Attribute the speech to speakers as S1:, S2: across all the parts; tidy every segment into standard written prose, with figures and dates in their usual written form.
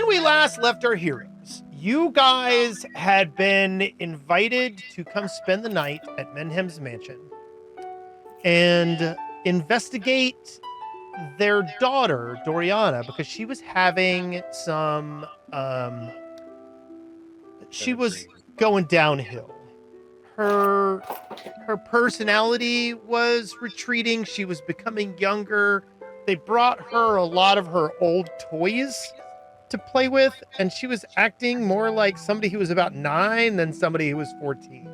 S1: when we last left our heroes, you guys had been invited to come spend the night at Menhemes Mansion and investigate their daughter, Doriana, because she was having some, she was going downhill. Her personality was retreating. She was becoming younger. They brought her a lot of her old toys to play with, and she was acting more like somebody who was about 9 than somebody who was 14.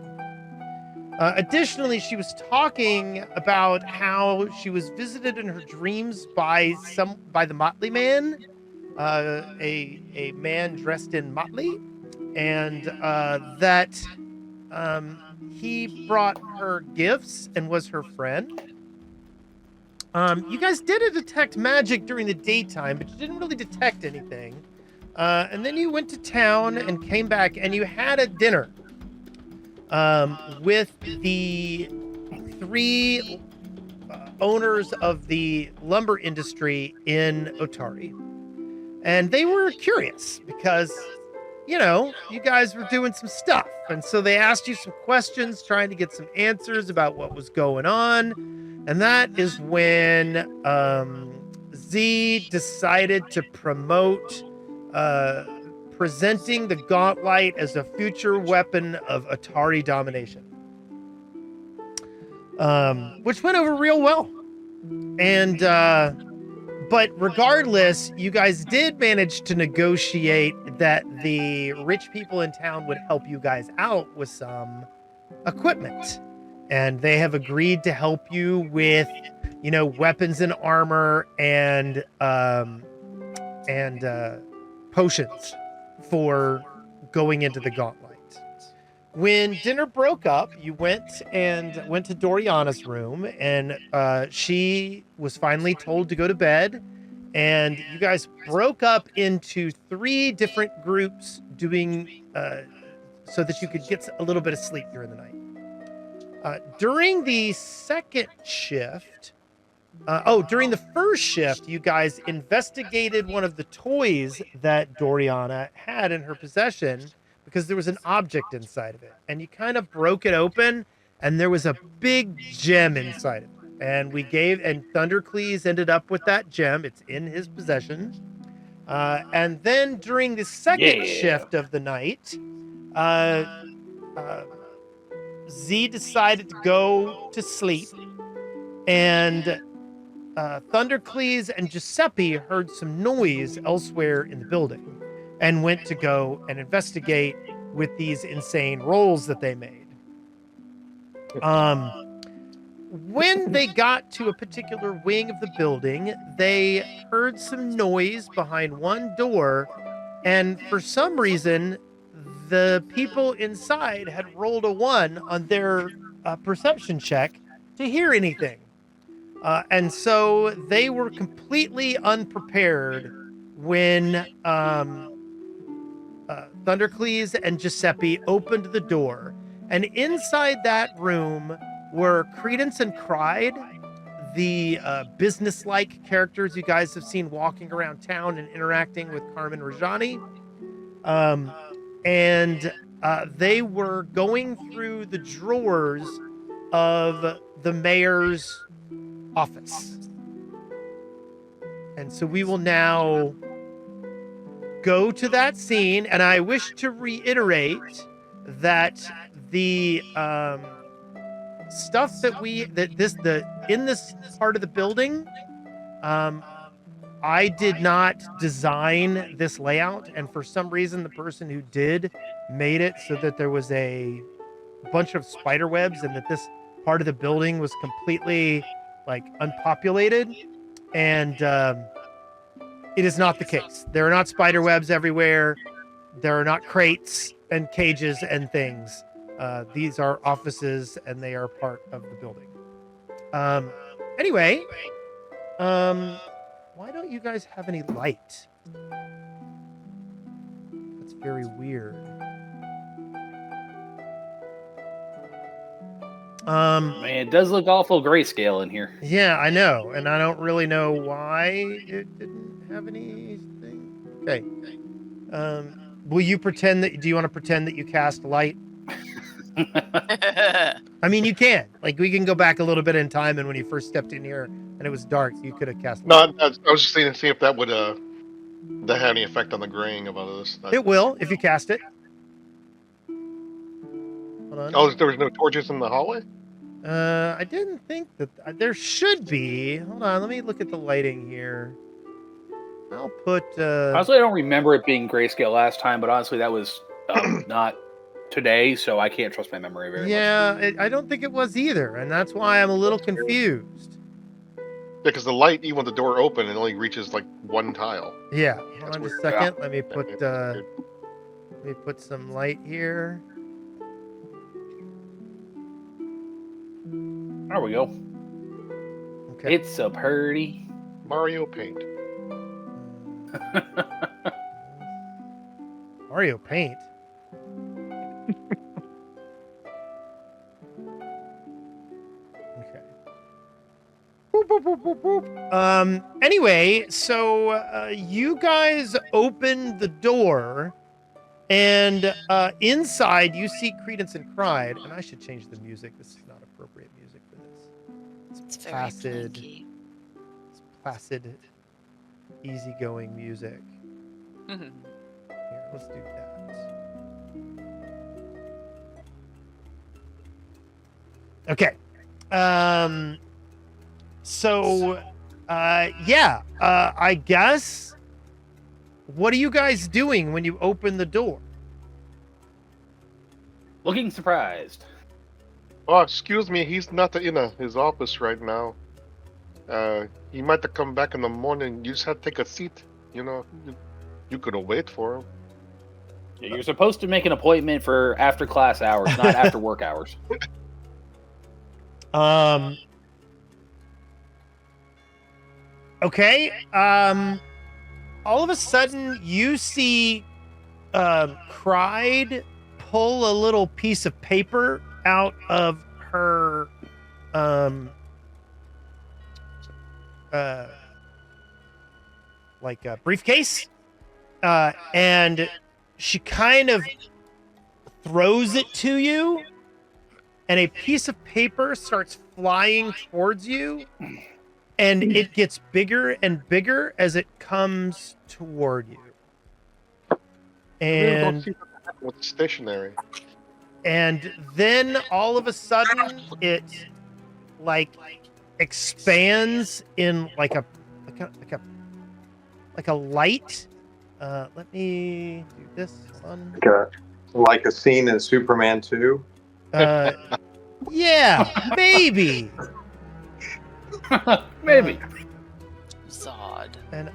S1: Additionally, she was talking about how she was visited in her dreams by the Motley Man, a man dressed in motley, and that he brought her gifts and was her friend. You guys did detect magic during the daytime, but you didn't really detect anything. And then you went to town and came back, and you had a dinner with the 3 owners of the lumber industry in Otari. And they were curious because, you know, you guys were doing some stuff. And so they asked you some questions, trying to get some answers about what was going on. And that is when Z decided to promote presenting the Gauntlight as a future weapon of Otari domination, which went over real well. And but regardless, you guys did manage to negotiate that the rich people in town would help you guys out with some equipment. And they have agreed to help you with, you know, weapons and armor and potions for going into the Gauntlight. When dinner broke up, you went to Doriana's room, and she was finally told to go to bed. And you guys broke up into 3 different groups, doing so that you could get a little bit of sleep during the night. During the second shift, during the first shift, you guys investigated one of the toys that Doriana had in her possession because there was an object inside of it. And you kind of broke it open, and there was a big gem inside of it. And Thundercleese ended up with that gem. It's in his possession. And then during the second shift of the night, Z decided to go to sleep, and Thundercleese and Giuseppe heard some noise elsewhere in the building and went to go and investigate with these insane rolls that they made. When they got to a particular wing of the building, they heard some noise behind one door, and for some reason, the people inside had rolled a 1 on their perception check to hear anything. And so they were completely unprepared when Thundercleese and Giuseppe opened the door. And inside that room were Credence and Cried, the business-like characters you guys have seen walking around town and interacting with Carmen Rajani. And they were going through the drawers of the mayor's office. And so we will now go to that scene, and I wish to reiterate that the stuff in this part of the building, I did not design this layout, and for some reason the person who did made it so that there was a bunch of spider webs and that this part of the building was completely like unpopulated, and it is not the case. There are not spider webs everywhere. There are not crates and cages and things. These are offices, and they are part of the building. Anyway, why don't you guys have any light? That's very weird.
S2: Man, it does look awful grayscale in here.
S1: Yeah, I know, and I don't really know why it didn't have anything. Okay. Will you pretend that? Do you want to pretend that you cast light? I mean, you can. Like, we can go back a little bit in time, and when you first stepped in here and it was dark, you could have cast light.
S3: No, I was just seeing if that would that had any effect on the graying of all this.
S1: It will if you cast it. Hold on.
S3: Oh, there was no torches in the hallway?
S1: I didn't think that there should be. Hold on, let me look at the lighting here. I'll put.
S2: Honestly, I don't remember it being grayscale last time, but honestly, that was not today, so I can't trust my memory very much.
S1: Yeah, I don't think it was either, and that's why I'm a little confused.
S3: Because the light, even with the door open, it only reaches like one tile.
S1: Yeah, hold
S3: That's
S1: on just a
S3: weird.
S1: second.
S2: Yeah.
S1: Let me put some light here.
S2: There we go.
S1: Okay.
S2: It's so pretty.
S3: Mario Paint.
S1: Mario Paint. Okay. Boop, boop, boop, boop, boop. Anyway, so you guys open the door, and inside you see Credence and Cried, and I should change the music. This is not appropriate music for this.
S4: It's very
S1: placid.
S4: blinky.
S1: It's placid, easygoing music.
S4: Mhm.
S1: Here, let's do that. Okay. So, yeah. I guess. What are you guys doing when you open the door?
S2: Looking surprised.
S3: Oh, excuse me, he's not in his office right now. He might have come back in the morning. You just had to take a seat. You know, you could have waited for him.
S2: Yeah, you're supposed to make an appointment for after class hours, not after work hours.
S1: Okay. All of a sudden, you see Cried pull a little piece of paper out of her like a briefcase, and she kind of throws it to you, and a piece of paper starts flying towards you, and it gets bigger and bigger as it comes toward you. And
S3: With the stationary.
S1: And then all of a sudden it like expands in like a light. Let me do this. Hold on.
S5: Like a scene in Superman 2.
S1: Yeah, maybe.
S2: Maybe.
S4: Zod.
S1: And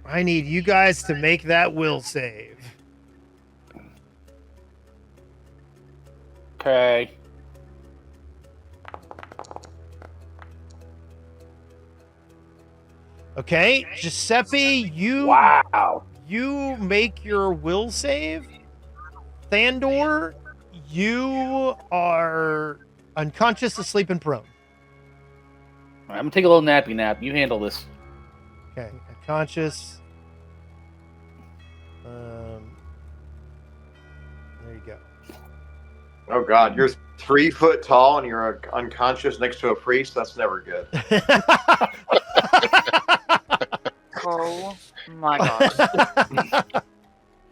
S1: I need you guys to make that will save.
S2: Okay.
S1: Okay, Giuseppe,
S2: Wow.
S1: you make your will save. Thandor, you are unconscious, asleep, and prone.
S2: All right, I'm gonna take a little nappy nap. You handle this.
S1: Okay, unconscious. There you go.
S5: Oh God, you're 3 foot tall and you're unconscious next to a priest. That's never good.
S4: Oh my god.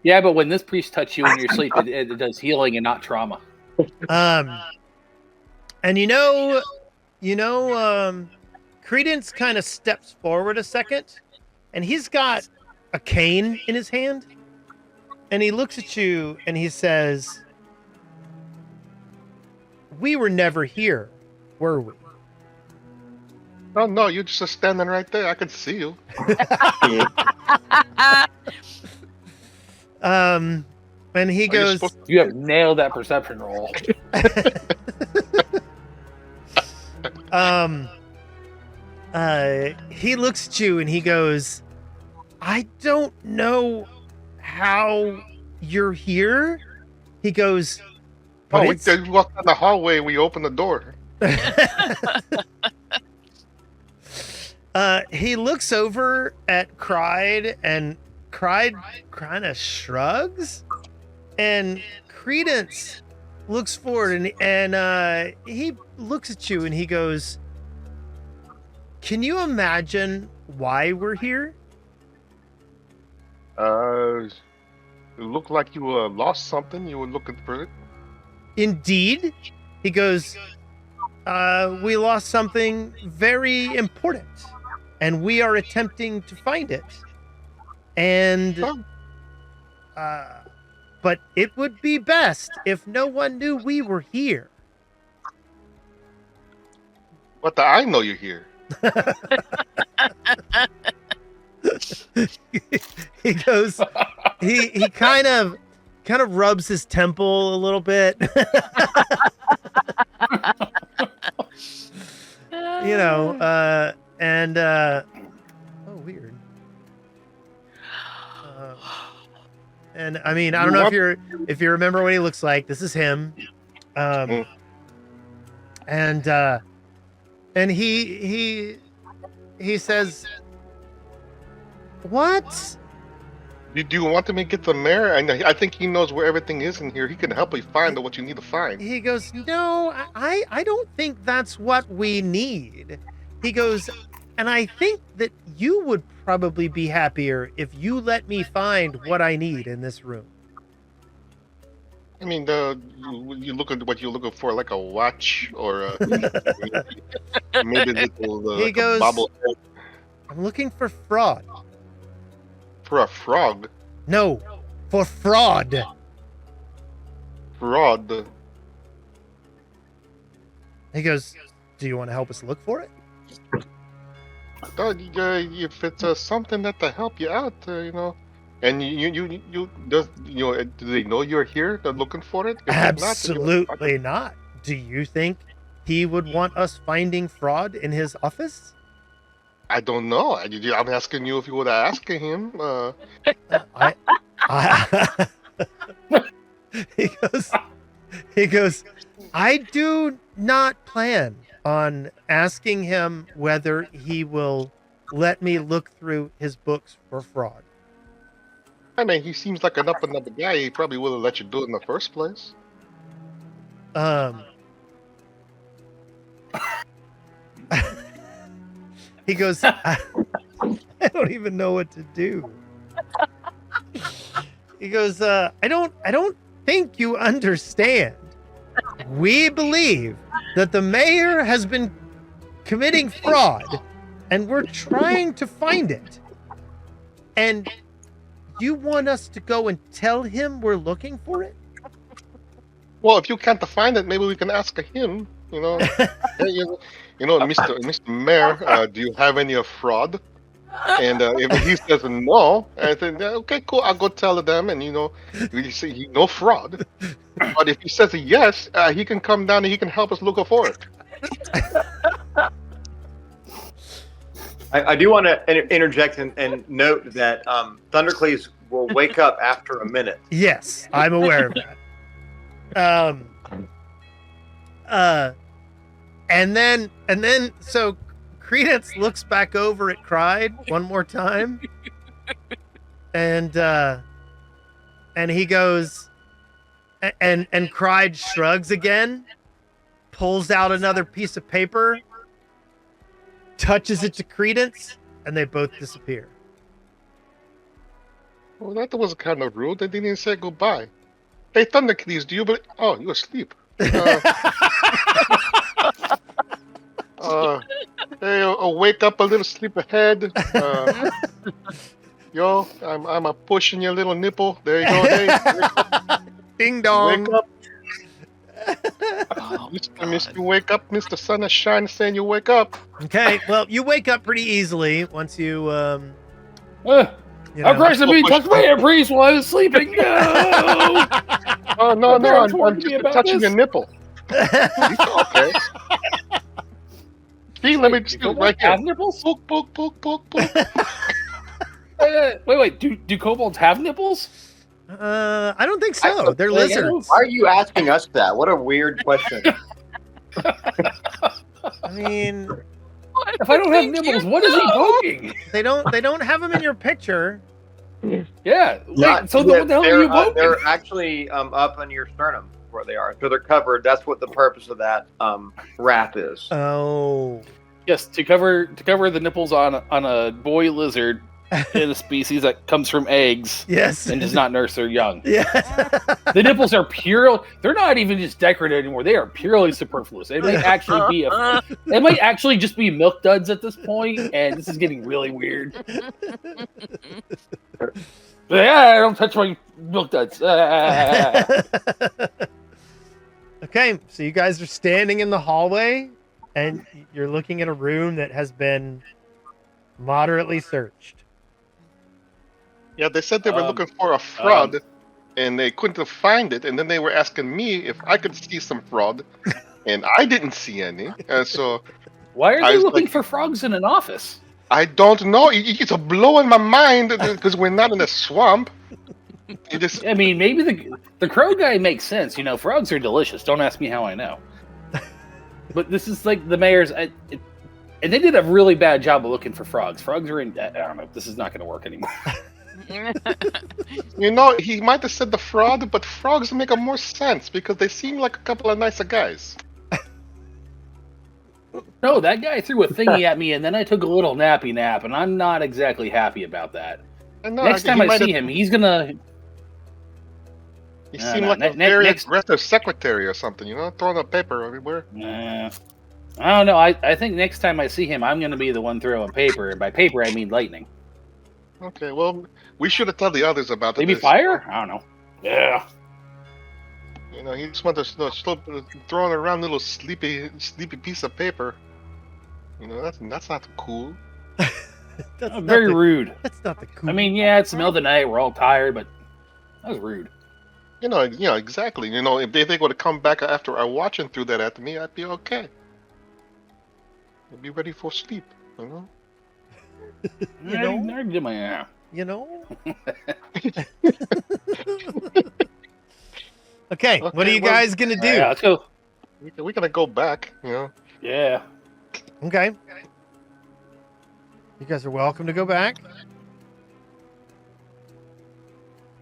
S2: Yeah, but when this priest touches you in your sleep, it does healing and not trauma.
S1: And Credence kind of steps forward a second, and he's got a cane in his hand, and he looks at you and he says, "We were never here, were we?"
S3: Oh no, you're just standing right there. I could see you.
S1: And he goes,
S2: You have nailed that perception roll.
S1: he looks at you and he goes, "I don't know how you're here." He goes, But
S3: Oh, we
S1: it's-
S3: walked down the hallway. We opened the door.
S1: He looks over at Cried, and Cried kind of shrugs, and Credence looks forward and he looks at you and he goes, "Can you imagine why we're here?"
S3: It looked like you lost something. You were looking for it.
S1: Indeed. He goes, we lost something very important, and we are attempting to find it. And, but it would be best if no one knew we were here.
S3: What the? I know you're here.
S1: He goes, he kind of rubs his temple a little bit. You know, oh, weird. And I mean, I don't know if you remember what he looks like. This is him. And he says, "What?"
S3: Do you want me to get the mayor? I think he knows where everything is in here. He can help you find what you need to find.
S1: He goes, "No, I don't think that's what we need." He goes, "And I think that you would probably be happier if you let me find what I need in this room."
S3: I mean, you look at what you're looking for, like a watch or maybe little
S1: He
S3: like
S1: goes,
S3: a bobblehead
S1: "I'm looking for fraud."
S3: for a frog.
S1: No, for fraud.
S3: Fraud.
S1: He goes, "Do you want to help us look for it?"
S3: If it's something that to help you out, you know, and do they know you're here? They're looking for it. If not, then
S1: Absolutely not. Do you think he would want us finding fraud in his office?
S3: I don't know. I'm asking you if you would ask him.
S1: He goes, "I do not plan on asking him whether he will let me look through his books for fraud."
S3: I mean, he seems like an up and up guy. He probably would have let you do it in the first place.
S1: He goes, I don't even know what to do. He goes, I don't think you understand. We believe that the mayor has been committing fraud, and we're trying to find it. And you want us to go and tell him we're looking for it?
S3: Well, if you can't find it, maybe we can ask him. You know, hey, Mr. Mayor, do you have any fraud? And if he says no, I think okay, cool. I'll go tell them, and we say no fraud. But if he says yes, he can come down and he can help us look for it.
S5: I do want to interject and note that Thundercleaves will wake up after a minute.
S1: Yes, I'm aware of that. And then so Credence looks back over at Cried one more time, and he goes, and Cried shrugs again, pulls out another piece of paper, touches it to Credence, and they both disappear.
S3: Well, that was kind of rude. They didn't even say goodbye. Hey, Thundercleaves, do you believe? Oh, you're asleep. Hey, wake up a little sleep ahead. Yo, I'm a pushing your little nipple. There you go. Hey,
S1: Ding dong.
S3: wake up,
S4: Oh,
S3: Mr. Wake up, Mr. Sun is Shine saying you wake up.
S1: Okay, well, you wake up pretty easily once you, you
S2: How
S1: know.
S2: Christ be touched by a priest while I was sleeping? No!
S3: Oh no,
S2: My parents
S3: I'm
S2: warned me
S3: just
S2: about
S3: touching
S2: this.
S3: your nipple. Okay. See, let me just do it right here.
S2: Have nipples?
S3: Poke, poke, poke, poke, poke.
S2: Wait. Do kobolds have nipples?
S1: I don't think so. They're
S5: Like,
S1: lizards.
S5: Why are you asking us that? What a weird question.
S1: I mean,
S4: What
S2: If I don't have
S4: would make
S2: nibbles,
S4: you
S2: what is he
S4: know?
S2: poking?
S1: they don't have them in your picture.
S2: Yeah. Wait, so
S5: Yeah,
S2: what the hell are you poking?
S5: they're actually up on your sternum where they are. So they're covered. That's what the purpose of that wrap is.
S1: Oh.
S2: Yes, to cover the nipples on a boy lizard in a species that comes from eggs
S1: Yes.
S2: and does not nurse their young.
S1: Yeah.
S2: The nipples are pure. They're not even just decorative anymore. They are purely superfluous. It might actually be it might actually just be milk duds at this point, and this is getting really weird. Yeah, don't touch my milk duds.
S1: Okay, so you guys are standing in the hallway, and you're looking at a room that has been moderately searched.
S3: Yeah, they said they were looking for a fraud, and they couldn't find it. And then they were asking me if I could see some fraud, and I didn't see any. So
S2: Why are
S3: I
S2: they
S3: was
S2: looking
S3: like-
S2: for frogs in an office?
S3: I don't know. It's blowing my mind because we're not in a swamp. It just
S2: I mean, maybe the crow guy makes sense. You know, frogs are delicious. Don't ask me how I know. But this is like the mayor's, and they did a really bad job of looking for frogs. Frogs are in. I don't know. This is not going to work anymore.
S3: You know, he might have said the fraud, but frogs make more sense because they seem like a couple of nicer guys.
S2: No, that guy threw a thingy at me, and then I took a little nappy nap, and I'm not exactly happy about that.
S3: And no,
S2: Next
S3: he
S2: time I
S3: might
S2: see
S3: have-
S2: him, he's gonna.
S3: He
S2: No,
S3: seemed
S2: no,
S3: like a
S2: ne-
S3: very
S2: next-
S3: aggressive secretary or something, you know, throwing a paper everywhere.
S2: I don't know. I think next time I see him, I'm gonna be the one throwing paper, and by paper I mean lightning.
S3: Okay, well, we should have told the others about
S2: Maybe
S3: this.
S2: fire? I don't know. Yeah.
S3: You know, he just wants to throwing around little sleepy piece of paper. You know, that's not cool.
S1: That's not
S2: Very
S1: the,
S2: rude.
S1: That's not the cool.
S2: I mean, yeah, it's the middle of the night. We're all tired, but that was rude.
S3: You know, exactly. You know, if they would have come back after I watching through that at me, I'd be okay. I'd be ready for sleep. You know.
S1: You know?
S2: I did my
S1: you know. Okay, what are
S3: Okay,
S1: you
S3: well-
S1: guys gonna do?
S2: Yeah, let's go.
S3: We're gonna go back. You know.
S2: Yeah.
S1: Okay. You guys are welcome to go back.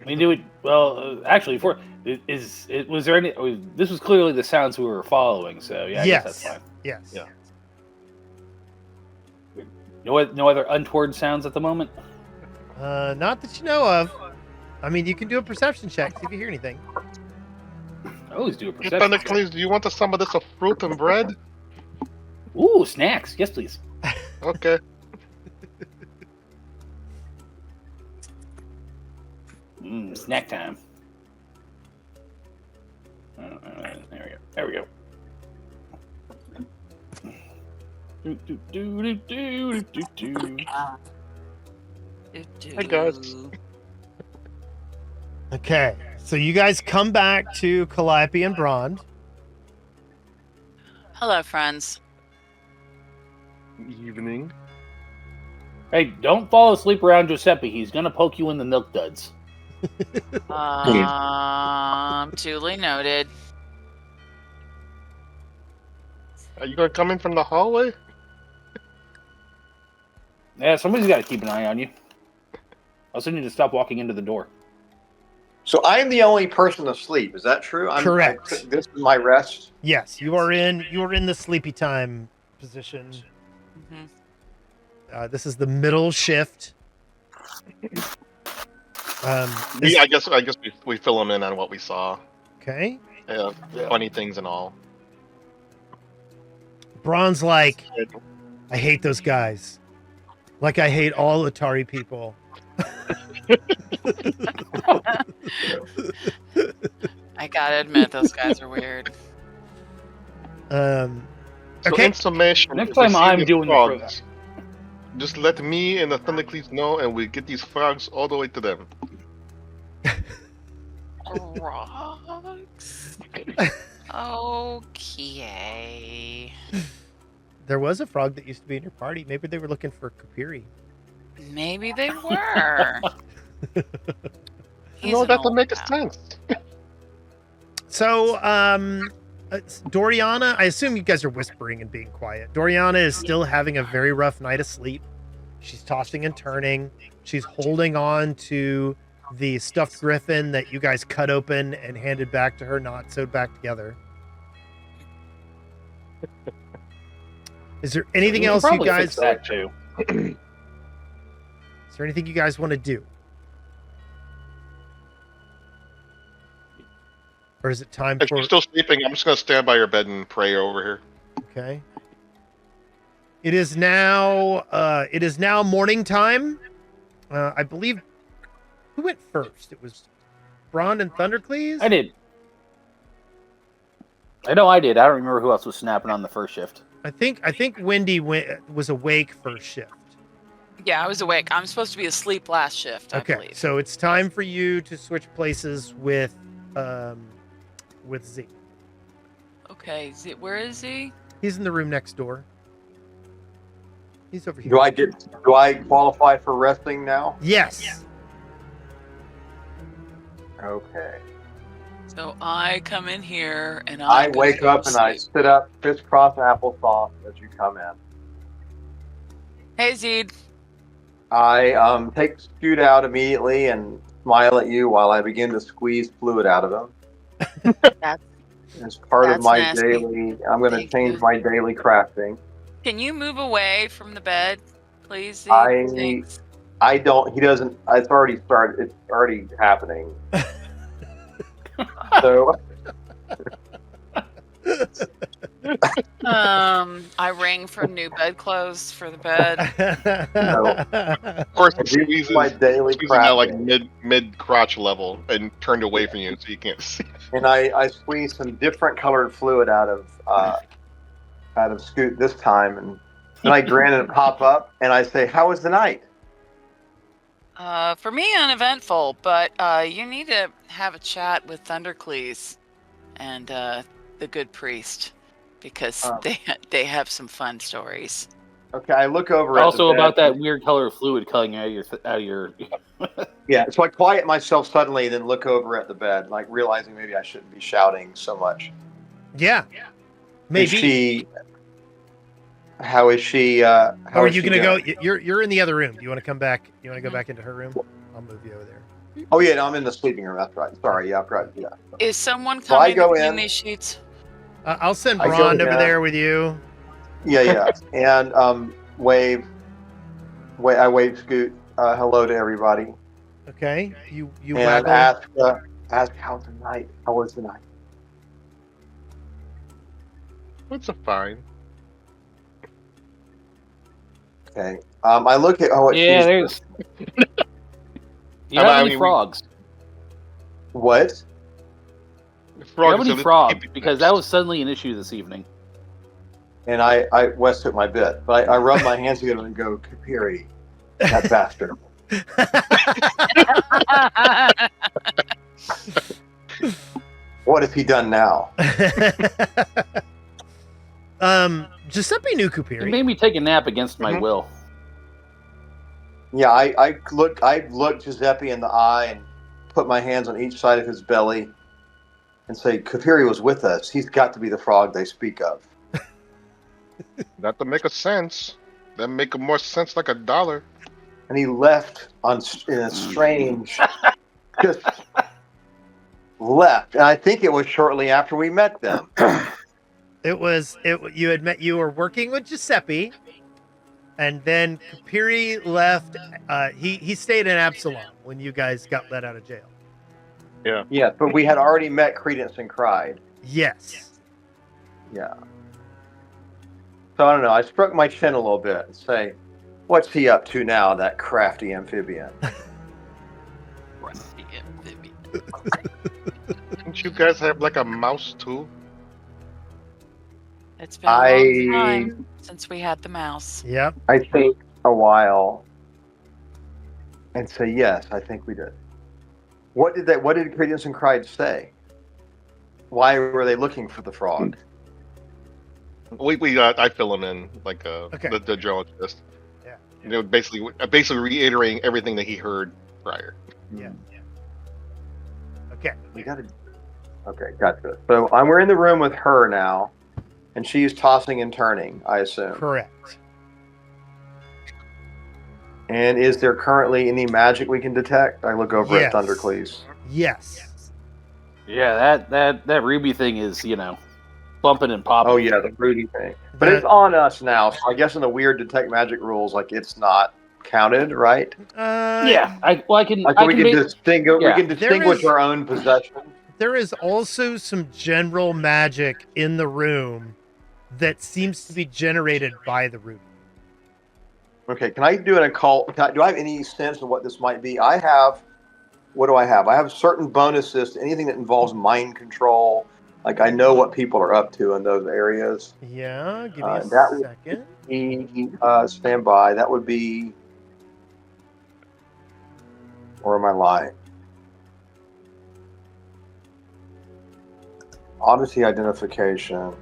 S2: I mean, do it. Well, actually, was there any? This was clearly the sounds we were following. So yeah, I
S1: Yes.
S2: guess that's fine.
S1: Yes.
S2: Yeah. No other untoward sounds at the moment.
S1: Not that you know of. I mean, you can do a perception check see if you hear anything.
S2: I always do a
S3: Hey,
S2: perception. check.
S3: Thunderclays, do you want some of this of fruit and bread?
S2: Ooh, snacks. Yes, please.
S3: Okay.
S2: Snack time. There we go. Do, do, do, do, do, do, do.
S3: Hey, guys.
S1: Okay, so you guys come back to Calliope and Brond.
S4: Hello, friends.
S3: Evening.
S2: Hey, don't fall asleep around Giuseppe. He's gonna poke you in the milk duds.
S4: Duly noted.
S3: Are you gonna come in from the hallway?
S2: Yeah, somebody's got to keep an eye on you. Also, need to stop walking into the door.
S5: So I am the only person asleep. Is that true?
S1: Correct.
S5: This is my rest.
S1: Yes, you are in the sleepy time position.
S4: Mhm.
S1: This is the middle shift.
S3: I guess we fill them in on what we saw.
S1: Okay.
S3: Funny things and all.
S1: Brond's like, I hate those guys. Like I hate all Otari people.
S4: I gotta admit, those guys are weird.
S3: So
S1: Okay.
S3: in summation,
S2: Next
S3: if we
S2: time
S3: see
S2: I'm
S3: these
S2: doing the
S3: frogs, just let me and the Thundercleats know, and we get these frogs all the way to them.
S4: Rocks. Okay.
S1: There was a frog that used to be in your party. Maybe they were looking for Kapiri.
S4: Maybe they were. He's
S3: No,
S4: an
S3: that doesn't
S4: old
S3: make
S4: pal.
S3: sense.
S1: So, Doriana, I assume you guys are whispering and being quiet. Doriana is still having a very rough night of sleep. She's tossing and turning. She's holding on to the stuffed griffin that you guys cut open and handed back to her, not sewed back together. Is there anything
S2: We should
S1: else you
S2: probably
S1: guys?
S2: fix that too.
S1: Is there anything you guys want to do? Or is it time
S3: If
S1: for?
S3: she's still sleeping, I'm just gonna stand by your bed and pray over here.
S1: Okay. It is now. It is now morning time. I believe. Who went first? It was Brond and Thundercleese.
S2: I did. I know I did. I don't remember who else was snapping on the first shift.
S1: I think Wendy was awake first shift.
S4: Yeah, I was awake. I'm supposed to be asleep last shift, I
S1: Okay,
S4: believe.
S1: so it's time for you to switch places with Z.
S4: Okay, where is he?
S1: He's in the room next door. He's over here.
S5: Do I qualify for resting now?
S1: Yes.
S5: Okay.
S4: So I come in here and
S5: I
S4: go
S5: wake
S4: to
S5: up and I
S4: sleep.
S5: sit up, fist cross applesauce as you come in.
S4: Hey, Zed.
S5: I take Scoot out immediately and smile at you while I begin to squeeze fluid out of him.
S4: That's-
S5: As part of
S4: that's
S5: my
S4: nasty.
S5: daily, I'm going to
S4: Thank
S5: change
S4: you.
S5: my daily crafting.
S4: Can you move away from the bed, please, Zed?
S5: I-
S4: Thanks.
S5: I don't. He doesn't. It's already started. It's already happening. So
S4: I ring for new bedclothes for the bed.
S3: Of course,
S5: I
S3: it
S5: do
S3: squeezes,
S5: my daily
S3: squeezes out like
S5: crafting,
S3: mid crotch level and turned away from you, so you can't see.
S5: and I squeeze some different colored fluid out of Scoot this time, and then I grin and pop up, and I say, "How was the night?"
S4: For me, uneventful, but you need to have a chat with Thundercleese and the good priest because they have some fun stories.
S5: Okay, I look over at
S2: Also
S5: the bed.
S2: about that weird color of fluid coming out of your.
S5: Yeah, so I quiet myself suddenly, then look over at the bed, like realizing maybe I shouldn't be shouting so much.
S1: Yeah.
S5: Is
S1: Maybe.
S5: she? How is she? How
S1: Or are
S5: is
S1: you
S5: she
S1: gonna go?
S5: doing?
S1: You're in the other room. Do you want to come back? You want to go back into her room? I'll move you over there.
S5: Oh yeah, no, I'm in the sleeping room. That's right. Sorry, yeah, right. Yeah.
S4: Is someone
S5: So I
S4: coming
S5: go
S4: to clean
S5: in.
S4: these sheets?
S1: I'll send
S5: I go
S1: Brond over
S5: down.
S1: there with you.
S5: Yeah, and wave. I wave Scoot hello to everybody,
S1: Okay. You
S5: and
S1: waggle.
S5: ask how's the night? How was the night?
S3: It's a fine.
S5: Okay. I look at what
S2: Yeah,
S5: she's
S2: there's. You
S3: I
S2: have any
S3: mean,
S2: frogs?
S5: what?
S2: You
S3: Frogs
S2: have any
S3: are the-
S2: frogs? Because that was suddenly an issue this evening.
S5: And I Wes took my bit, but I rub my hands together and go, Kapiri, that bastard. What has he done now?
S1: Giuseppe knew
S2: It
S1: Kupiri.
S2: made me take a nap against my
S3: Mhm.
S2: will.
S5: Yeah, I look Giuseppe in the eye and put my hands on each side of his belly and say, Kapiri was with us. He's got to be the frog they speak of.
S3: That to make a sense. That make more sense like $1.
S5: And he left in a strange, just left. And I think it was shortly after we met them.
S1: You were working with Giuseppe, and then Kupiri left. He stayed in Absalom when you guys got let out of jail.
S5: Yeah, but we had already met Credence and Cried.
S1: Yes.
S5: Yeah. So I don't know. I struck my chin a little bit and say, what's he up to now, that crafty amphibian?
S3: Don't you guys have like a mouse too?
S4: It's been a long time since we had the mouse.
S1: Yep.
S5: I think a while and say, yes, I think we did. What did Credence and Cried say? Why were they looking for the frog?
S3: I fill him in like
S1: Okay.
S3: the geologist.
S1: Yeah.
S3: You know, basically reiterating everything that he heard prior.
S1: Yeah. Okay.
S5: We gotta. Okay, gotcha. So we're in the room with her now, and she's tossing and turning, I assume.
S1: Correct.
S5: And is there currently any magic we can detect? I look over at
S1: Yes.
S5: Thundercleese.
S1: Yes.
S2: Yeah, that ruby thing is, bumping and popping.
S5: Oh yeah, the Rudy thing. But it's on us now, so I guess in the weird detect magic rules, like it's not counted, right?
S2: Yeah, I can.
S5: Like we can distinguish.
S2: yeah.
S5: We can distinguish our own possession.
S1: There is also some general magic in the room that seems to be generated by the ruby.
S5: Okay, can I do an occult? Do I have any sense of what this might be? What do I have? I have certain bonuses to anything that involves mind control. Like I know what people are up to in those areas.
S1: Yeah, give me a
S5: that
S1: second.
S5: Stand by. That would be. Or am I lying? Odyssey identification.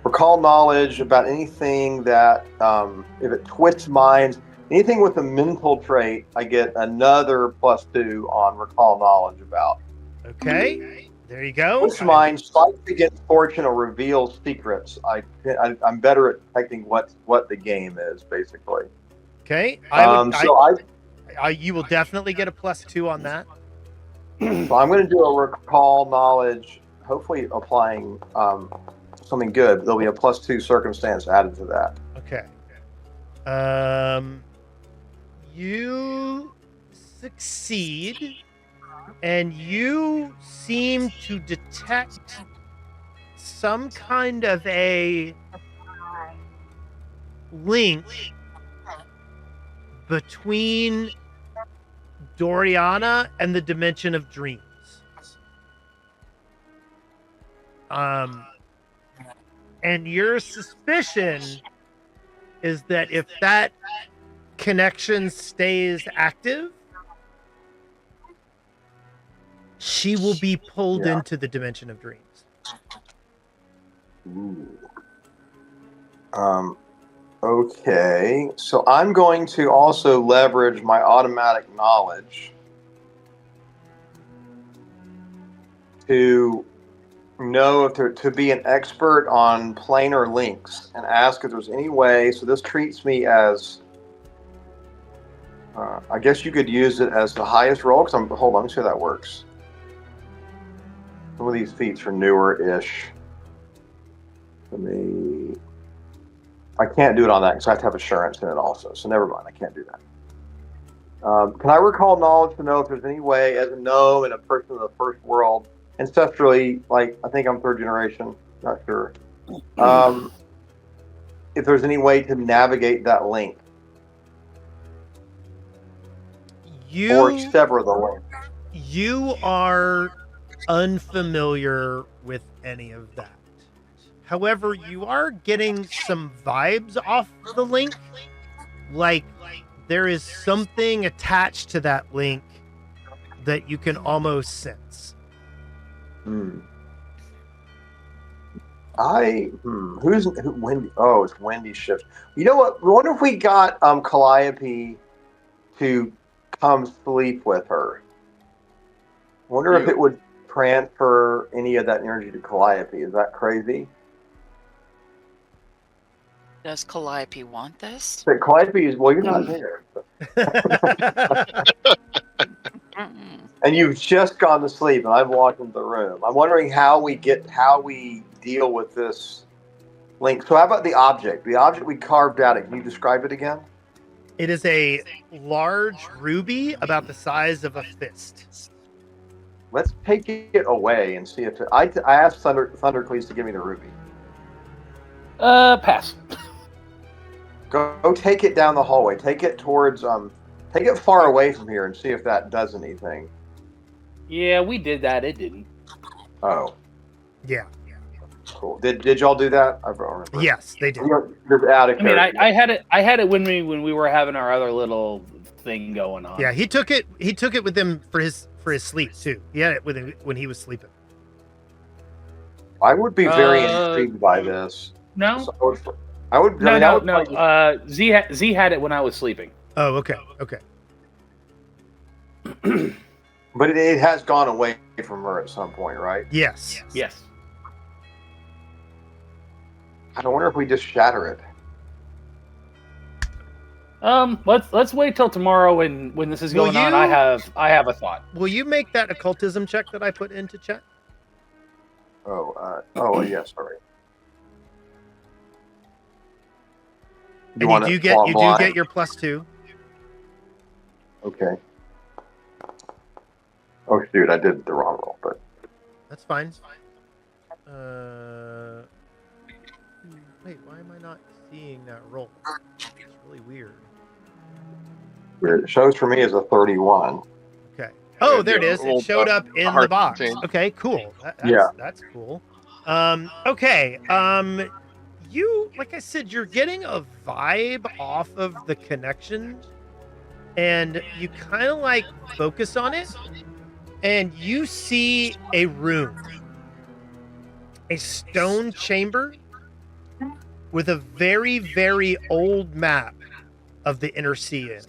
S5: Recall knowledge about anything that, if it twists minds, anything with a mental trait, I get another +2 on recall knowledge about.
S1: Okay, there you go.
S5: Twists minds, fights against fortune, or reveals secrets. I'm better at detecting what the game is, basically.
S1: Okay, you will definitely get a +2 on that.
S5: So I'm going to do a recall knowledge, hopefully applying something good. There'll be a +2 circumstance added to that.
S1: Okay. You succeed, and you seem to detect some kind of a link between Doriana and the Dimension of Dreams. And your suspicion is that if that connection stays active, she will be pulled into the Dimension of Dreams.
S5: Ooh. Okay, so I'm going to also leverage my automatic knowledge to know to be an expert on planar links and ask if there's any way. So this treats me as, I guess you could use it as the highest roll. Hold on, let me see how that works. Some of these feats are newer-ish. I can't do it on that because I have to have assurance in it also. So never mind, I can't do that. Can I recall knowledge to know if there's any way, as a gnome and a person of the first world, ancestrally, like I think I'm third generation, not sure. If there's any way to navigate that link, or sever the link.
S1: You are unfamiliar with any of that. However, you are getting some vibes off the link. Like there is something attached to that link that you can almost sense.
S5: Wendy? Oh, it's Wendy's shift. You know what? I wonder if we got Calliope to come sleep with her. I wonder if it would transfer any of that energy to Calliope. Is that crazy?
S4: Does Calliope want this?
S5: But Calliope is, well, you're not there. And you've just gone to sleep, and I've walked into the room. I'm wondering how we deal with this link. So how about the object? The object we carved out, can you describe it again?
S1: It is a large ruby about the size of a fist.
S5: Let's take it away and see if I asked Thundercleese to give me the ruby.
S2: Pass.
S5: Go take it down the hallway. Take it towards take it far away from here and see if that does anything.
S2: Yeah, we did that. It didn't.
S5: Oh.
S1: Yeah.
S5: Cool. Did y'all do that? I don't remember.
S1: Yes, they did.
S5: Just out of
S2: I had it when we were having our other little thing going on.
S1: Yeah, he took it with him for his sleep too. He had it with him when he was sleeping.
S5: I would be very intrigued by this.
S2: No.
S5: So I would.
S2: No. Z had it when I was sleeping.
S1: Oh, okay.
S5: But it has gone away from her at some point, right?
S1: Yes.
S2: Yes.
S5: I don't wonder if we just shatter it.
S2: Let's wait till tomorrow when this is
S1: Will
S2: going on.
S1: you-
S2: I have a thought.
S1: Will you make that occultism check that I put into chat?
S5: Yes, sorry.
S1: And you do get your +2.
S5: Okay. Oh shoot, I did the wrong roll, but
S1: That's fine. Wait, why am I not seeing that roll? It's really weird.
S5: weird. It shows for me as a 31.
S1: Okay. Oh,
S3: Yeah,
S1: there it
S3: yeah,
S1: is. It
S3: well,
S1: showed up in the
S3: hard to
S1: box.
S3: change.
S1: Okay, cool.
S5: Yeah.
S1: That's cool. Okay. You, like I said, you're getting a vibe off of the connection, and you kind of like focus on it, and you see a room, a stone chamber with a very, very old map of the inner sea in it.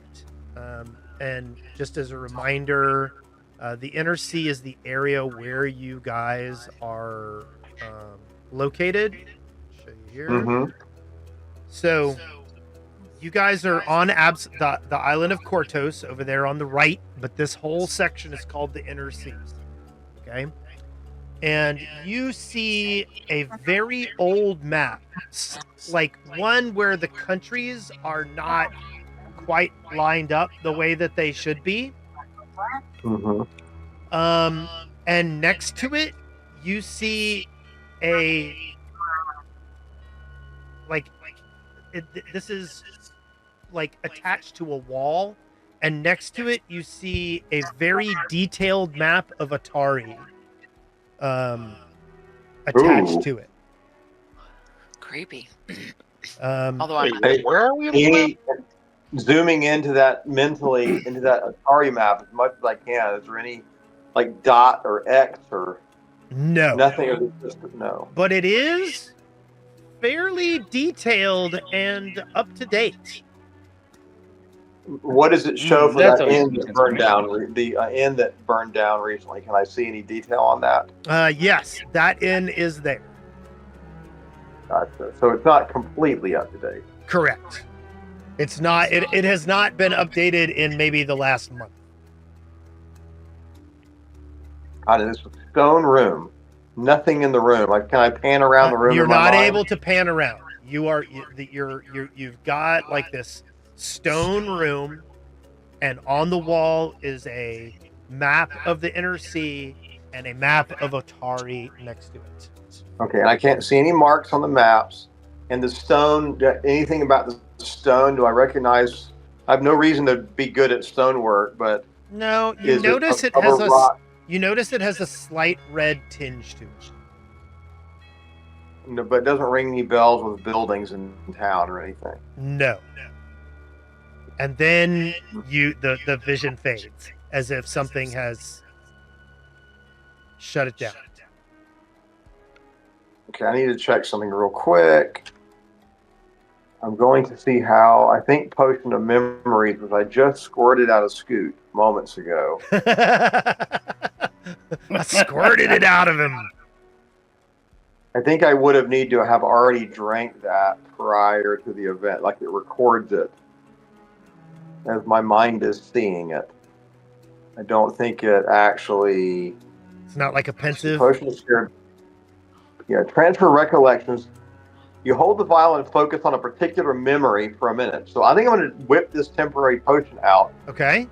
S1: And just as a reminder, the inner sea is the area where you guys are located. Show you here.
S5: Mm-hmm.
S1: So you guys are on the island of Kortos over there on the right, but this whole section is called the inner sea. Okay. And you see a very old map, like one where the countries are not quite lined up the way that they should be.
S5: Mm-hmm.
S1: And next to it, you see this is like attached to a wall, and next to it, you see a very detailed map of Otari attached
S5: Ooh.
S1: to it.
S4: Creepy.
S1: Um,
S4: Although I'm
S5: Hey,
S3: Where are we in the map?
S5: zooming into that mentally into that Atari map as much as I can. Is there any like dot or X or
S1: no,
S5: nothing? Or just no.
S1: but it is fairly detailed and up to date.
S5: What does it show for
S2: That's
S5: that
S2: always
S5: inn
S2: decent
S5: that
S2: for
S5: burned
S2: me.
S5: down? The inn that burned down recently. Can I see any detail on that?
S1: Yes, that inn is there.
S5: Gotcha. So it's not completely up to date.
S1: Correct. It's not. It has not been updated in maybe the last month.
S5: God, this stone room. Nothing in the room. Like, can I pan around the room?
S1: You're
S5: in my
S1: not
S5: mind?
S1: able to pan around. You've got like this stone room, and on the wall is a map of the inner sea and a map of Otari next to it.
S5: Okay, and I can't see any marks on the maps. And the stone, anything about the stone, do I recognize? I have no reason to be good at stonework, but
S1: No, you
S5: is
S1: notice it
S5: of
S1: has
S5: a
S1: a
S5: rock?
S1: you notice it has a slight red tinge to it.
S5: No, but it doesn't ring any bells with buildings in town or anything.
S1: No. And then the vision fades as if something has shut it down.
S5: Okay, I need to check something real quick. I'm going to see how, I think Potion of Memories was I just squirted out of Scoot moments ago.
S1: I squirted it out of him.
S5: I think I would have needed to have already drank that prior to the event, like it records it as my mind is seeing it. I don't think it actually...
S1: It's not like a pensive.
S5: Potion of Spirit. Yeah, transfer recollections. You hold the vial and focus on a particular memory for a minute. So I think I'm going to whip this temporary potion out.
S1: Okay.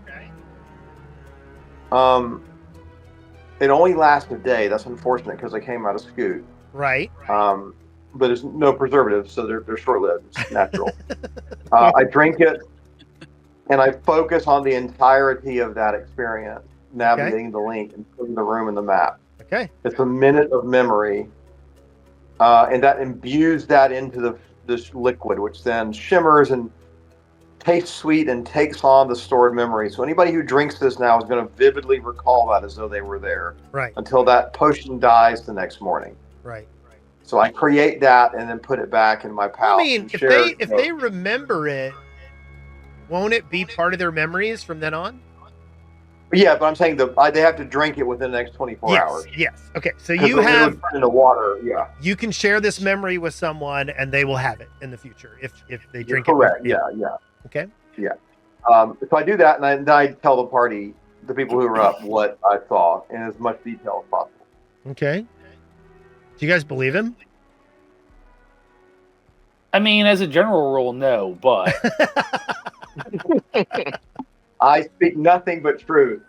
S5: It only lasts a day. That's unfortunate because I came out of Scoot.
S1: Right.
S5: But there's no preservatives, so they're short-lived. It's natural. I drink it, and I focus on the entirety of that experience, navigating the link and putting the room in the map.
S1: Okay.
S5: It's a minute of memory, and that imbues that into this liquid, which then shimmers and tastes sweet and takes on the stored memory. So anybody who drinks this now is going to vividly recall that as though they were there.
S1: Right.
S5: Until that potion dies the next morning.
S1: Right.
S5: So I create that and then put it back in my pouch.
S1: I mean, if they remember it, won't it be part of their memories from then on?
S5: Yeah, but I'm saying they have to drink it within the next 24 hours.
S1: Yes. Okay. So
S5: 'Cause
S1: you
S5: it
S1: have
S5: would turn into water. Yeah.
S1: you can share this memory with someone, and they will have it in the future if they drink
S5: Correct.
S1: it.
S5: Yeah.
S1: Okay.
S5: Yeah. So I do that, and then I tell the party, the people who are up, what I saw in as much detail as possible.
S1: Okay. Do you guys believe him?
S2: I mean, as a general rule, no, but
S5: I speak nothing but truth.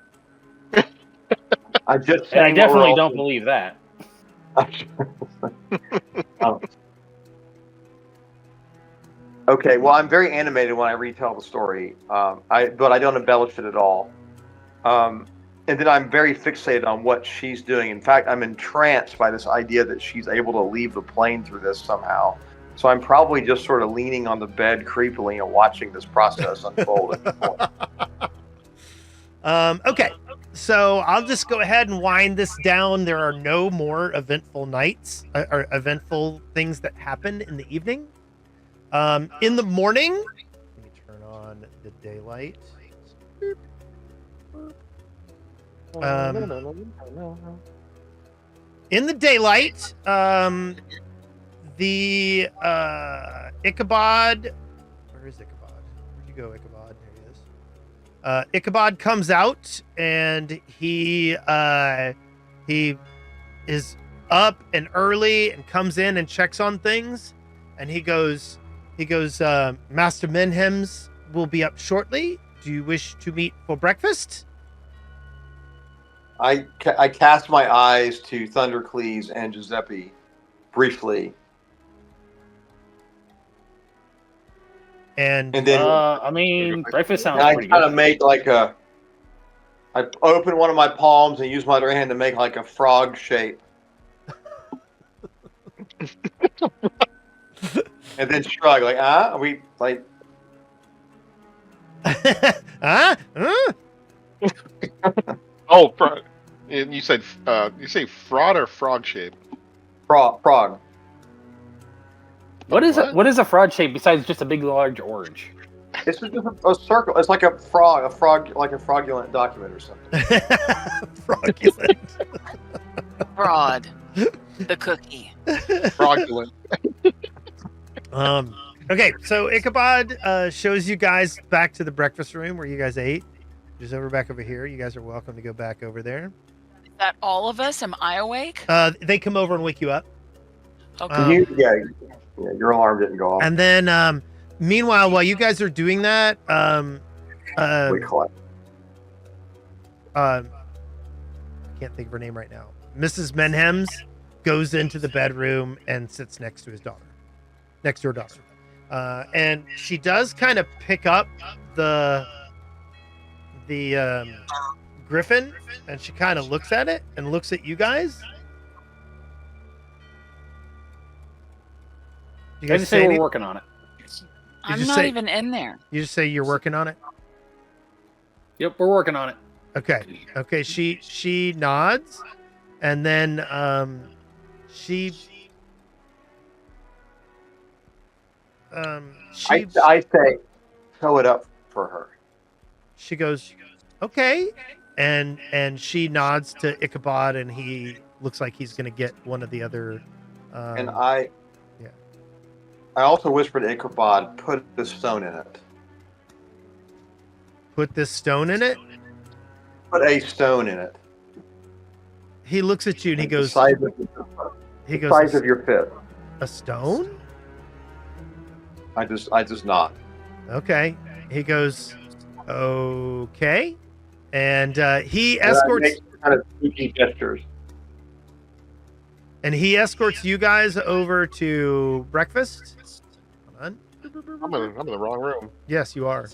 S5: I just
S2: and I
S5: saying what we're
S2: definitely
S5: all
S2: don't
S5: saying.
S2: believe that.
S5: Oh. Okay, well, I'm very animated when I retell the story, but I don't embellish it at all. And then I'm very fixated on what she's doing. In fact, I'm entranced by this idea that she's able to leave the plane through this somehow. So I'm probably just sort of leaning on the bed creepily and watching this process unfold at this point.
S1: Okay. So I'll just go ahead and wind this down. There are no more eventful nights or eventful things that happen in the evening. In the morning, let me turn on the daylight. In the daylight, the Ichabod, where is Ichabod? Where'd you go, Ichabod? There he is. Ichabod comes out, and he is up and early and comes in and checks on things, and he goes, Master Menhemes will be up shortly. Do you wish to meet for breakfast?
S5: I cast my eyes to Thundercleese and Giuseppe briefly.
S1: And
S5: then
S2: I mean, breakfast sounds
S5: I
S2: pretty
S5: kind
S2: good.
S5: of make like I open one of my palms and use my other hand to make like a frog shape. And then shrug, like, are we like
S3: Oh, you say fraud or frog shape?
S5: frog.
S2: What is a fraud shape besides just a big, large orange?
S5: It's just a circle. It's like a frog, like a fraudulent document or something.
S1: Fraudulent.
S4: Fraud. The cookie.
S3: Fraudulent.
S1: Okay, so Ichabod shows you guys back to the breakfast room where you guys ate. Just back over here. You guys are welcome to go back over there.
S4: Is that all of us? Am I awake?
S1: They come over and wake you up.
S4: Okay.
S5: Yeah, your alarm didn't go off.
S1: And then, meanwhile, while you guys are doing that,
S5: We collect.
S1: I can't think of her name right now. Mrs. Menhemes goes into the bedroom and sits next to her daughter. And she does kind of pick up the griffin, and she kind of looks at it and looks at you guys. You
S2: I
S1: guys
S2: just say we're
S1: anything?
S2: working on it.
S4: I'm
S1: just
S4: not
S1: say-
S4: even in there.
S1: You just say you're working on it.
S2: Yep, we're working on it.
S1: Okay. She nods, and then she
S5: I say, sew it up for her.
S1: she goes, okay, and she nods to Ichabod, and he looks like he's gonna get one of the other.
S5: And I
S1: yeah.
S5: I also whispered to Ichabod, put the stone in it.
S1: Put this stone in it.
S5: Put a stone in it.
S1: He looks at you and he
S5: The
S1: goes,
S5: size of your fist.
S1: a stone?
S5: I just nod.
S1: Okay. He goes, okay. And he
S5: And I
S1: escorts
S5: make kind of sneaky gestures.
S1: you guys over to breakfast. Hold on.
S3: I'm in the wrong room.
S1: Yes, you are.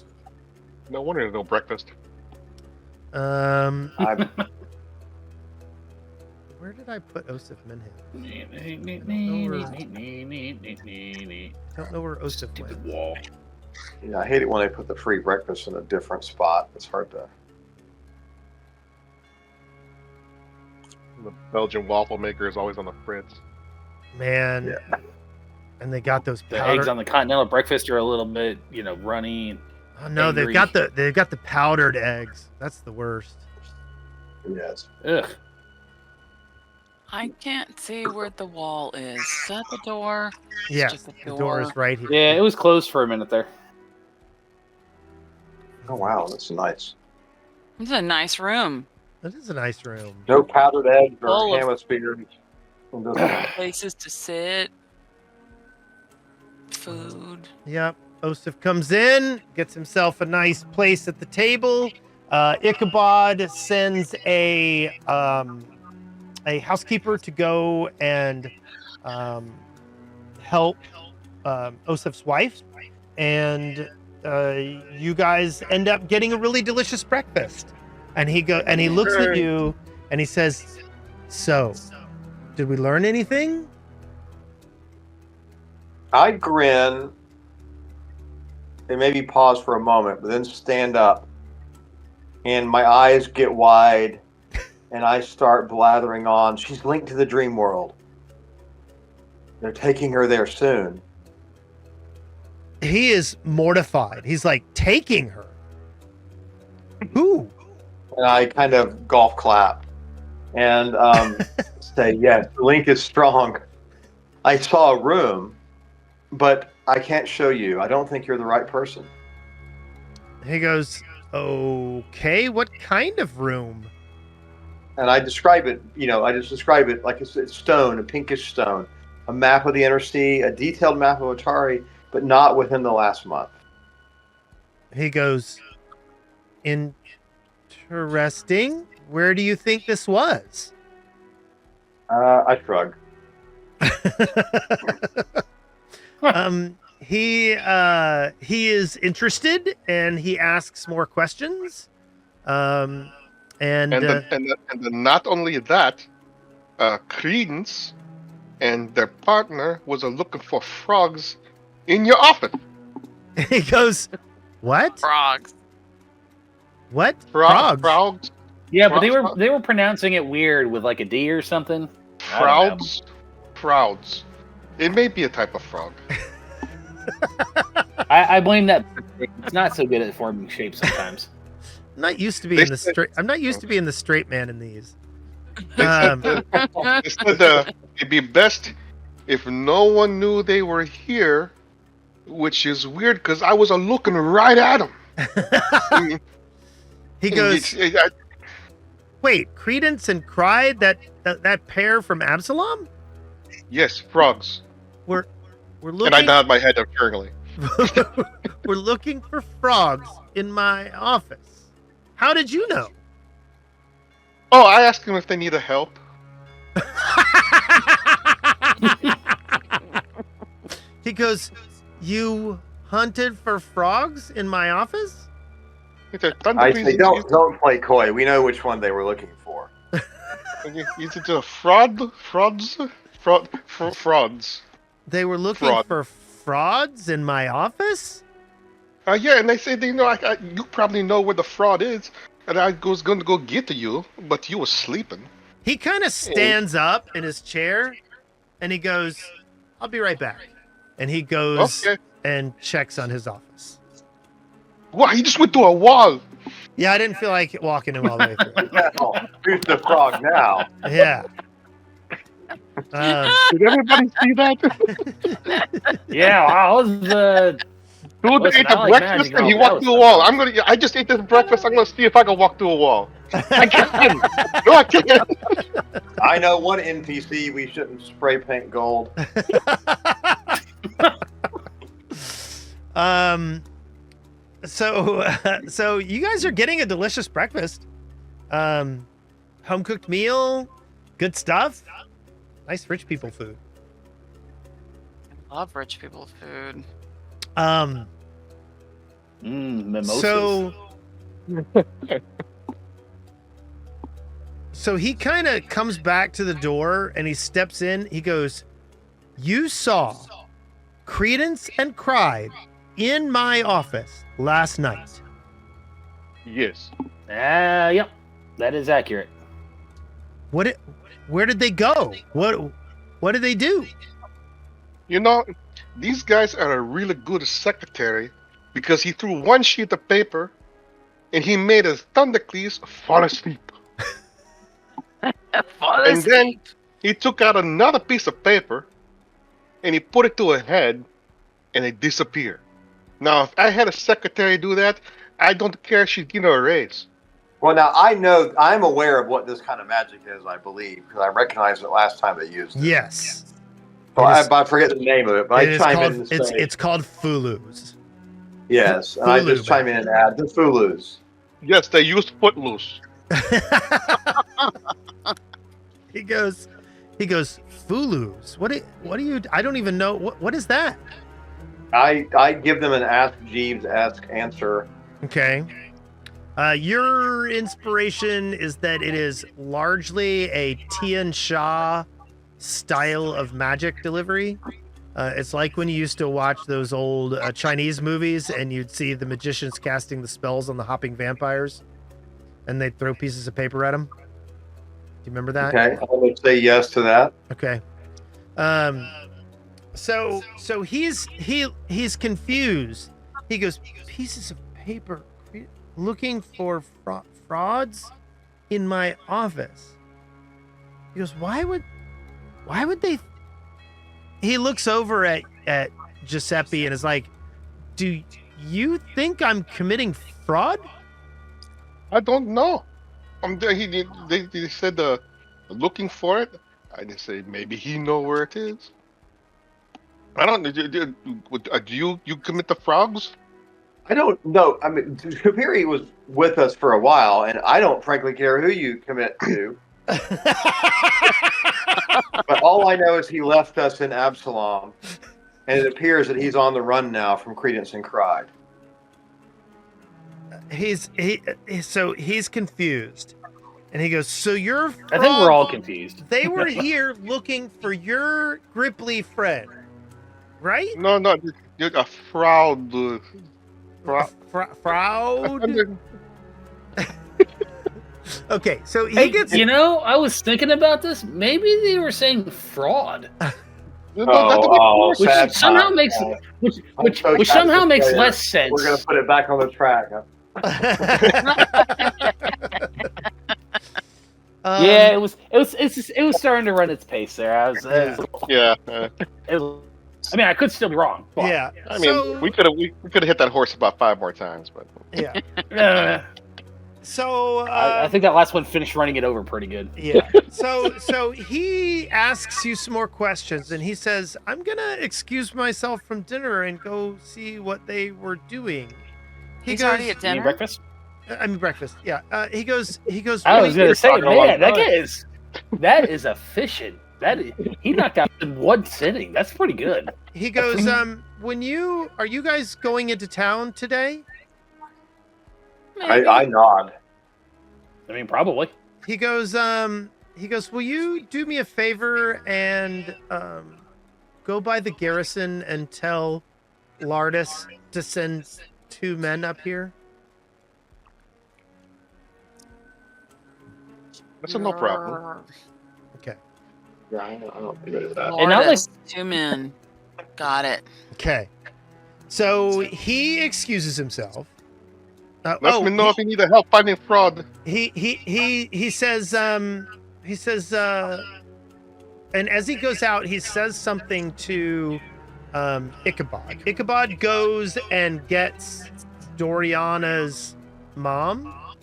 S3: No wonder there's no breakfast.
S5: I'm
S1: Where did I put Osif Menhem? Don't know where Osif
S2: Stupid
S1: went.
S2: wall.
S5: Yeah, I hate it when they put the free breakfast in a different spot. It's hard to.
S3: The Belgian waffle maker is always on the fritz.
S1: Man.
S5: Yeah.
S1: And they got those
S2: The
S1: powder.
S2: eggs on the continental breakfast are a little bit, runny.
S1: Oh no, they've got the powdered eggs. That's the worst.
S5: Yes.
S2: Ugh.
S4: I can't see where the wall is. Is that the door?
S1: Yes,
S4: Stupid
S1: the door is right here.
S2: Yeah, it was closed for a minute there.
S5: Oh wow, that's nice.
S4: It's a nice room.
S1: That is a nice room.
S5: No powdered egg or
S4: Full of-
S5: hemisphere. In this one.
S4: Places to sit. Food.
S1: Yep. Osif comes in, gets himself a nice place at the table. Ichabod sends a housekeeper to go and help Osif's wife, and you guys end up getting a really delicious breakfast. And he looks at you and he says, "So, did we learn anything?"
S5: I grin and maybe pause for a moment, but then stand up, and my eyes get wide, and I start blathering on. She's linked to the dream world. They're taking her there soon.
S1: He is mortified. He's like, taking her? Who?
S5: And I kind of golf clap and say, yes, the link is strong. I saw a room, but I can't show you. I don't think you're the right person.
S1: He goes, okay, what kind of room?
S5: And I describe it, I just describe it like it's stone, a pinkish stone, a map of the inner sea, a detailed map of Otari, but not within the last month.
S1: He goes, interesting. Where do you think this was?
S5: I shrug.
S1: He is interested and he asks more questions. And
S3: not only that, Credence and their partner was looking for frogs in your office.
S1: he goes, what?
S4: Frogs.
S1: What? Frogs?
S3: Frogs?
S2: Yeah, but they were pronouncing it weird with like a D or something.
S3: Frogs? Frogs. It may be a type of frog.
S2: I blame that. It's not so good at forming shapes sometimes.
S1: I'm not used to being the straight man in these.
S3: They said it'd be best if no one knew they were here, which is weird because I was looking right at them.
S1: He goes, wait, Credence and Cried, that pair from Absalom?
S3: Yes, frogs.
S1: We're looking.
S3: And I nod my head accordingly.
S1: We're looking for frogs in my office. How did you know?
S3: Oh, I asked them if they needed help.
S1: He goes, you hunted for frogs in my office?
S5: I say, don't play coy. We know which one they were looking for.
S3: Is it a frauds? Frauds.
S1: They were looking for frauds in my office?
S3: Yeah, and they said, you probably know where the fraud is, and I was going to go get to you, but you were sleeping.
S1: He kind of stands up in his chair, and he goes, I'll be right back. And he goes and checks on his office.
S3: Wow, he just went through a wall.
S1: Yeah, I didn't feel like walking him all the way through.
S5: Who's the frog now?
S1: Yeah.
S3: Did everybody see that?
S2: Yeah, I was
S3: Dude
S2: Listen,
S3: ate
S2: I
S3: the
S2: like
S3: breakfast
S2: magic,
S3: and he
S2: that
S3: walked
S2: was
S3: through a wall. I just ate this breakfast. I'm gonna see if I can walk through a wall. I can't. No, I can't.
S5: I know one NPC we shouldn't spray paint gold.
S1: So you guys are getting a delicious breakfast. Home cooked meal, good stuff. Nice rich people food.
S4: I love rich people food.
S2: Mimosas.
S1: So he kind of comes back to the door and he steps in. He goes, you saw Credence and Cried in my office last night.
S3: Yes.
S2: Yep, that is accurate.
S1: Where did they go? What did they do?
S3: These guys are a really good secretary because he threw one sheet of paper and he made his Thundercleese fall asleep.
S4: Fall
S3: And then
S4: asleep.
S3: he took out another piece of paper and he put it to her head and it disappeared. Now, if I had a secretary do that, I don't care if she's giving her a raise.
S5: Well, now I'm aware of what this kind of magic is. I believe because I recognized it last time they used it.
S1: Yes.
S5: So
S1: It is-
S5: I forget the name of it, but
S1: it
S5: I
S1: is
S5: chime
S1: called,
S5: in and say
S1: it's called Fulus.
S5: yes, and I
S1: Fulu
S5: just chime in and add the Fulus.
S3: Yes, they used Footloose.
S1: he goes, Fulus. What do you? I don't even know. What is that?
S5: I give them an Ask Jeeves, Ask Answer.
S1: Okay. Your inspiration is that it is largely a Tian Sha style of magic delivery. It's like when you used to watch those old Chinese movies and you'd see the magicians casting the spells on the hopping vampires and they'd throw pieces of paper at them. Do you remember that?
S5: Okay, I would say yes to that.
S1: Okay. So he's confused. He goes, pieces of paper, looking for frauds in my office. He goes, why would they? He looks over at Giuseppe and is like, do you think I'm committing fraud?
S3: I don't know. They said looking for it. I just say maybe he know where it is. I don't know. Do you commit the frogs?
S5: I don't know. I mean, Superi was with us for a while, and I don't frankly care who you commit to. But all I know is he left us in Absalom, and it appears that he's on the run now from Credence and Cried.
S1: So he's confused, and he goes, so you're
S2: I think we're all confused.
S1: They were here looking for your Gripply friend, right?
S3: No, you're a fraud.
S1: Fraud. Okay, so he gets.
S2: You know, I was thinking about this. Maybe they were saying fraud, which somehow makes which somehow makes less sense.
S5: We're gonna put it back on the track.
S2: Yeah, it was starting to run its pace there. I mean, I could still be wrong. But,
S1: Yeah.
S3: I mean, we could have hit that horse about 5 more times, but
S1: yeah. So
S2: I think that last one finished running it over pretty good.
S1: Yeah. So he asks you some more questions, and he says, "I'm gonna excuse myself from dinner and go see what they were doing."
S4: He's already at
S2: You
S4: dinner.
S2: mean breakfast?
S1: I mean breakfast. Yeah. He goes.
S2: I was gonna say,
S5: talking a long
S2: man,
S5: time.
S2: that is efficient. He knocked out in one sitting. That's pretty good.
S1: He goes. Are you guys going into town today?
S4: Maybe.
S5: I nod.
S2: I mean, probably.
S1: He goes. Will you do me a favor and go by the garrison and tell Lardis to send 2 men up here?
S3: that's no problem.
S1: Okay.
S5: Yeah, I don't think it is that.
S2: And not like-
S4: Lourdes, 2 men. Got it.
S1: Okay. So he excuses himself.
S3: Let me know if you need help finding fraud.
S1: He says and as he goes out, he says something to Ichabod. Ichabod goes and gets Doriana's mom,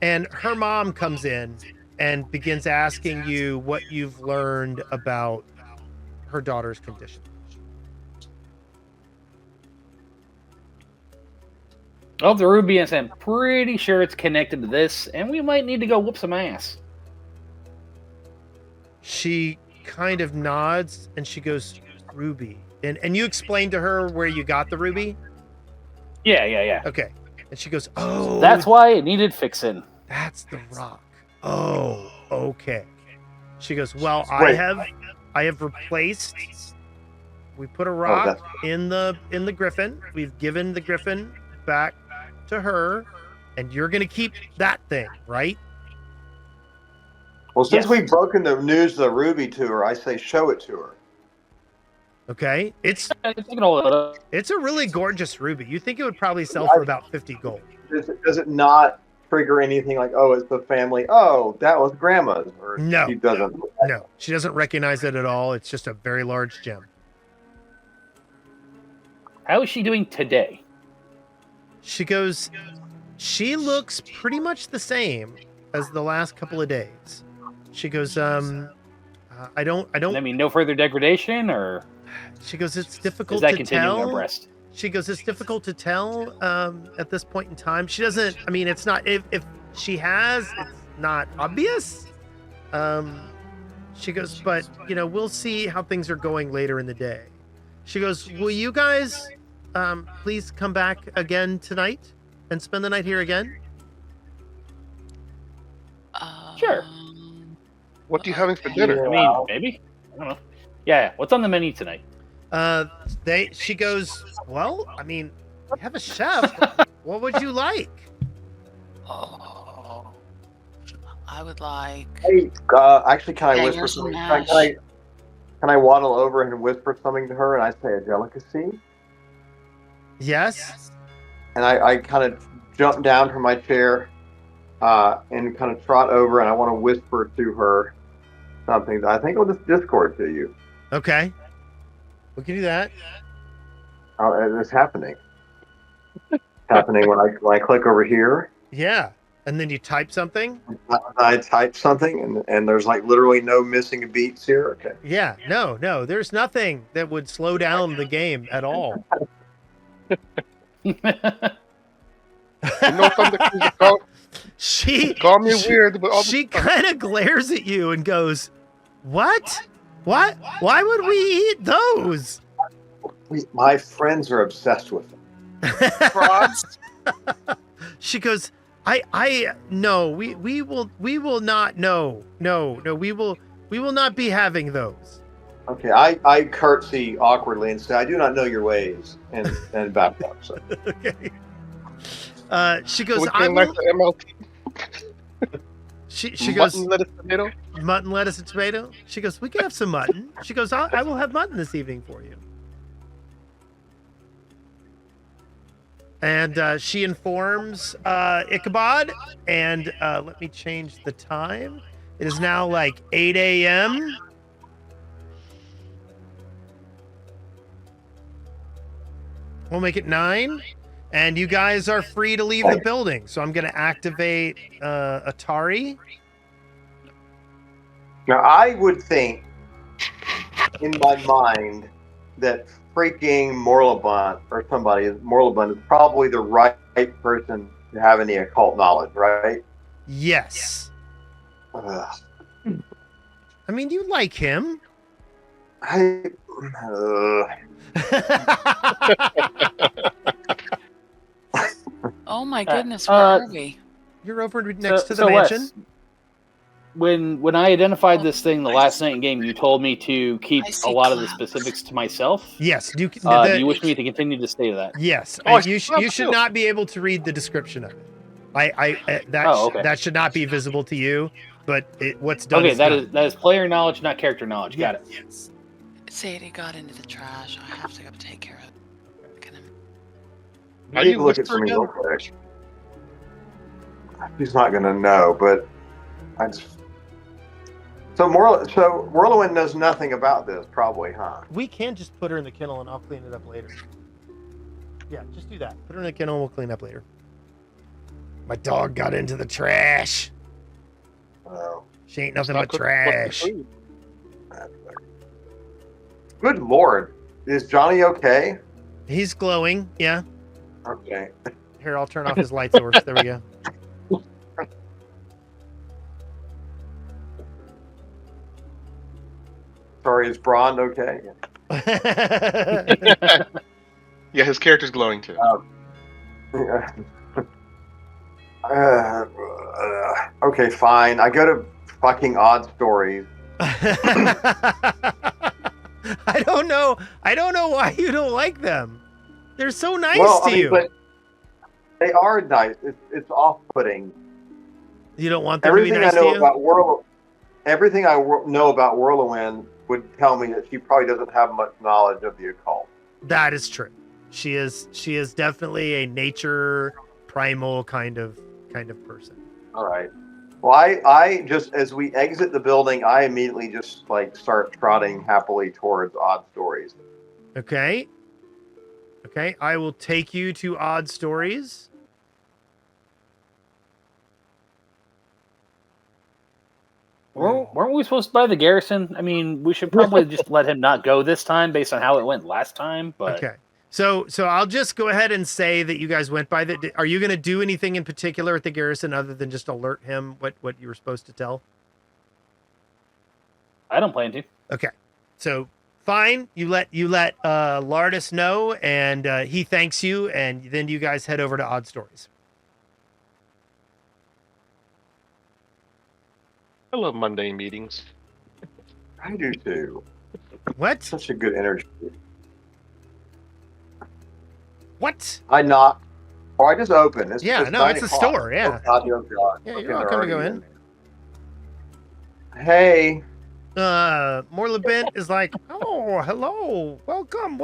S1: and her mom comes in and begins asking you what you've learned about her daughter's condition.
S2: Oh, the ruby is. I'm pretty sure it's connected to this, and we might need to go whoop some ass.
S1: She kind of nods and she goes, "Ruby." And you explain to her where you got the ruby?
S2: Yeah.
S1: Okay. And she goes, "Oh,
S2: That's why it needed fixing.
S1: that's the rock." Oh, okay. She goes, "Well,
S5: Wait.
S1: I have replaced. We put a rock
S5: that's-
S1: in the griffin. We've given the griffin back to her, and you're gonna keep that thing, right?"
S5: Well, since
S2: Yes.
S5: we've broken the news of the ruby to her, I say show it to her.
S1: Okay. It's
S2: Well,
S1: a really gorgeous ruby. You think it would probably sell for about 50 gold.
S5: Does it not trigger anything like, oh, it's the family. Oh, that was grandma's. Or
S1: No.
S5: she doesn't.
S1: No, she doesn't recognize it at all. It's just a very large gem.
S2: How is she doing today?
S1: She goes, she looks pretty much the same as the last couple of days. She goes, I don't.
S2: I mean, no further degradation, or
S1: She goes, it's
S2: is
S1: difficult
S2: that
S1: to
S2: continuing
S1: tell.
S2: abreast?
S1: She goes, it's difficult to tell at this point in time. She doesn't, I mean, it's not, if she has, it's not obvious. She goes, but, we'll see how things are going later in the day. She goes, will you guys please come back again tonight and spend the night here again?
S2: Sure.
S3: What are you having for dinner?
S2: I mean, maybe. I don't know. Yeah. What's on the menu tonight?
S1: She goes, well, I mean, we have a chef. What would you like?
S4: Oh, I would like.
S5: Hey, actually, can I whisper
S4: Hangers
S5: something?
S4: and
S5: Can I waddle over and whisper something to her, and I say a delicacy?
S1: Yes.
S5: And I kind of jump down from my chair and kind of trot over, and I want to whisper to her something that I think will just Discord to you.
S1: Okay. We can do that.
S5: It's happening. It's happening when I click over here.
S1: Yeah. And then you type something?
S5: I type something, and there's like literally no missing beats here. Okay.
S1: Yeah. No. There's nothing that would slow down the game at all. She
S3: Call me weird, but
S1: she kind of glares at you and goes, "What? What? Why would we eat those?"
S5: My friends are obsessed with them.
S4: Frogs?
S1: She goes, no, we will not. No, we will not be having those.
S5: Okay, I curtsy awkwardly and say, I do not know your ways, and back up. So.
S1: Okay. She goes,
S3: Would
S1: I
S3: you like
S1: will.
S3: the MLT?
S1: She goes,
S3: Mutton, lettuce, tomato?
S1: mutton, lettuce, and tomato. She goes, we can have some mutton. She goes, I will have mutton this evening for you. And she informs Ichabod, and let me change the time. It is now like 8 a.m. We'll make it 9. And you guys are free to leave the building. So I'm going to activate Otari.
S5: Now, I would think, in my mind, that freaking Morlabund is probably the right person to have any occult knowledge, right?
S1: Yes.
S5: Ugh.
S1: I mean, you like him.
S4: Oh my goodness, where are we?
S1: You're over next to the
S2: so
S1: mansion.
S2: Wes, when I identified this thing the last night in game, you told me to keep
S4: I
S2: a
S4: see
S2: lot of the
S4: clouds.
S2: specifics to myself.
S1: Yes.
S2: Do you wish me to continue to say that?
S1: Yes.
S3: Oh,
S1: you should not be able to read the description of it. That should not be visible to you. But what's done.
S2: Okay,
S1: is
S2: that
S1: done.
S2: is player knowledge, not character knowledge. Got it.
S1: Yes.
S4: Sadie got into the trash. I have to go take care of it. Can I-
S3: Are
S5: You
S3: you
S5: look at
S3: whispering
S5: something
S3: now?
S5: real quick. He's not going to know, but I just. So Whirlwind knows nothing about this, probably, huh?
S1: We can just put her in the kennel and I'll clean it up later. Yeah, just do that. Put her in the kennel and we'll clean up later. My dog got into the trash.
S5: Oh,
S1: She ain't nothing
S3: Not
S1: but
S3: cooked- what's the
S1: trash.
S3: food?
S5: good Lord. Is Johnny okay?
S1: He's glowing. Yeah.
S5: Okay.
S1: Here, I'll turn off his light source. There we go.
S5: Sorry, is Braun okay?
S3: Yeah, his character's glowing too.
S5: Okay, fine. I go to fucking Odd Stories.
S1: I don't know why you don't like them. They're so nice to you.
S5: But they are nice. It's off-putting.
S1: You don't want them to be
S5: Everything
S1: nice
S5: I know
S1: to you?
S5: about everything I know about Whirlwind would tell me that she probably doesn't have much knowledge of the occult.
S1: That is true. She is definitely a nature primal kind of kind of person.
S5: All right. Well, I just, as we exit the building, I immediately just like start trotting happily towards Odd Stories.
S1: Okay. Okay, I will take you to Odd Stories.
S2: Weren't we supposed to buy the garrison? I mean, we should probably just let him not go this time based on how it went last time. But
S1: Okay. So I'll just go ahead and say that you guys went by the. Are you going to do anything in particular at the garrison other than just alert him what you were supposed to tell?
S2: I don't plan to.
S1: Okay. So fine, you let Lardis know, and he thanks you, and then you guys head over to Odd Stories.
S3: I love Monday meetings.
S5: I do too.
S1: What?
S5: Such a good energy.
S1: What?
S5: I knock, or I just open. It's
S1: No, it's
S5: 9
S1: a
S5: o'clock.
S1: store. Yeah.
S5: Oh God, oh God.
S1: Yeah,
S5: Okay,
S1: you're
S5: they're
S1: welcome to go
S5: already
S1: in.
S5: there. Hey.
S1: Morla Bent is like, oh, hello, welcome.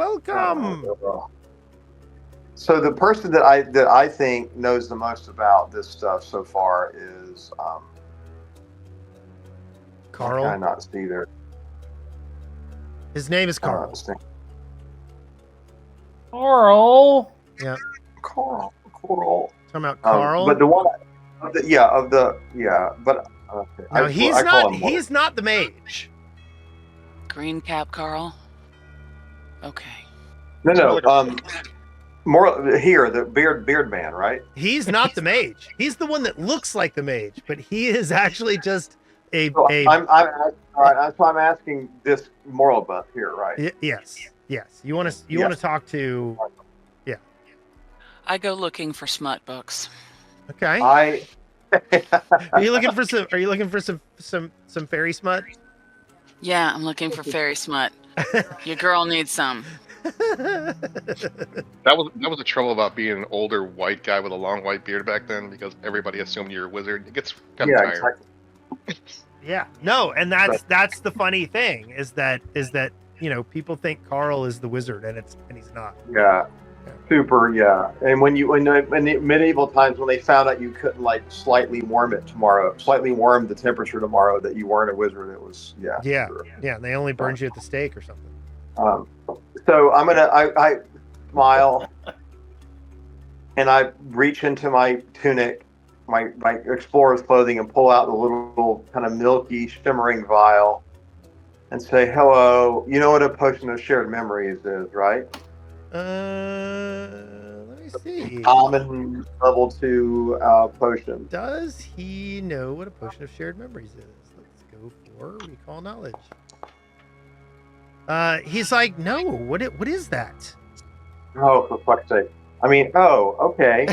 S5: So the person that I think knows the most about this stuff so far is
S1: Carl.
S5: I cannot see there.
S1: His name is Carl.
S2: Carl.
S1: Yeah.
S5: Carl.
S1: Talking about Carl.
S5: But the one, but okay.
S1: No,
S5: I call him
S1: he's not the mage.
S4: Green cap Carl. Okay.
S5: No. More here, the beard man, right?
S1: He's not the mage. He's the one that looks like the mage, but he is actually just a.
S5: So I'm asking this moral buff here, right?
S1: Yes. You want to talk to? Yeah.
S4: I go looking for smut books.
S1: Okay. Are you looking for some fairy smut?
S4: Yeah, I'm looking for fairy smut. Your girl needs some.
S3: That was the trouble about being an older white guy with a long white beard back then, because everybody assumed you're a wizard. It gets kind of tired.
S5: Exactly.
S1: Yeah. No, and that's the funny thing is that people think Carl is the wizard and he's not.
S5: Yeah. Super, yeah. And when in medieval times when they found out you couldn't like slightly warm the temperature tomorrow, that you weren't a wizard, it was
S1: Yeah.
S5: Sure.
S1: Yeah, and they only burned you at the stake or something.
S5: So I smile and I reach into my tunic, my explorer's clothing, and pull out the little kind of milky shimmering vial and say, hello, you know what a potion of shared memories is, right?
S1: Let me see.
S5: Common level 2 potion.
S1: Does he know what a potion of shared memories is? Let's go for recall knowledge. He's like, no. What is that?
S5: Oh, for fuck's sake! I mean, okay.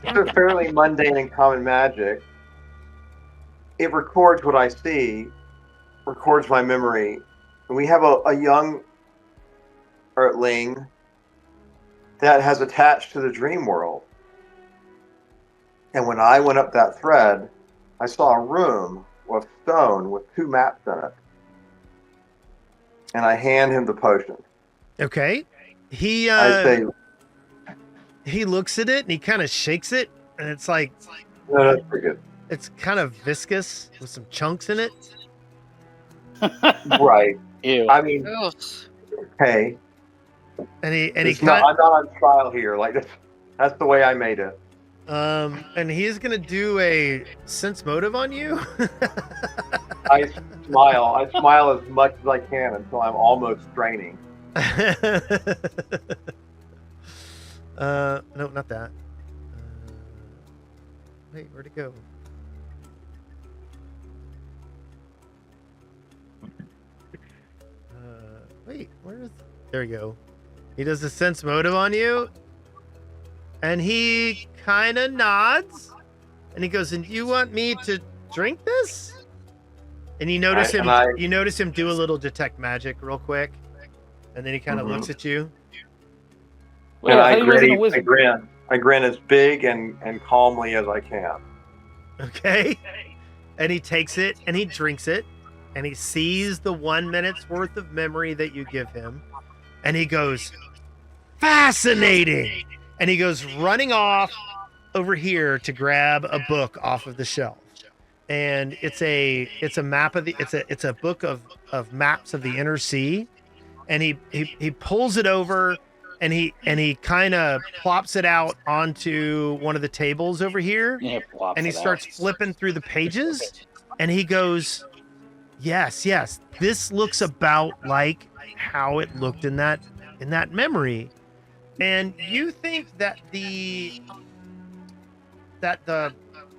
S5: It's a fairly mundane and common magic. It records what I see, records my memory. And we have a young Earthling that has attached to the dream world. And when I went up that thread, I saw a room of stone with 2 maps in it. And I hand him the potion.
S1: Okay. He looks at it and he kind of shakes it, and it's like,
S5: no, that's pretty good.
S1: It's kind of viscous with some chunks in it.
S5: Right.
S2: Ew.
S5: I mean,
S4: Ugh.
S5: hey.
S1: And he
S5: I'm not on trial here. Like that's the way I made it.
S1: And he's gonna do a sense motive on you.
S5: I smile as much as I can until I'm almost straining.
S1: No, not that. Wait, where'd it go? Wait, there we go. He does a sense motive on you, and he kind of nods, and he goes, "And you want me to drink this?" And you notice him do a little detect magic real quick, and then he kind of looks at you.
S2: Well,
S5: and I grin as big and calmly as I can.
S1: Okay. And he takes it and he drinks it, and he sees the 1 minute's worth of memory that you give him, and he goes, "Fascinating!" And he goes running off over here to grab a book off of the shelf, and it's a map of it's a book of maps of the inner sea, and he pulls it over, and he kind of plops it out onto one of the tables over here,
S2: Yeah, plops
S1: and he
S2: it out.
S1: starts flipping through the pages, and he goes, yes, this looks about like how it looked in that memory. And you think that the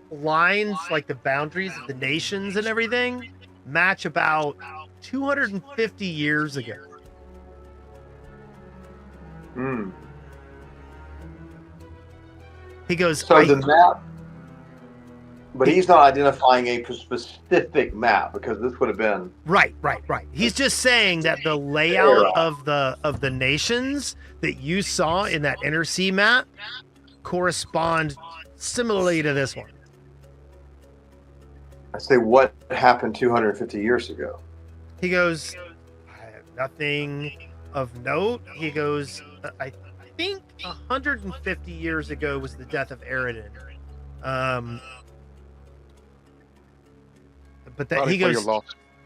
S1: lines, like the boundaries of the nations and everything, match about 250 years ago.
S5: Hmm.
S1: He goes,
S5: So the map, but he's not identifying a specific map, because this would have been
S1: right. He's just saying that the layout of the nations that you saw in that inner sea map correspond similarly to this one.
S5: I say, what happened 250 years ago?
S1: He goes, I have nothing of note. He goes, I think 150 years ago was the death of Aridin. But that
S3: Sorry
S1: he
S3: for your
S1: goes,
S3: loss.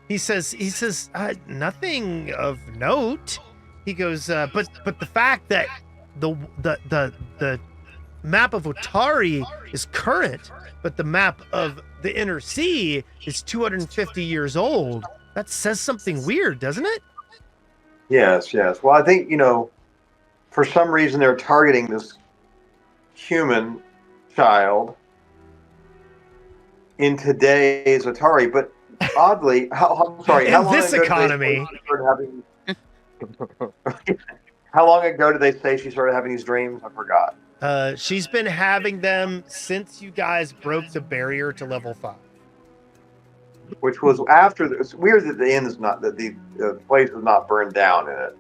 S1: he says nothing of note. He goes, but the fact that the map of Otari is current, but the map of the inner sea is 250 years old. That says something weird, doesn't it?
S5: Yes. Well, I think, for some reason they're targeting this human child in today's Otari, but oddly, how long
S1: this
S5: ago
S1: economy.
S5: How long ago did they say she started having these dreams? I forgot.
S1: She's been having them since you guys broke the barrier to level 5.
S5: Which was after. It's weird that the inn is not, that the place is not burned down in it.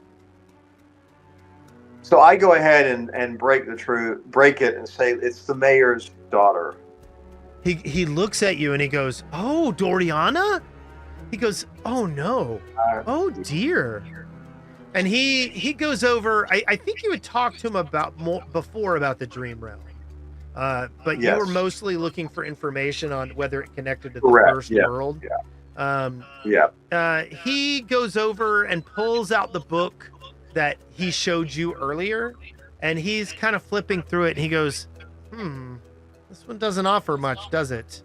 S5: So I go ahead and break it and say it's the mayor's daughter.
S1: He looks at you and he goes, "Oh, Doriana?" He goes, "Oh no, oh dear." And he goes over. I think you had talked to him before about the dream realm, but
S5: Yes.
S1: you were mostly looking for information on whether it connected to the
S5: Correct.
S1: first
S5: Yeah.
S1: world.
S5: Yeah.
S1: He goes over and pulls out the book that he showed you earlier, and he's kind of flipping through it, and he goes, this one doesn't offer much, does it?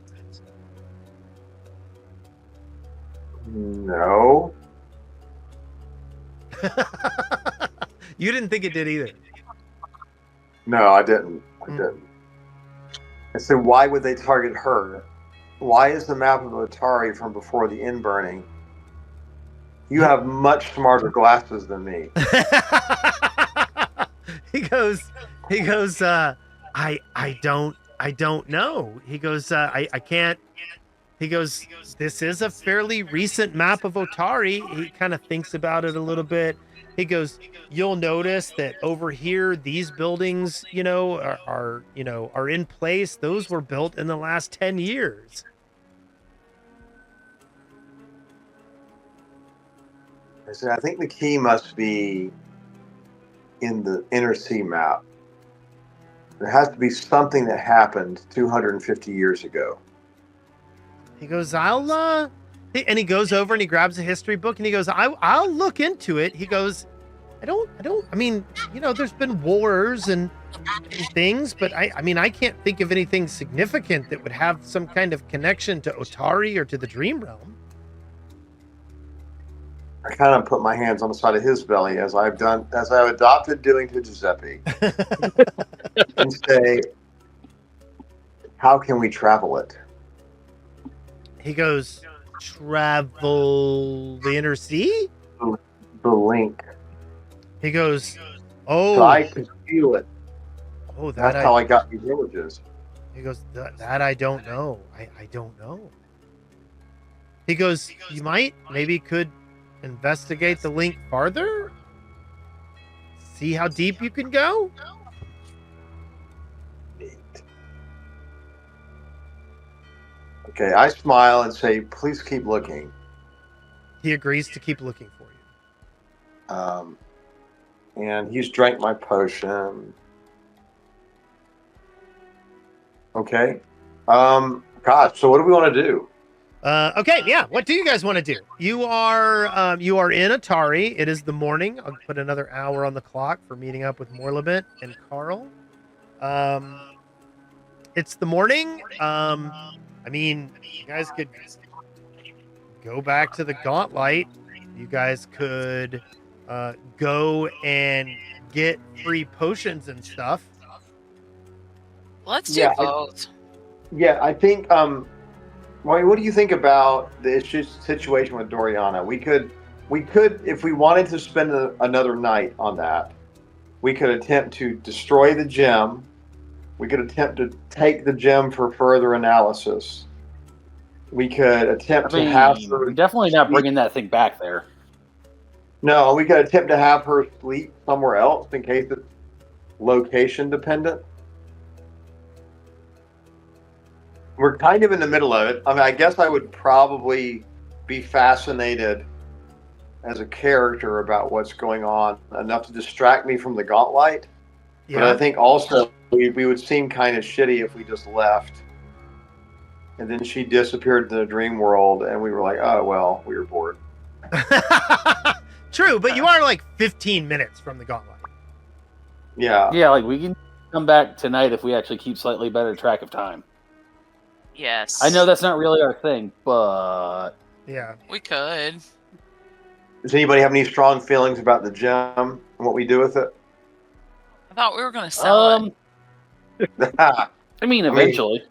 S5: No.
S1: You didn't think it did either.
S5: No, I didn't. I said, why would they target her? Why is the map of Otari from before the inn burning? You have much smarter glasses than me.
S1: He goes, I don't know. He goes, I can't. He goes, this is a fairly recent map of Otari. He kind of thinks about it a little bit. He goes, you'll notice that over here, these buildings, are in place. Those were built in the last 10 years.
S5: I said, I think the key must be in the inner sea map. There has to be something that happened 250 years ago.
S1: He goes, and he goes over and he grabs a history book and he goes, I'll look into it. He goes, I mean, there's been wars and things, but I can't think of anything significant that would have some kind of connection to Otari or to the Dream Realm.
S5: I kind of put my hands on the side of his belly, as I've adopted doing to Giuseppe, and say, how can we travel it?
S1: He goes, travel the inner sea?
S5: The link.
S1: He goes,
S5: So I can feel it.
S1: Oh,
S5: that's how I got these images.
S1: He goes, that I don't know. I don't know. He goes, you maybe could investigate the link farther? See how deep you can go?
S5: Neat. Okay, I smile and say, please keep looking.
S1: He agrees to keep looking for you.
S5: And he's drank my potion. Okay. Gosh. So what do we want to do?
S1: Okay, yeah. What do you guys want to do? You are in Otari. It is the morning. I'll put another hour on the clock for meeting up with Morlabent and Carl. It's the morning. I mean, you guys could go back to the Gauntlight. You guys could go and get free potions and stuff.
S4: Let's do
S5: Yeah,
S4: both.
S5: I think. Well, what do you think about the situation with Doriana? We could, if we wanted to spend another night on that, we could attempt to destroy the gem. We could attempt to take the gem for further analysis. We could attempt to have her.
S2: We're definitely not bringing that thing back there.
S5: No, we could attempt to have her sleep somewhere else in case it's location dependent. We're kind of in the middle of it. I mean, I guess I would probably be fascinated as a character about what's going on enough to distract me from the Gauntlight.
S1: Yeah.
S5: But I think also we would seem kind of shitty if we just left. And then she disappeared in the dream world, and we were like, oh, well, we were bored.
S1: True, but you are like 15 minutes from the Gauntlight.
S5: Yeah.
S2: Yeah, like we can come back tonight if we actually keep slightly better track of time.
S4: Yes.
S2: I know that's not really our thing, but
S1: Yeah.
S4: We could.
S5: Does anybody have any strong feelings about the gem and what we do with it?
S4: I thought we were going to sell it.
S2: I mean, eventually.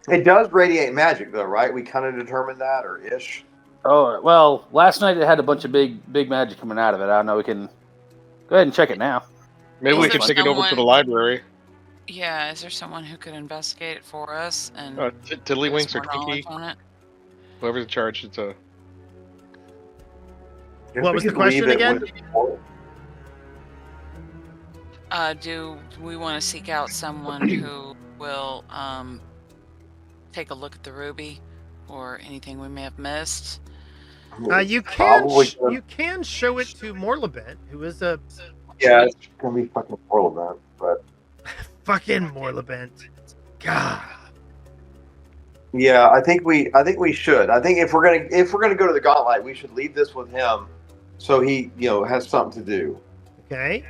S5: It does radiate magic, though, right? We kind of determined that, or ish.
S2: Oh well, last night it had a bunch of big magic coming out of it. I don't know. We can go ahead and check it now.
S3: Maybe
S4: Is
S3: we
S4: there
S3: could take it over to the
S4: someone-
S3: library.
S4: Yeah, is there someone who could investigate it for us and
S3: Tiddlywinks or
S4: give us more knowledge
S3: Kiki,
S4: on it?
S3: whoever's in charge. It's a.
S5: Guess
S1: What
S5: we
S1: was the
S5: could
S1: question
S5: leave it
S1: again?
S5: with-
S4: Do we want to seek out someone who will take a look at the ruby or anything we may have missed?
S1: You
S5: Probably
S1: can
S5: could.
S1: you can show it to Morlabent, who is a
S5: Yeah, it's gonna be fucking world event, but
S1: fucking Morlabent. God.
S5: yeah, I think we should. I think if we're gonna go to the Gauntlight, we should leave this with him, so he has something to do.
S1: Okay.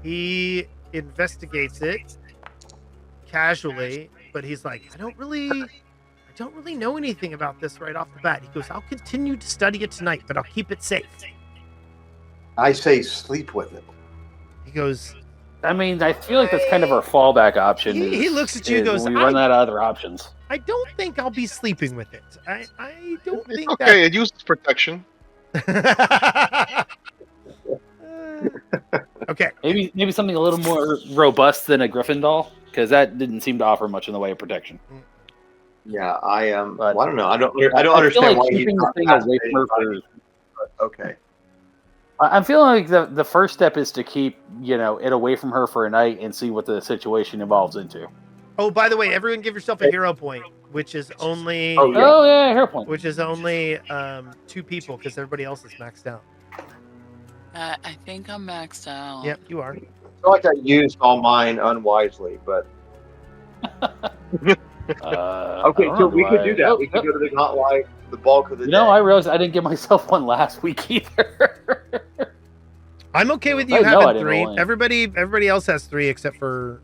S1: He investigates it casually, but he's like, I don't really know anything about this right off the bat. He goes, I'll continue to study it tonight, but I'll keep it safe.
S5: I say sleep with it.
S1: He goes,
S2: I mean, I feel like that's kind of our fallback option.
S1: He looks at you and goes,
S2: we run out of other options.
S1: I don't think I'll be sleeping with it. I don't
S3: It's
S1: think
S3: okay. It uses protection.
S1: that. Okay.
S2: Maybe something a little more robust than a Griffin doll, because that didn't seem to offer much in the way of protection.
S5: Yeah, I am.
S2: But-
S5: Well, I don't know. I don't
S2: I feel
S5: understand
S2: like
S5: why
S2: keeping
S5: he's
S2: the
S5: not
S2: thing away
S5: fascinated
S2: from her
S5: by
S2: for-
S5: it, but okay.
S2: I'm feeling like the first step is to keep it away from her for a night and see what the situation evolves into.
S1: Oh, by the way, everyone give yourself a hero point, which is only
S5: Oh, yeah.
S2: Oh yeah, hair point.
S1: which is only 2 people because everybody else is maxed out.
S4: I think I'm maxed out.
S1: Yep, you are.
S5: I feel like I used all mine unwisely, but okay. So we could do that. We could go to the Gauntlight, the bulk of the day.
S2: I realized I didn't give myself one last week either.
S1: I'm okay with you
S2: I know I
S1: having
S2: didn't
S1: 3.
S2: roll in.
S1: Everybody else has 3 except for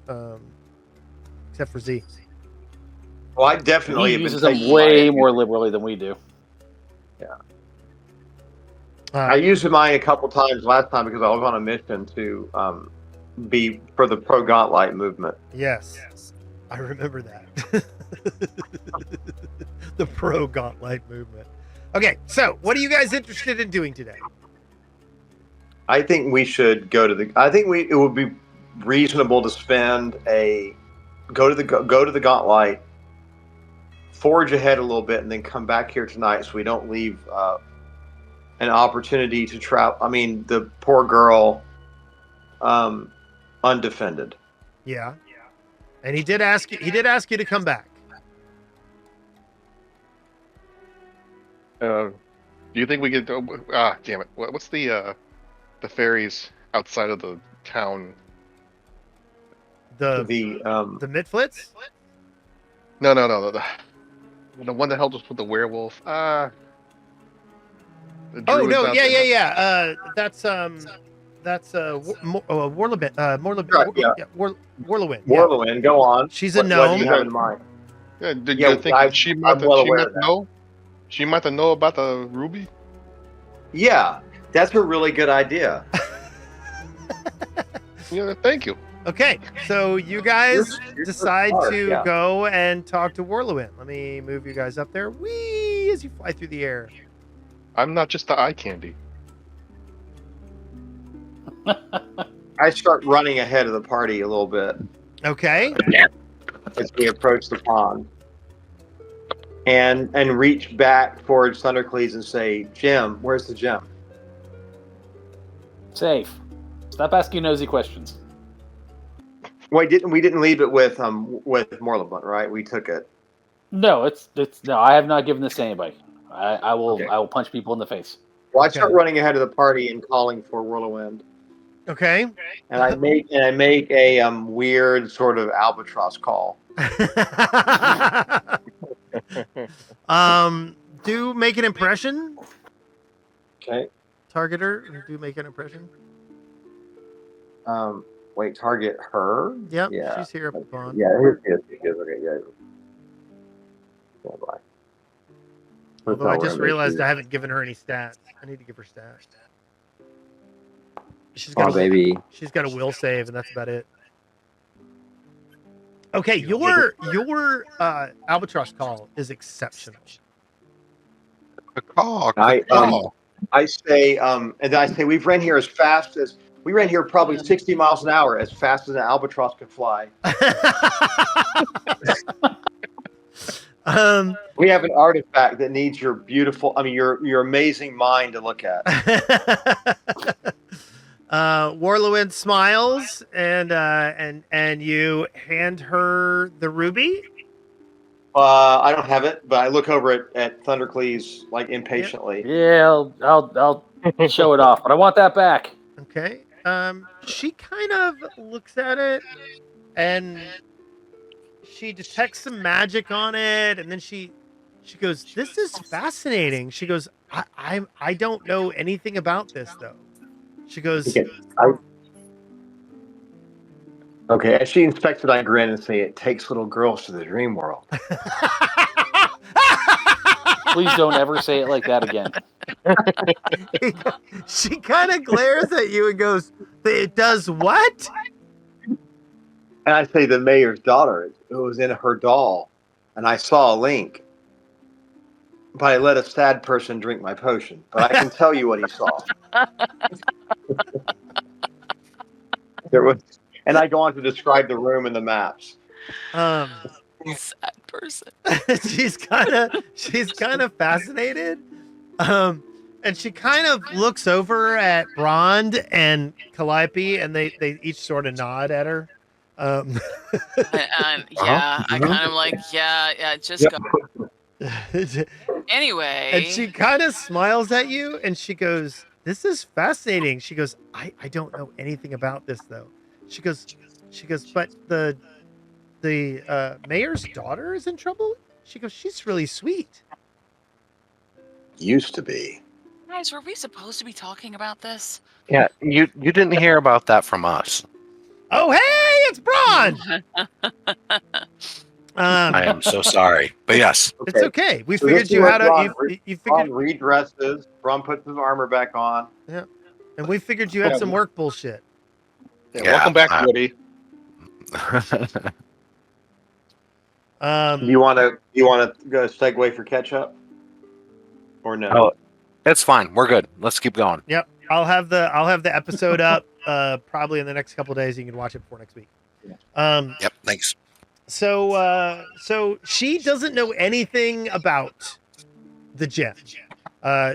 S1: Z.
S5: Well, I definitely
S2: He
S5: have been
S2: uses them
S5: taking
S2: way
S5: mine.
S2: more liberally than we do.
S5: I used mine a couple times last time because I was on a mission to be for the pro Gauntlight movement.
S1: Yes, I remember that. The pro Gauntlight movement. Okay, so what are you guys interested in doing today?
S5: I think we should go to the. I think it would be reasonable to go to the Gauntlight, forge ahead a little bit, and then come back here tonight so we don't leave an opportunity to trap. I mean, the poor girl, undefended.
S1: Yeah. And he did ask you to come back.
S3: Do you think we could? Damn it! What's the ferries outside of the town?
S1: The
S5: The
S1: Midflits?
S3: No. The one that helped us with the werewolf. The
S1: Oh
S3: druids
S1: no,
S3: out
S1: yeah,
S3: there.
S1: yeah, yeah. That's Warlowin.
S5: Right, yeah.
S1: Warlowin. Yeah,
S5: Warlowin, go on.
S1: she's a
S5: What do you
S1: gnome.
S5: have in mind?
S3: Yeah, did
S5: Yeah,
S3: you think she might
S5: I'm well
S3: she
S5: aware
S3: might
S5: of that.
S3: know? She might have know about the ruby.
S5: Yeah, that's a really good idea.
S3: Yeah, thank you.
S1: Okay, so you guys
S5: You're
S1: decide
S5: smart,
S1: to
S5: yeah.
S1: go and talk to Warlowin. Let me move you guys up there. Whee! As you fly through the air.
S3: I'm not just the eye candy.
S5: I start running ahead of the party a little bit
S1: Okay.
S5: as we approach the pond, and reach back towards Thundercleese and say, "Jim, where's the gem?"
S2: Safe. Stop asking nosy questions.
S5: We didn't leave it with Morleblunt, right? We took it.
S2: No, it's no. I have not given this to anybody. I will
S5: Okay.
S2: I will punch people in the face.
S5: Well, I
S1: Okay.
S5: start running ahead of the party and calling for Whirlwind,
S1: Okay.
S5: and I make a weird sort of albatross call.
S1: Do make an impression,
S5: Okay.
S1: targeter. Do make an impression.
S5: Wait, target her?
S1: Yep,
S5: Yeah.
S1: she's here up at the pond.
S5: Yeah, here she is. Okay, yeah. Stand by.
S1: Although I just realized I haven't given her any stats. I need to give her stats. She's got
S5: baby.
S1: She's got a will save, and that's about it. Okay, your albatross call is exceptional.
S5: I say, we ran here probably 60 miles an hour, as fast as an albatross could fly. We have an artifact that needs your your amazing mind to look at.
S1: Warlowin smiles and you hand her the ruby.
S5: I don't have it, but I look over at Thundercleese like impatiently.
S2: Yeah, I'll show it off, but I want that back.
S1: Okay. She kind of looks at it and she detects some magic on it, and then she goes, "This is fascinating." She goes, I don't know anything about this though. She goes,
S5: Okay, as she inspects it, I grin and say, "It takes little girls to the dream world."
S2: Please don't ever say it like that again.
S1: She kind of glares at you and goes, "It does what?"
S5: And I say, "The mayor's daughter. It was in her doll, and I saw a link. But I let a sad person drink my potion. But I can tell you what he saw." There was, and I go on to describe the room and the maps.
S4: Sad person.
S1: she's kind of fascinated, and she kind of looks over at Brond and Calliope, and they each sort of nod at her.
S4: Yeah, I kind of like, yeah, just go. Anyway.
S1: And she kind of smiles at you, and she goes, "This is fascinating." She goes, I don't know anything about this though. She goes, "But the mayor's daughter is in trouble?" She goes, "She's really sweet."
S5: Used to be.
S4: Guys, were we supposed to be talking about this?
S6: Yeah, you didn't hear about that from us.
S1: Oh, hey, it's Braun!
S6: I am so sorry, but yes.
S1: It's okay. We
S5: So
S1: figured
S5: this
S1: you
S5: is
S1: how
S5: what
S1: to.
S5: Braun
S1: You
S5: Braun
S1: figured,
S5: redresses. Braun puts his armor back on.
S1: and we figured you had some work bullshit.
S3: Yeah,
S6: Yeah,
S3: welcome back, Woody.
S5: Do you want to go segue for catch up, or no?
S6: Oh, it's fine. We're good. Let's keep going.
S1: Yep, I'll have the episode up probably in the next couple of days. You can watch it before next week.
S6: Yep. Thanks.
S1: So she doesn't know anything about the gem.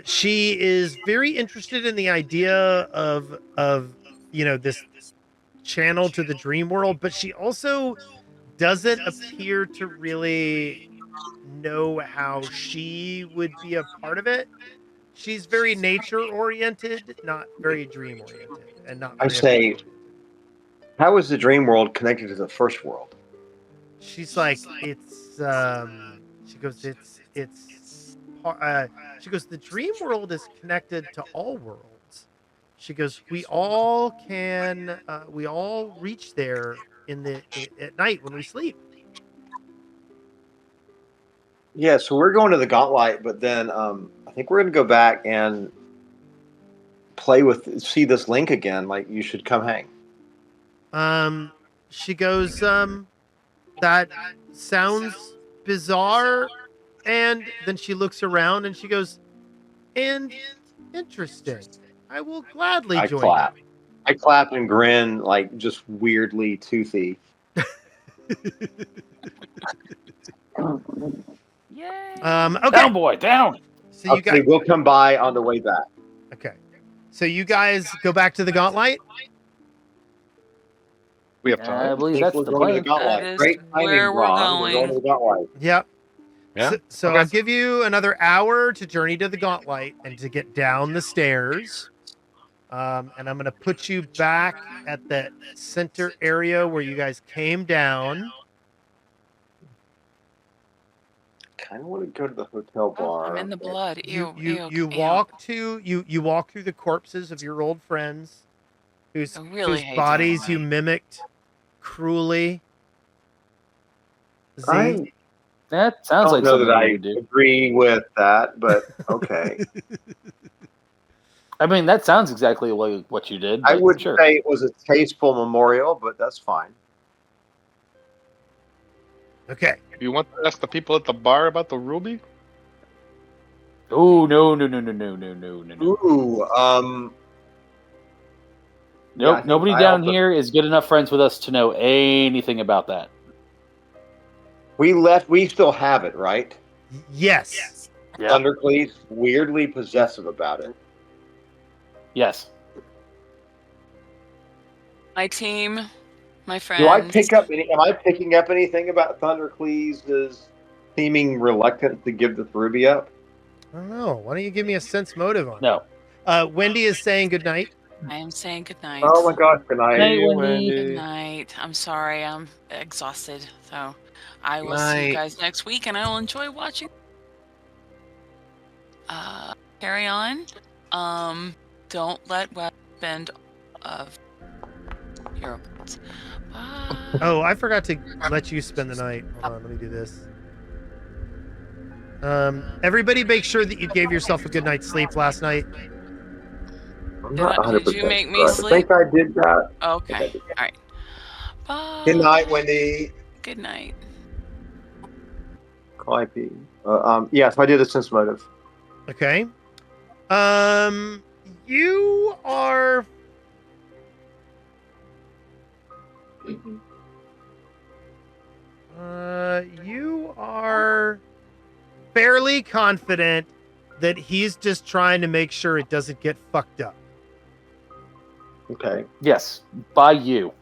S1: She is very interested in the idea of this channel to the dream world, but she also doesn't appear to really know how she would be a part of it. She's very nature oriented, not very dream oriented, and not.
S5: I say, How is the dream world connected to the first world?
S1: She's like, it's she goes, she goes, the dream world is connected to all worlds. She goes, we all reach there at night when we sleep.
S5: Yeah, so we're going to the Gauntlight, but then I think we're going to go back and see this link again. Like, you should come hang.
S1: She goes, that sounds bizarre, and then she looks around and she goes, and interesting. I will gladly
S5: I
S1: join
S5: clap. I clap and grin, like just weirdly toothy.
S4: Yay!
S1: Okay.
S2: Down, boy, down.
S1: So you guys,
S5: we'll come by on the way back.
S1: okay. So you guys go back to the Gauntlight.
S3: We have
S2: I
S3: time.
S2: believe that's
S5: we're
S2: the
S5: going to the
S2: plan.
S5: Gauntlight.
S4: That is
S5: Great timing,
S4: where we're
S5: Ron. We're going
S4: going.
S5: to the Gauntlight.
S1: Yep.
S6: Yeah.
S1: So
S6: Okay.
S1: I'll give you another hour to journey to the Gauntlight and to get down the stairs. And I'm going to put you back at that center area where you guys came down.
S5: Kind of want to go to the hotel bar.
S4: Oh, I'm in the blood. Ew,
S1: You
S4: ew,
S1: walk through the corpses of your old friends whose
S4: I really hate doing
S1: bodies you
S4: that.
S1: mimicked cruelly. Z.
S5: I
S2: That sounds
S5: don't
S2: like
S5: know
S2: something
S5: that I
S2: we would do.
S5: agree with that, but okay.
S2: I mean, that sounds exactly like what you did.
S5: I
S2: but
S5: would
S2: sure.
S5: say it was a tasteful memorial, but that's fine.
S1: Okay.
S3: You want to ask the people at the bar about the ruby?
S2: Oh no.
S5: Ooh,
S2: Nope.
S5: I think
S2: Nobody
S5: I
S2: down
S5: also-
S2: here is good enough friends with us to know anything about that.
S5: we still have it, right?
S1: Yes.
S2: Yeah.
S5: Thundercleave's weirdly possessive about it.
S2: Yes.
S4: My team, my friends.
S5: Am I picking up anything about Thundercleave's seeming reluctance to give this ruby up?
S1: I don't know. Why don't you give me a sense motive on
S2: No.
S1: it? Wendy is saying goodnight.
S4: I am saying goodnight.
S5: Oh my gosh, can I?
S2: Hey,
S3: Hey,
S2: Wendy.
S4: Good night. I'm sorry. I'm exhausted. So I will see you
S6: Night.
S4: guys next week, and I will enjoy watching. Carry on. Don't let Web spend of hero points. Bye.
S1: Oh, I forgot to let you spend the night. Hold on, let me do this. Everybody make sure that you gave yourself a good night's sleep last night.
S5: I'm not
S4: Did
S5: 100%
S4: you make me
S5: sure.
S4: sleep?
S5: I think I did that.
S4: Okay. All right. Bye.
S5: Good night, Wendy.
S4: Good night.
S5: Call IP. Yes, I did a sense motive.
S1: Okay. You are fairly confident that he's just trying to make sure it doesn't get fucked up.
S5: Okay.
S2: Yes. By you.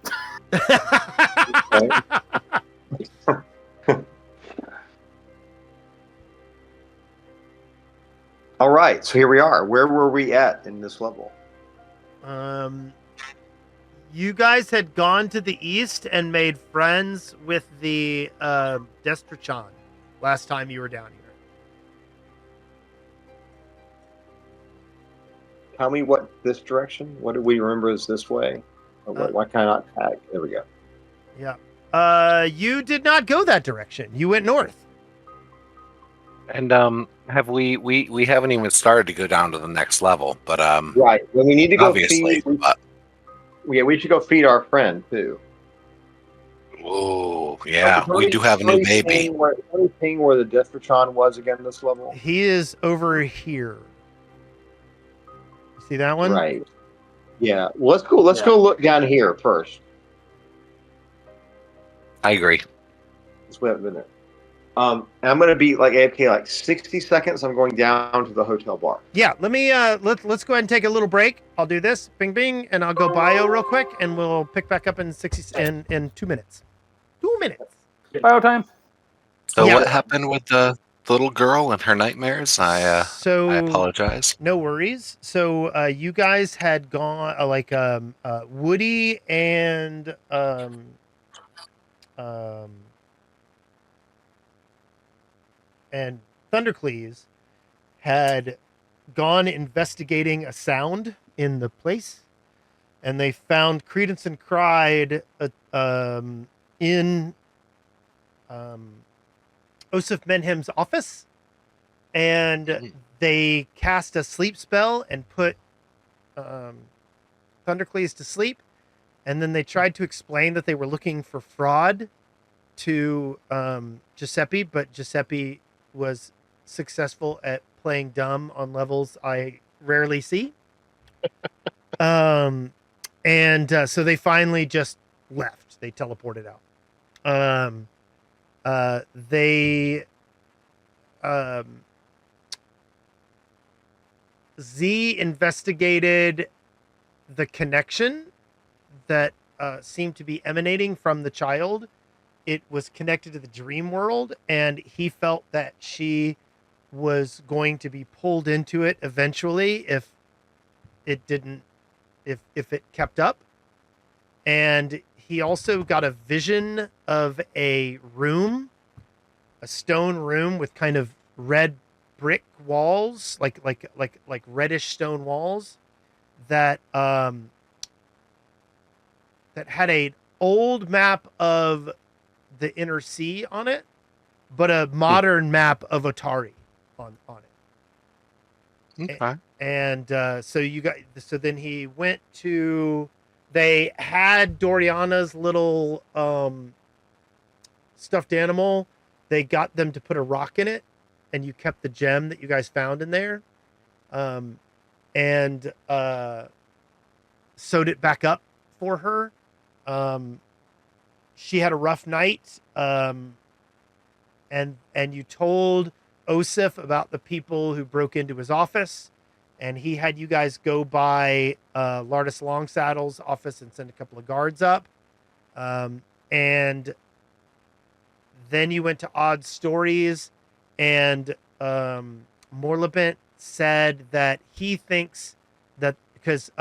S5: All right, so here we are. Where were we at in this level?
S1: You guys had gone to the east and made friends with the Destrachan last time you were down here.
S5: Tell me what this direction? What do we remember is this way? Or why can I not tag? There we go.
S1: Yeah. You did not go that direction. You went north.
S6: And have we haven't even started to go down to the next level, but
S5: Right. Well, we need to go
S6: obviously.
S5: feed.
S6: But,
S5: We should go feed our friend too.
S6: oh yeah, we do have a new baby.
S5: Where the Destrachan was again this level?
S1: He is over here. See that one?
S5: Right. Yeah. Well, let's go. Let's go look down here first.
S6: I agree.
S5: Because we haven't been there. And I'm going to be like AFK like 60 seconds. I'm going down to the hotel bar.
S1: Yeah. Let me. Let's go ahead and take a little break. I'll do this. Bing, bing, and I'll go bio real quick, and we'll pick back up in 2 minutes. 2 minutes.
S2: Bio time.
S6: So
S1: Yeah.
S6: what happened with the little girl and her nightmares. I apologize.
S1: No worries. So you guys had gone Woody and Thundercleese had gone investigating a sound in the place, and they found Credence and Cried in Osif Menhem's office, and they cast a sleep spell and put Thundercleese to sleep, and then they tried to explain that they were looking for fraud to Giuseppe, but Giuseppe was successful at playing dumb on levels I rarely see. So they finally just left. They teleported out. Z investigated the connection that seemed to be emanating from the child. It was connected to the dream world, and he felt that she was going to be pulled into it eventually if it kept up. And he also got a vision of a room, a stone room with kind of red brick walls, like reddish stone walls that that had an old map of the inner sea on it, but a modern map of Otari on it.
S6: Okay.
S1: And so then he went to, they had Doriana's little stuffed animal. They got them to put a rock in it, and you kept the gem that you guys found in there, and sewed it back up for her. She had a rough night, and you told Osif about the people who broke into his office, and he had you guys go by Lardis Longsaddle's office and send a couple of guards up, and then you went to Odd Stories, and Morlabent said that he thinks that because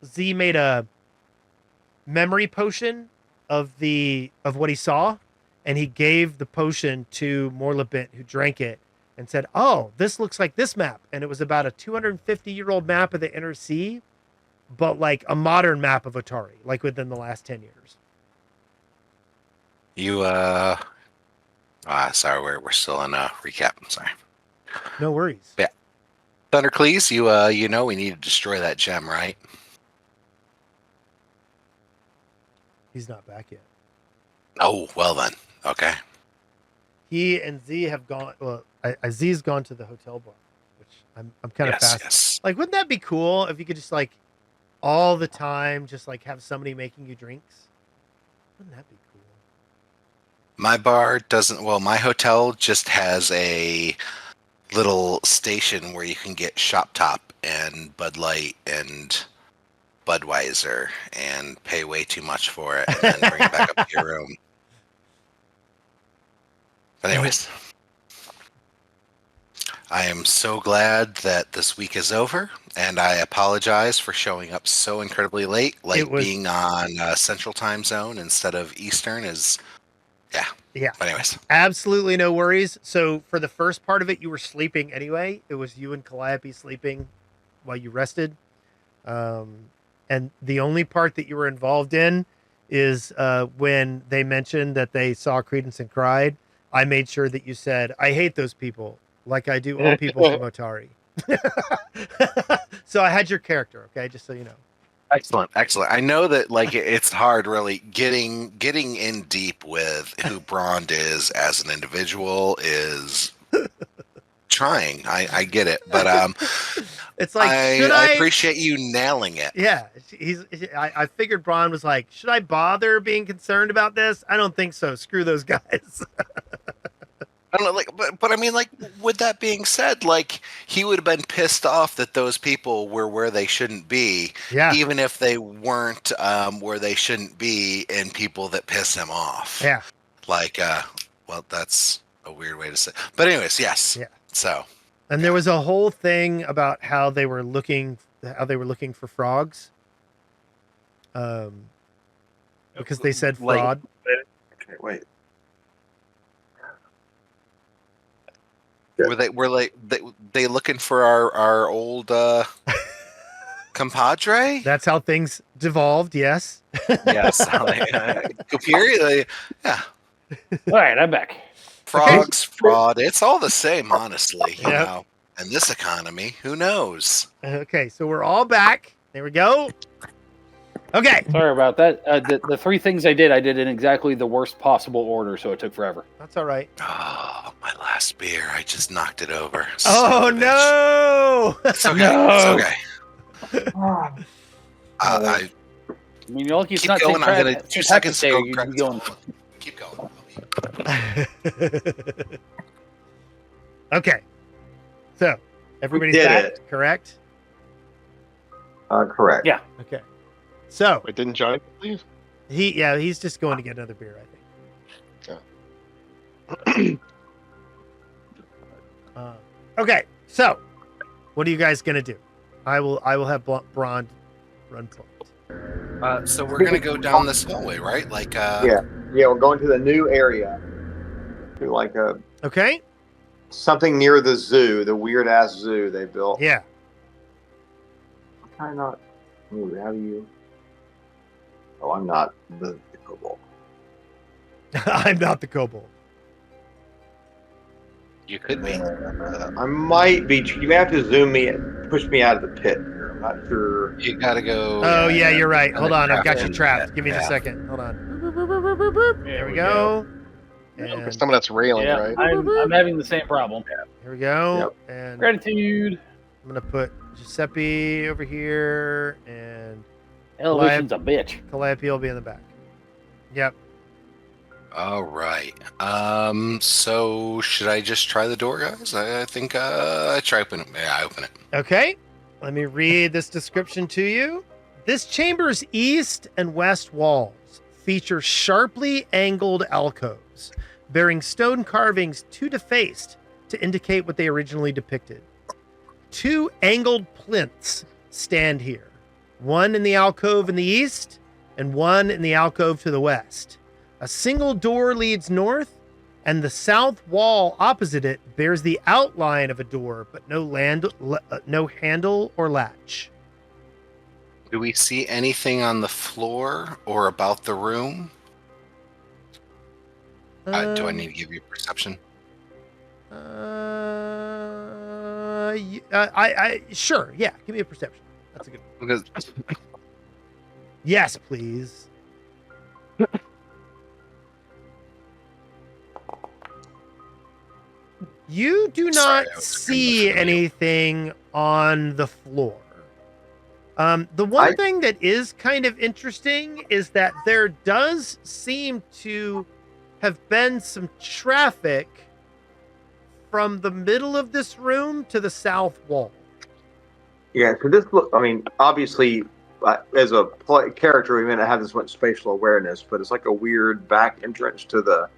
S1: Z made a memory potion of what he saw, and he gave the potion to Morlabent, who drank it and said, "Oh, this looks like this map." And it was about a 250-year-old map of the Inner Sea, but like a modern map of Otari, like within the last 10 years.
S6: You sorry, we're still in recap. I'm sorry.
S1: No worries.
S6: Yeah. Thundercleese, you know we need to destroy that gem, right?
S1: He's not back yet.
S6: Oh, well then. Okay.
S1: He and Z have gone. Well, Z's gone to the hotel bar, which I'm kind of fast.
S6: Yes.
S1: Like, wouldn't that be cool if you could just like all the time just like have somebody making you drinks? Wouldn't that be cool?
S6: My bar doesn't. Well, my hotel just has a little station where you can get Shop Top and Bud Light and Budweiser and pay way too much for it and then bring it back up to your room. But anyways, I am so glad that this week is over, and I apologize for showing up so incredibly late. Like being on Central Time Zone instead of Eastern is, yeah. But anyways,
S1: absolutely no worries. So for the first part of it, you were sleeping anyway. It was you and Calliope sleeping while you rested. And the only part that you were involved in is when they mentioned that they saw Credence and Cried. I made sure that you said, "I hate those people," like I do all people from Otari. So I had your character, okay? Just so you know.
S6: Excellent. I know that like it's hard really getting in deep with who Brond is as an individual is trying. I get it, but
S1: it's like
S6: I appreciate you nailing it.
S1: Yeah, I figured Braun was like, should I bother being concerned about this? I don't think so. Screw those guys.
S6: I don't know, like, but I mean, like, with that being said, like, he would have been pissed off that those people were where they shouldn't be, even if they weren't where they shouldn't be, and people that piss him off.
S1: Yeah,
S6: like, well, that's a weird way to say. But anyways, yes.
S1: Yeah.
S6: So.
S1: And there was a whole thing about how they were looking for frogs. Because they said
S5: Like-
S1: fraud.
S5: Okay, wait.
S6: Were they looking for our old compadre?
S1: That's how things devolved. Yes.
S6: Yes. Kupiri, yeah.
S2: All right, I'm back.
S6: Frogs, fraud. It's all the same, honestly. You
S1: Yep.
S6: know, in this economy, who knows?
S1: Okay, so we're all back. There we go. Okay,
S2: Sorry about that. The three things I did in exactly the worst possible order, so it took forever.
S1: that's all right.
S6: Oh, my last beer. I just knocked it over.
S1: Oh
S6: Son of a bitch.
S1: no!
S6: It's okay.
S2: No.
S6: It's okay. I
S2: I mean, you're lucky it's
S6: keep
S2: not
S6: going. I'm gonna
S2: St.
S6: 2
S2: Patrick's
S6: seconds
S2: Day,
S6: to
S2: or
S6: go.
S2: you'd
S6: Grab
S2: be going.
S6: Keep going.
S1: Okay, so everybody's
S5: did
S1: back,
S5: it.
S1: correct?
S5: Correct.
S2: Yeah.
S1: Okay, so
S3: Wait, didn't Johnny leave?
S1: he's just going to get another beer, I think. Okay, so what are you guys gonna do? I will have Braun run point.
S6: So we're gonna go down this hallway, right? Like,
S5: Yeah, we're going to the new area. To like
S1: Okay,
S5: something near the zoo, the weird ass zoo they built.
S1: yeah.
S5: How not? Ooh, how do you? Oh, I'm not the kobold.
S1: I'm not the kobold.
S6: you could be.
S5: I might be. You may have to zoom me, push me out of the pit here. I'm not sure.
S6: You gotta go.
S1: Oh yeah, you're right.
S6: And
S1: Hold
S6: the
S1: on, I've got
S6: trap
S1: you
S6: in.
S1: trapped. Give me just a
S6: Yeah.
S1: second. Hold on. There we go. And
S3: Someone that's railing,
S2: Yeah,
S3: right?
S2: I'm having the same problem.
S1: here we go. And
S2: Gratitude.
S1: I'm gonna put Giuseppe over here, and
S2: Elevation's a bitch.
S1: Calliope will be in the back. Yep.
S6: All right. So should I just try the door, guys? I think I try open it. Yeah, I open it.
S1: Okay. Let me read this description to you. This chamber's east and west walls feature sharply angled alcoves bearing stone carvings too defaced to indicate what they originally depicted. 2 angled plinths stand here, one in the alcove in the east and one in the alcove to the west. A single door leads north, and the south wall opposite it bears the outline of a door, but no handle or latch.
S6: Do we see anything on the floor or about the room? Do I need to give you perception?
S1: Sure. Yeah, give me a perception. That's a good one.
S6: Because
S1: Yes, please. You do
S6: Sorry,
S1: not
S6: I was
S1: see
S6: trying to find you.
S1: anything on the floor. The one thing that is kind of interesting is that there does seem to have been some traffic from the middle of this room to the south wall.
S5: Yeah, so this look. I mean, obviously, as a character, we may not have this much spatial awareness, but it's like a weird back entrance to the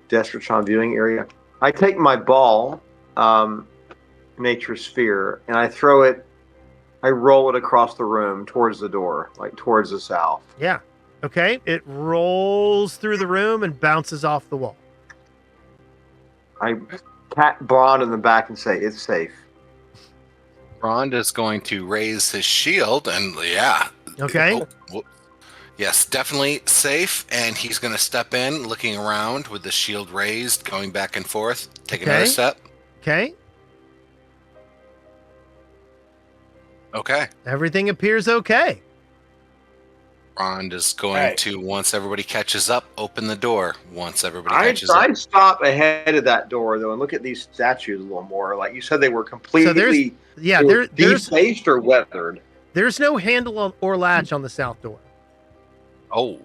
S5: Destratron viewing area. I take my ball, Nature Sphere, and I throw it. I roll it across the room towards the door, like towards the south.
S1: Yeah. Okay. It rolls through the room and bounces off the wall.
S5: I pat Braun in the back and say, "It's safe."
S6: Rond is going to raise his shield, and yeah.
S1: Okay.
S6: Yes, definitely safe. And he's going to step in, looking around with the shield raised, going back and forth. Take another
S1: Okay.
S6: step.
S1: Okay.
S6: Okay.
S1: Everything appears okay.
S6: Rond is going
S2: Right.
S6: to, once everybody catches up, open the door. Once everybody
S5: I
S6: catches up.
S5: stop ahead of that door though and look at these statues a little more. Like you said, they were completely
S1: Yeah,
S5: they were
S1: there's
S5: defaced or weathered.
S1: there's no handle or latch on the south door.
S6: Oh.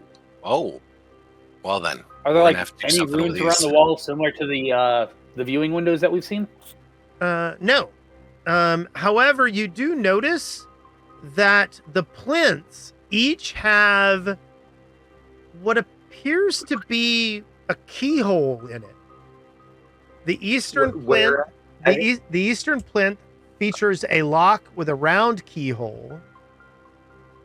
S6: Well then.
S2: Are there
S6: We're
S2: like
S6: gonna have to do
S2: any
S6: something with
S2: runes around
S6: these.
S2: the wall similar to the viewing windows that we've seen?
S1: No. However, you do notice that the plinths each have what appears to be a keyhole in it. The eastern plinth,
S5: Where?
S1: the eastern plinth features a lock with a round keyhole,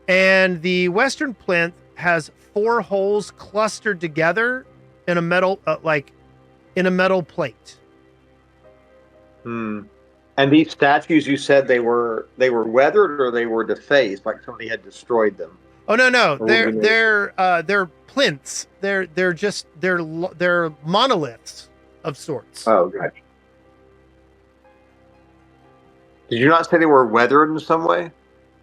S1: and the western plinth has 4 holes clustered together in a metal, in a metal plate.
S5: Hmm. And these statues, you said they were weathered or they were defaced, like somebody had destroyed them.
S1: Oh no,
S5: Or
S1: they're plinths. They're monoliths of sorts.
S5: Oh, gotcha. Did you not say they were weathered in some way?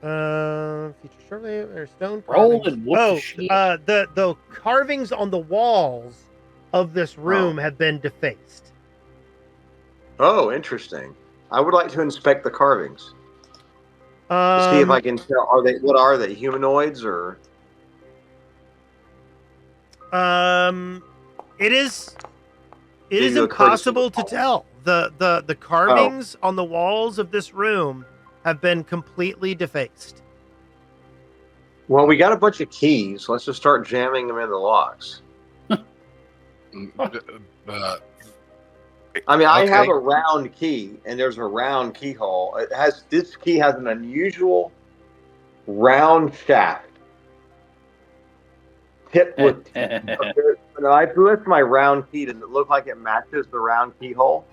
S1: Feature survey or stone
S2: Roll
S1: carvings.
S2: and whoop the shit.
S1: The carvings on the walls of this room have been defaced.
S5: Oh, interesting. I would like to inspect the carvings to see if I can tell. What are they? Humanoids or?
S1: It is
S5: Maybe a
S1: impossible to
S5: courtesy.
S1: tell. The carvings on the walls of this room have been completely defaced.
S5: Well, we got a bunch of keys. Let's just start jamming them in the locks. I mean, I have a round key, and there's a round keyhole. This key has an unusual round shaft, tipped with. When I lift my round key, does it look like it matches the round keyhole?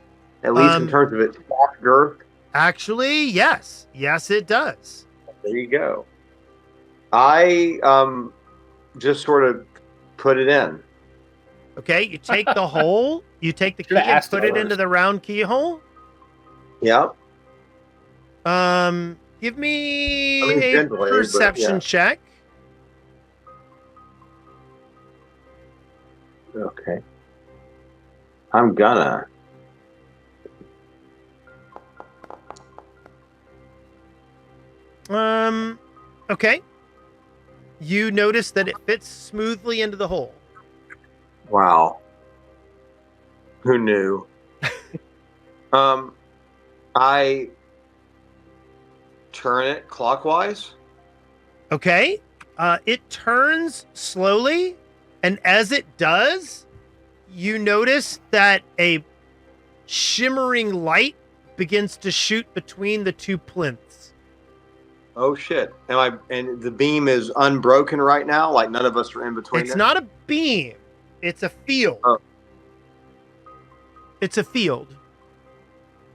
S5: At least in terms of its shaft girth.
S1: Actually, yes, it does.
S5: There you go. I just sort of put it in.
S1: Okay, you take the hole, you take the key
S2: Should've
S1: and
S2: asked
S1: put it
S2: first.
S1: into the round keyhole.
S5: Yeah.
S1: Give me
S5: I mean,
S1: a
S5: gently, but
S1: perception
S5: yeah.
S1: check.
S5: Okay. I'm gonna.
S1: Okay. You notice that it fits smoothly into the hole.
S5: Wow. Who knew? I turn it clockwise.
S1: Okay. It turns slowly, and as it does, you notice that a shimmering light begins to shoot between the 2 plinths.
S5: Oh shit! And the beam is unbroken right now. Like none of us are in between.
S1: It's not a beam. It's a field.
S5: Oh.
S1: It's a field.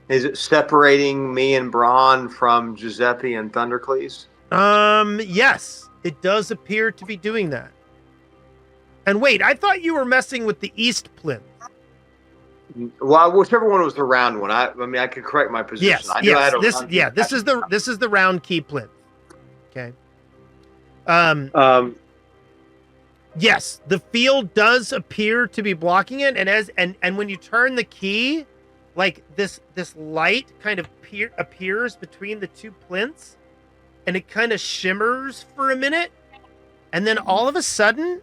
S5: Is it separating me and Braun from Giuseppe and Thundercleese?
S1: Yes, it does appear to be doing that. And wait, I thought you were messing with the east plinth.
S5: Well, whichever one was the round one. I mean, I could correct my position.
S1: Yes,
S5: I knew I had a
S1: this
S5: round
S1: this is the round key plinth. Okay. Yes, the field does appear to be blocking it, and when you turn the key, like this light kind of appears between the 2 plinths, and it kind of shimmers for a minute, and then all of a sudden,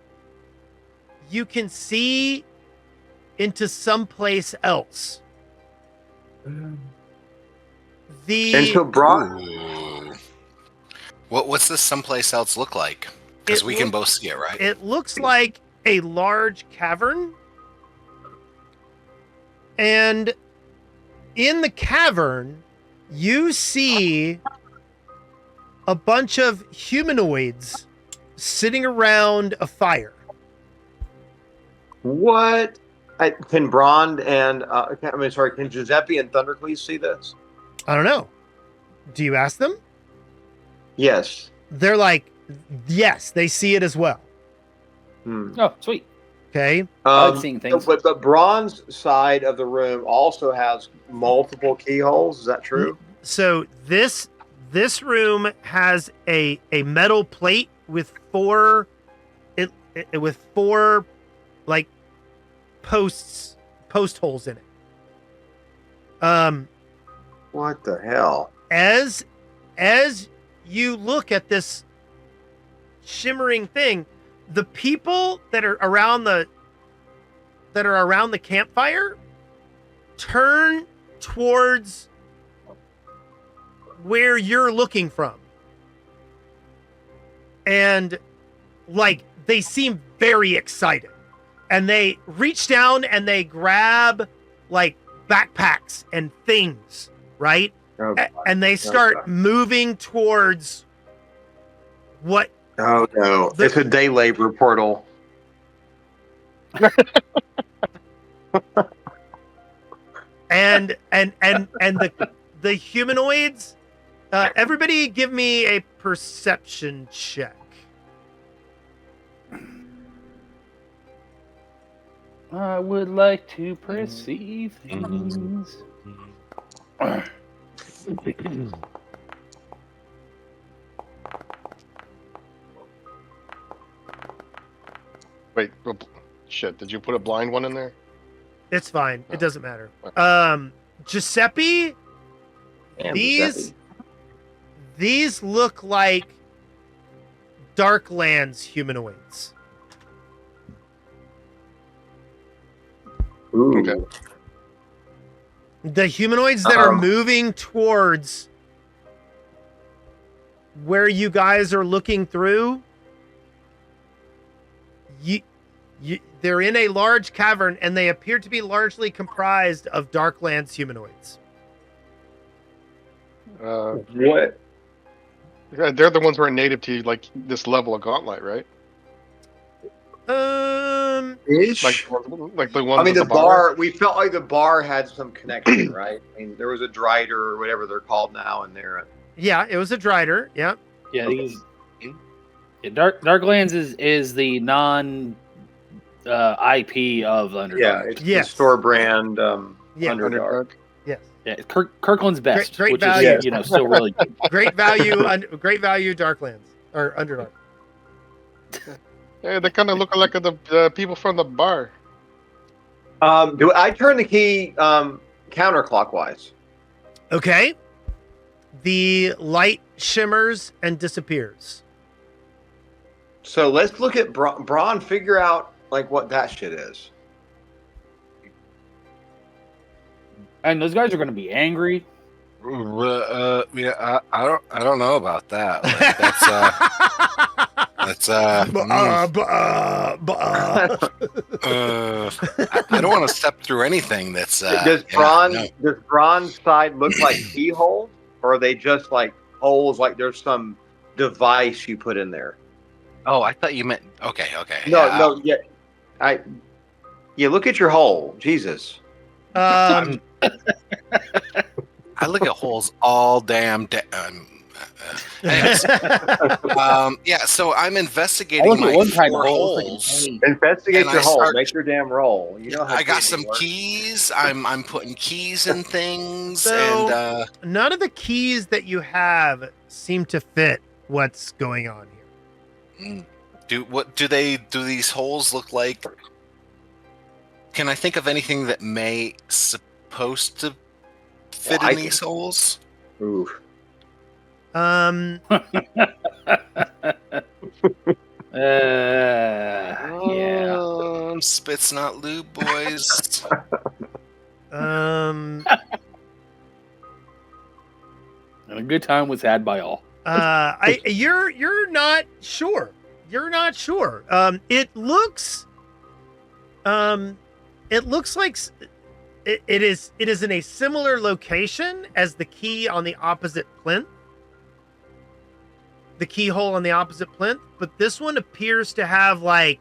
S1: you can see into someplace else.
S5: And so Braun.
S6: Ooh. What's this someplace else look like? Because we can both see it, right?
S1: It looks like a large cavern. And in the cavern, you see a bunch of humanoids sitting around a fire.
S5: What? Can Braun and can Giuseppe and Thundercleese see this?
S1: I don't know. Do you ask them?
S5: Yes.
S1: They're like, yes, they see it as well.
S2: Oh, sweet.
S1: Okay.
S2: I like seeing things.
S5: But Braun's side of the room also has multiple keyholes. Is that true?
S1: So this room has a metal plate with 4 like post holes in it.
S5: What the hell?
S1: As you look at this shimmering thing, the people that are around the campfire turn towards where you're looking from. And like they seem very excited. And they reach down and they grab like backpacks and things, right?
S5: Oh,
S1: And they start
S5: God.
S1: moving towards what
S5: Oh no!
S1: The-
S5: It's a day labor portal.
S1: and the humanoids. Everybody, give me a perception check.
S2: I would like to perceive things.
S3: Wait, shit! Did you put a blind one in there?
S1: It's fine.
S3: Oh.
S1: It doesn't matter.
S3: Okay.
S1: Giuseppe,
S5: Damn,
S1: these
S5: Giuseppe.
S1: these look like Darklands humanoids.
S5: Ooh.
S3: Okay.
S1: The humanoids that are
S5: Uh-oh.
S1: moving towards where you guys are looking through, they're in a large cavern, and they appear to be largely comprised of Darklands humanoids.
S5: What?
S3: Yeah, they're the ones who are native to like this level of Gauntlight, right?
S5: Ish.
S3: Like the ones.
S5: I mean,
S3: at
S5: the bar. We felt like the bar had some connection, right? I mean, there was a Drider or whatever they're called now in there.
S1: Yeah, it was a Drider. Yeah.
S2: Yeah, these. Yeah, Darklands is the non IP of Underdark.
S5: Yeah, it's
S1: Yes.
S5: the store brand.
S1: Yeah.
S5: Underdark.
S1: Yes.
S2: Yeah, Kirkland's best,
S1: Great
S2: which
S1: value.
S2: is still really good.
S1: Great value. Great value. Darklands or Underdark.
S3: Yeah, they kind of look like the people from the bar.
S5: Do I turn the key counterclockwise?
S1: Okay. The light shimmers and disappears.
S5: So let's look at Braun. Figure out like what that shit is.
S2: And those guys are going to be angry.
S6: Yeah, I don't know about that. Like, that's I don't want to step through anything that's.
S5: Does Braun's side look like keyholes, or are they just like holes? Like there's some device you put in there?
S6: Oh, I thought you meant. Okay.
S5: No. Yeah, look at your hole, Jesus.
S6: I look at holes all damn day. Anyways, yeah, so I'm investigating my four holes.
S5: Investigate
S6: And
S5: your
S6: I
S5: hole.
S6: start-
S5: Make your damn roll. You know how
S6: I got
S5: D&D
S6: some
S5: works.
S6: keys. I'm putting keys in things,
S1: So-
S6: and
S1: None of the keys that you have seem to fit what's going on here.
S6: do these holes look like? Can I think of anything that may supposed to fit in these holes?
S5: Oof.
S2: Yeah.
S6: Spit's not lube, boys.
S2: And a good time was had by all.
S1: You're not sure. You're not sure. It looks like it is in a similar location as the key on the opposite plinth. The keyhole on the opposite plinth, but this one appears to have like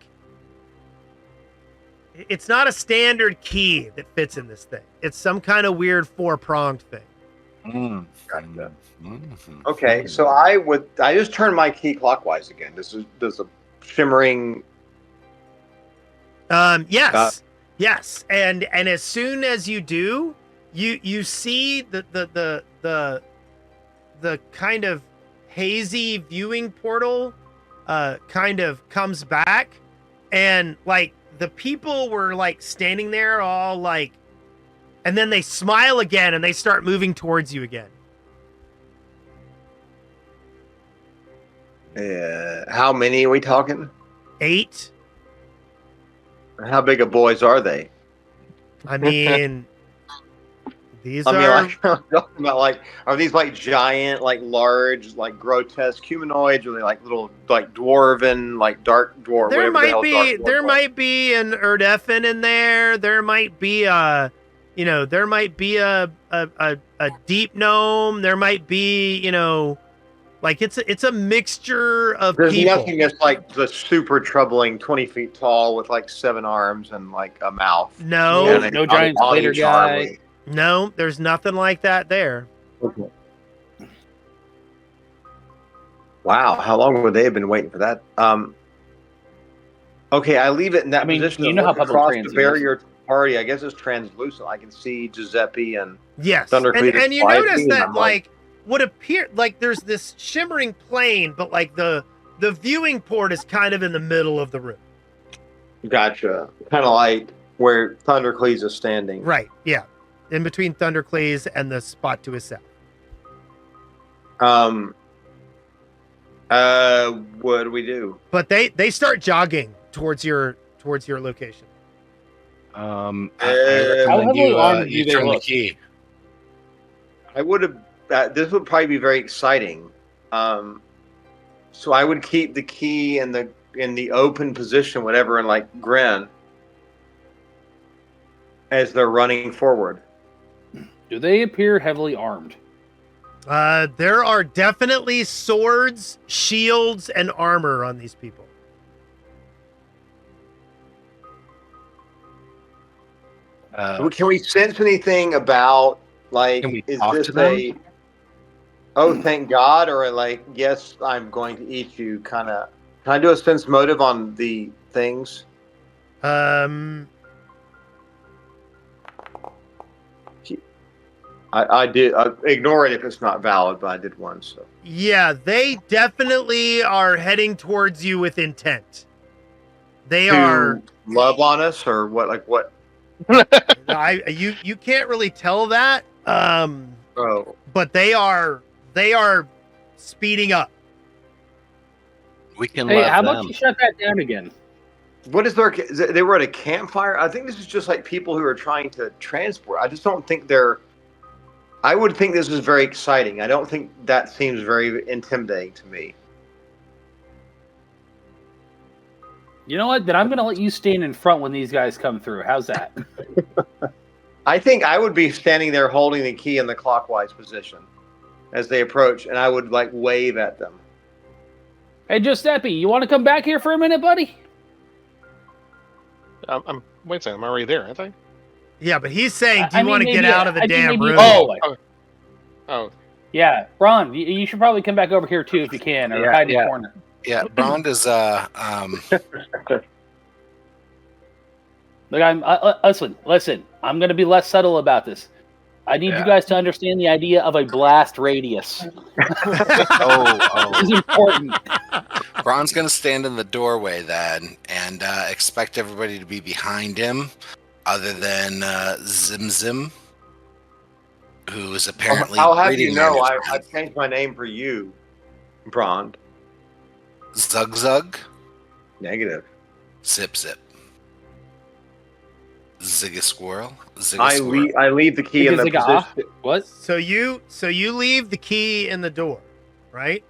S1: it's not a standard key that fits in this thing. It's some kind of weird four-pronged thing.
S5: Gotcha. Okay, so I just turn my key clockwise again. There's a shimmering.
S1: Yes. Yes. And as soon as you do, you see the kind of hazy viewing portal kind of comes back, and like the people were like standing there all like, and then they smile again and they start moving towards you again.
S5: How many are we talking?
S1: 8.
S5: How big of boys are they?
S1: I mean, these
S5: I mean,
S1: are.
S5: like, I'm talking about like, are these like giant, like large, like grotesque humanoids? Or are they like little, like dwarven, like dark dwarf?
S1: There
S5: whatever the hell
S1: might be
S5: dark dwarf
S1: there
S5: was?
S1: might be an Erdeffin in there. There might be a there might be a deep gnome. There might be, like it's a mixture of
S5: There's
S1: people.
S5: nothing that's like the super troubling 20 feet tall with like 7 arms and like a mouth.
S1: No,
S5: And a
S2: no giant
S5: body
S2: spider
S5: Charlie.
S2: guy.
S1: no, there's nothing like that there.
S5: Okay. Wow, how long would they have been waiting for that? Okay, I leave it in that
S2: I mean,
S5: position.
S2: you
S5: and
S2: know how
S5: look
S2: public
S5: across
S2: transit
S5: the barrier to the party. I guess it's translucent. I can see Giuseppe and
S1: Yes,
S5: Thundercleed
S1: and you
S5: fly at
S1: notice
S5: me, and
S1: that
S5: I'm like,
S1: what appear like there's this shimmering plane, but like the viewing port is kind of in the middle of the room.
S5: gotcha. Kind of like where Thundercleed is standing.
S1: Right. Yeah, in between Thunderclees and the spot to his south.
S5: What do we do?
S1: But they start jogging towards your location.
S6: I
S5: How
S6: recommend
S2: heavily armed do
S6: you
S2: they
S6: turn the
S2: look?
S6: key.
S5: I would have. This would probably be very exciting. So I would keep the key in the open position, whatever, and like grin as they're running forward.
S2: Do they appear heavily armed?
S1: There are definitely swords, shields, and armor on these people.
S5: Can we sense anything about like?
S6: Can we
S5: Is
S6: talk
S5: this
S6: to them?
S5: a? Oh, thank God! Or like, yes, I'm going to eat you. Kind of. Can I do a sense motive on the things? I did. Ignore it if it's not valid, but I did one. So
S1: Yeah, they definitely are heading towards you with intent. They
S5: to
S1: are.
S5: love on us or what? Like what?
S1: You can't really tell that.
S5: Oh,
S1: But they are speeding up.
S6: We can
S2: Hey,
S6: love
S2: how
S6: them.
S2: about you shut that down again?
S5: what is their? They were at a campfire. I think this is just like people who are trying to transport. I just don't think they're. I would think this is very exciting. I don't think that seems very intimidating to me.
S2: You know what? Then I'm going to let you stand in front when these guys come through. How's that?
S5: I think I would be standing there holding the key in the clockwise position as they approach, and I would like wave at them.
S2: Hey, Giuseppe, you want to come back here for a minute, buddy?
S3: Wait a second. I'm already there, aren't I?
S1: Yeah, but he's saying, do
S2: I
S1: you
S2: mean,
S1: want to get
S2: maybe-
S1: out of the
S2: I think
S1: damn
S2: maybe-
S1: room?
S3: Oh,
S2: Yeah, Bron, you should probably come back over here too if you can, or
S6: Yeah,
S2: hide in
S6: yeah.
S2: the corner.
S6: Yeah, Brond is
S2: Look, listen. I'm going to be less subtle about this. I need you guys to understand the idea of a blast radius. This is important.
S6: Brond's gonna stand in the doorway then and expect everybody to be behind him, other than Zim Zim, who is apparently.
S5: I'll have
S6: greeting
S5: you know,
S6: their
S5: I've changed my name for you, Brond.
S6: Zug Zug,
S5: Negative.
S6: Zip Zip, Zigga Squirrel, Zigga
S5: I
S6: Squirrel.
S5: leave the key in the
S2: Zigga-zigga.
S5: position.
S2: What?
S1: So you leave the key in the door, right?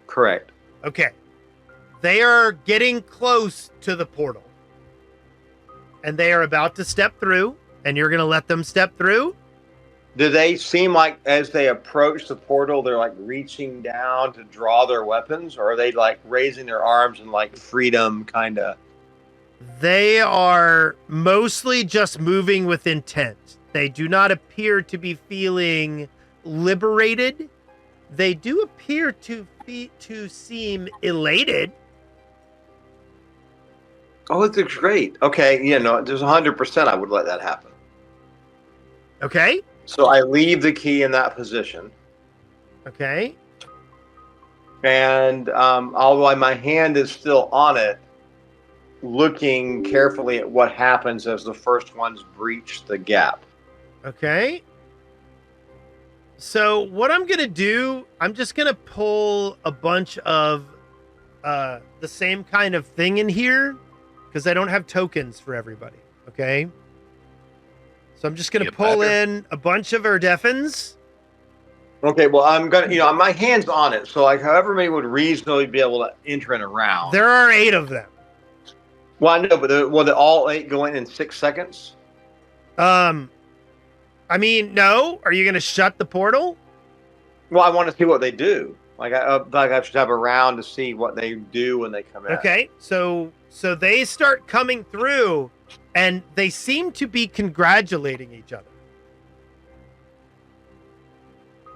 S5: Correct.
S1: Okay. They are getting close to the portal. And they are about to step through, and you're going to let them step through?
S5: Do they seem like as they approach the portal, they're like reaching down to draw their weapons, or are they like raising their arms and like freedom kind of?
S1: They are mostly just moving with intent. They do not appear to be feeling liberated. They do appear to seem elated.
S5: Oh, that's great. Okay, there's 100% I would let that happen.
S1: Okay?
S5: So I leave the key in that position,
S1: Okay.
S5: and although my hand is still on it, looking carefully at what happens as the first ones breach the gap.
S1: Okay. So what I'm going to do, I'm just going to pull a bunch of the same kind of thing in here because I don't have tokens for everybody. Okay. So I'm just going to pull in a bunch of Erdeffens.
S5: Okay, well, I'm gonna, my hand's on it, so like, however many would reasonably be able to enter and around.
S1: There are 8 of them.
S5: Well, I know, but will they all 8 go in 6 seconds?
S1: I mean, no. Are you going to shut the portal?
S5: Well, I want to see what they do. Like I should have a round to see what they do when they come in.
S1: Okay, so they start coming through, and they seem to be congratulating each other.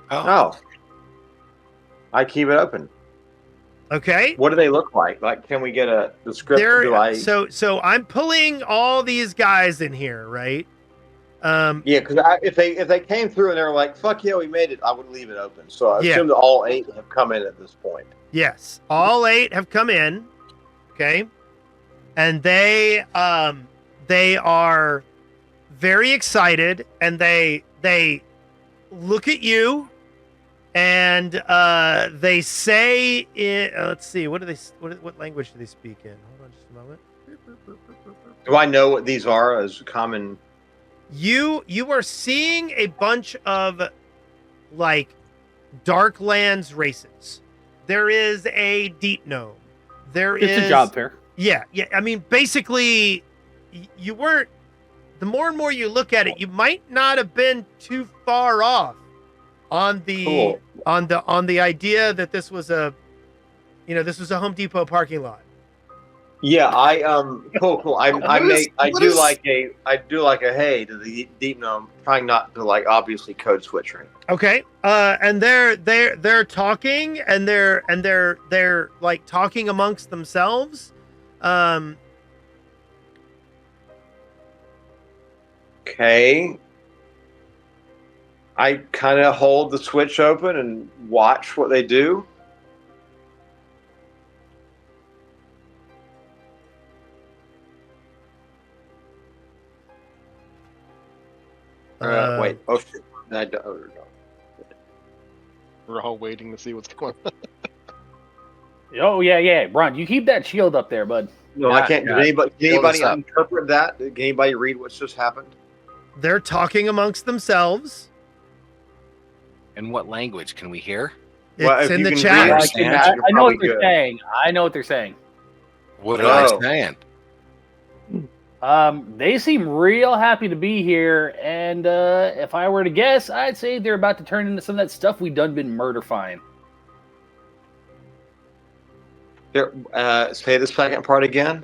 S5: Oh. I keep it open.
S1: Okay.
S5: What do they look like? Like, can we get a description?
S1: So I'm pulling all these guys in here, right?
S5: Yeah, because if they came through and they were like, "Fuck yeah, we made it," I would leave it open. So I assume that all 8 have come in at this point.
S1: Yes, all 8 have come in. Okay, and they are very excited, and they look at you, and they say, let's see, what language do they speak in? Hold on just a moment.
S5: Do I know what these are as common?
S1: You are seeing a bunch of like Darklands races. There is a deep gnome.
S2: It's a job fair.
S1: Yeah. I mean, basically, you weren't. The more and more you look at it, you might not have been too far off on the on the idea that this was a Home Depot parking lot.
S5: Yeah, cool. I do like a hey to the deep gnome, trying not to like obviously code switching.
S1: Okay. And they're talking, and they're like talking amongst themselves.
S5: Okay. I kind of hold the switch open and watch what they do. Wait. Oh shit! No.
S3: We're all waiting to see what's going on.
S2: Oh yeah. Ron, you keep that shield up there, bud.
S5: No, I can't. Can anybody interpret that? Can anybody read what's just happened?
S1: They're talking amongst themselves.
S6: In what language can we hear?
S1: It's in the chat.
S2: I know what they're saying.
S6: What are they saying?
S2: They seem real happy to be here, and if I were to guess, I'd say they're about to turn into some of that stuff we done been murderfying.
S5: Say the second part again.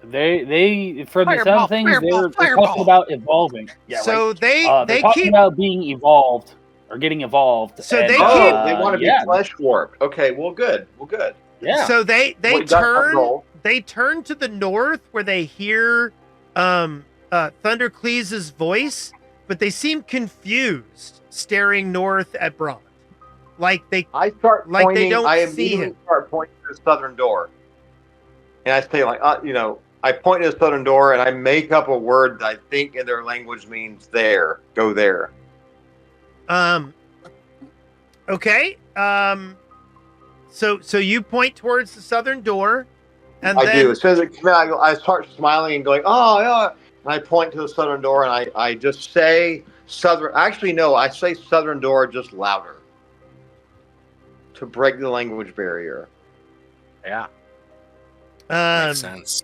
S2: They for the sound things they're talking about evolving. Yeah,
S1: so
S2: right. They keep about being evolved or getting evolved.
S1: So
S2: and,
S1: they
S5: want to be flesh warped. Okay, well, good.
S2: Yeah.
S1: So they turn to the north where they hear Thundercleese's voice, but they seem confused, staring north at Braun. I start
S5: pointing to the southern door, and I say I point to the southern door, and I make up a word that I think in their language means there. Go there.
S1: Okay. So you point towards the southern door, and
S5: I do. As soon as it comes out, I start smiling and going, "Oh yeah!" And I point to the southern door, and I just say southern. Actually, no, I say southern door just louder to break the language barrier.
S6: Yeah. Makes sense.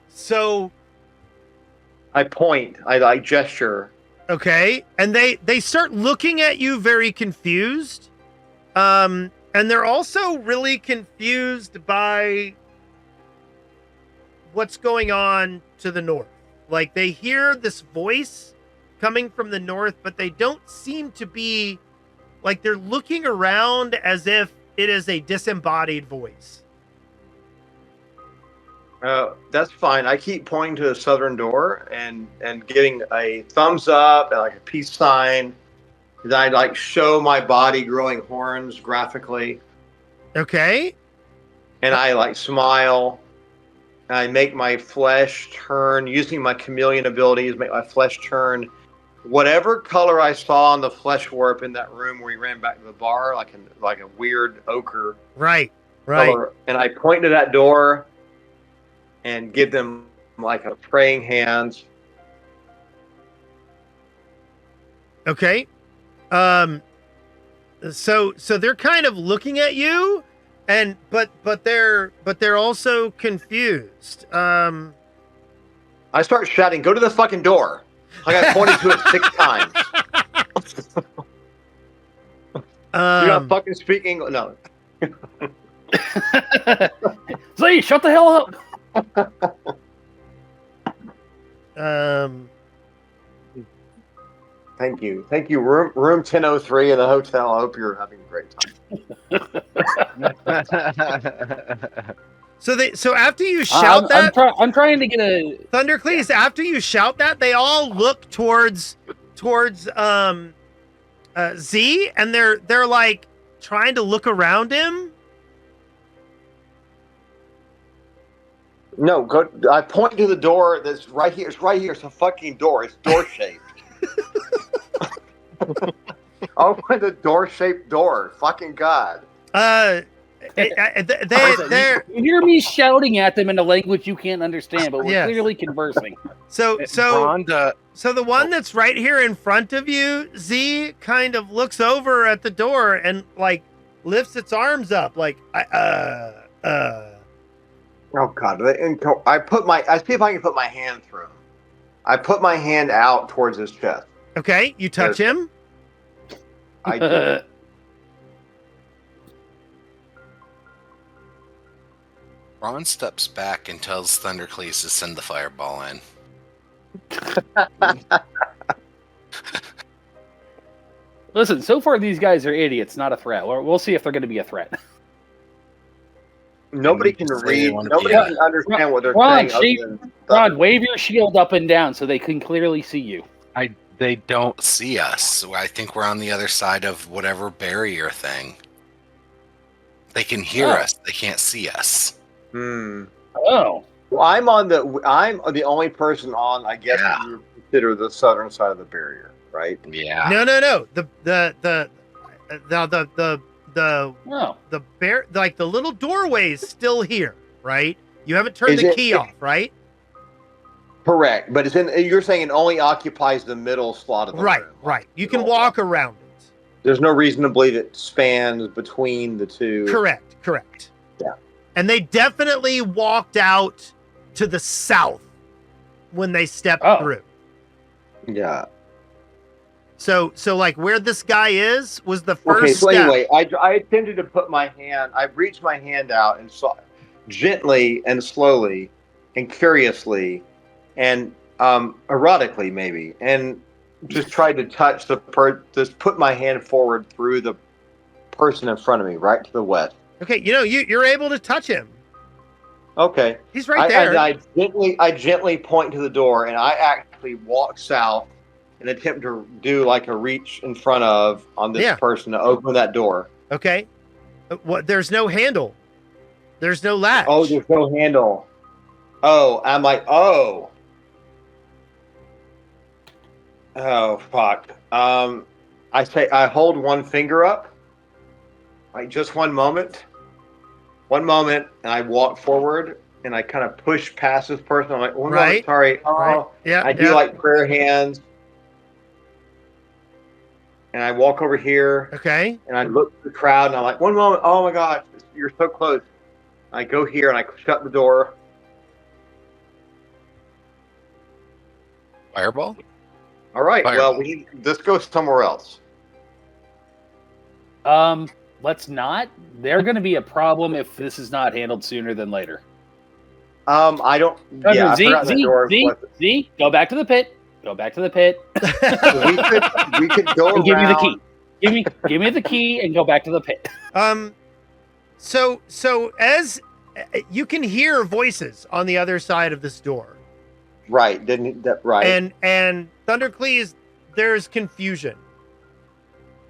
S1: So
S5: I point. I gesture.
S1: Okay, and they start looking at you very confused. And they're also really confused by what's going on to the north. Like, they hear this voice coming from the north, but they don't seem to be, like, they're looking around as if it is a disembodied voice.
S5: That's fine. I keep pointing to the southern door and getting a thumbs up and like a peace sign. Then I show my body growing horns graphically.
S1: Okay.
S5: And I smile. And I make my flesh turn using my chameleon abilities. Make my flesh turn whatever color I saw on the flesh warp in that room where we ran back to the bar, like a weird ochre.
S1: Right.
S5: Color. And I point to that door and give them like a praying hands.
S1: Okay. So they're kind of looking at you, but they're also confused.
S5: I start shouting, "Go to the fucking door!" Like I pointed to it 6 times. You're not fucking speaking. No.
S2: Zay, shut the hell up! Thank
S5: you, room 1003 in the hotel. I hope you're having a great time.
S1: So after you shout that,
S2: I'm trying to get a
S1: Thundercleese. Yeah. After you shout that, they all look towards Z, and they're like trying to look around him.
S5: No, go. I point to the door that's right here. It's right here. It's a fucking door. It's door shaped. Open the door shaped door. Fucking God.
S2: You hear me shouting at them in a language you can't understand, but we're clearly conversing.
S1: So the one that's right here in front of you, Z, kind of looks over at the door and like lifts its arms up, like Oh
S5: God! I see if I can put my hand through him. I put my hand out towards his chest.
S1: Okay, you touch him.
S5: I do.
S6: Ron steps back and tells Thundercleese to send the fireball in.
S2: Listen, so far these guys are idiots, not a threat. We'll see if they're going to be a threat.
S5: Nobody can read. Nobody can understand what they're saying.
S2: Ron, wave your shield up and down so they can clearly see you.
S6: They don't see us. So I think we're on the other side of whatever barrier thing. They can hear us. They can't see us.
S2: Oh.
S5: Well, I'm the only person on, I guess, if you consider the southern side of the barrier, right?
S6: Yeah.
S1: No. The bear, like the little doorway's still here, right? You haven't turned the key off, right?
S5: Correct, but it's in. You're saying it only occupies the middle slot of the room.
S1: Right. You can walk around it.
S5: There's no reason to believe it spans between the two.
S1: Correct.
S5: Yeah.
S1: And they definitely walked out to the south when they stepped through.
S5: Yeah.
S1: So like where this guy was the first
S5: step.
S1: Anyway,
S5: I attempted to put my hand. I reached my hand out and saw gently and slowly and curiously and erotically maybe, and just tried to touch just put my hand forward through the person in front of me, right to the west.
S1: Okay, you're able to touch him.
S5: Okay,
S1: he's right there.
S5: I gently point to the door, and I actually walk south and attempt to do like a reach in front of on this person to open that door.
S1: Okay, what? There's no handle. There's no latch.
S5: Oh, there's no handle. Oh, I'm like, oh, fuck. I hold one finger up, like just one moment, and I walk forward and I kind of push past this person. I'm like, oh, no, sorry. Oh,
S1: right. Yeah.
S5: I do like prayer hands. And I walk over here.
S1: Okay.
S5: And I look at the crowd and I'm like, one moment. Oh my God, you're so close. I go here and I shut the door.
S6: Fireball?
S5: All right. Fireball. Well, this goes somewhere else.
S2: Let's not. They're going to be a problem if this is not handled sooner than later.
S5: I don't. Yeah,
S2: Z, go back to the pit. Go back to the pit.
S5: we could go around.
S2: Give me the key. Give me the key and go back to the pit.
S1: So as you can hear voices on the other side of this door.
S5: Right. Right.
S1: And Thundercleese, there's confusion.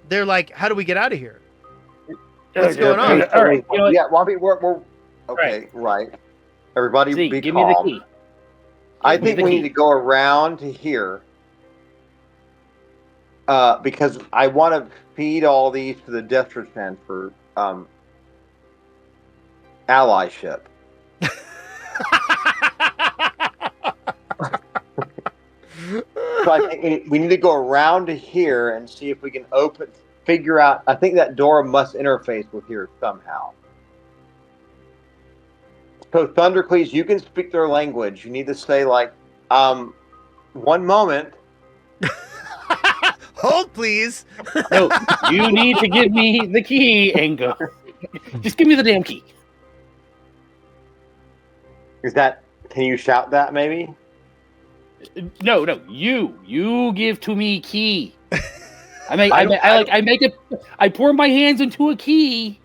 S1: They're like, how do we get out of here? What's going on?
S2: All right.
S5: Yeah. Well, we're okay. Right. Everybody,
S2: Z,
S5: be
S2: give
S5: calm.
S2: me the key.
S5: I think we need to go around to here because I want to feed all these to the Deathrishan for allyship. So I think we need to go around to here and see if we can figure out. I think that door must interface with here somehow. So Thundercleese, you can speak their language. You need to say like One moment.
S1: Hold, please.
S2: No, you need to give me the key and go. Just give me the damn key.
S5: Can you shout that maybe?
S2: No, you give to me key. I pour my hands into a key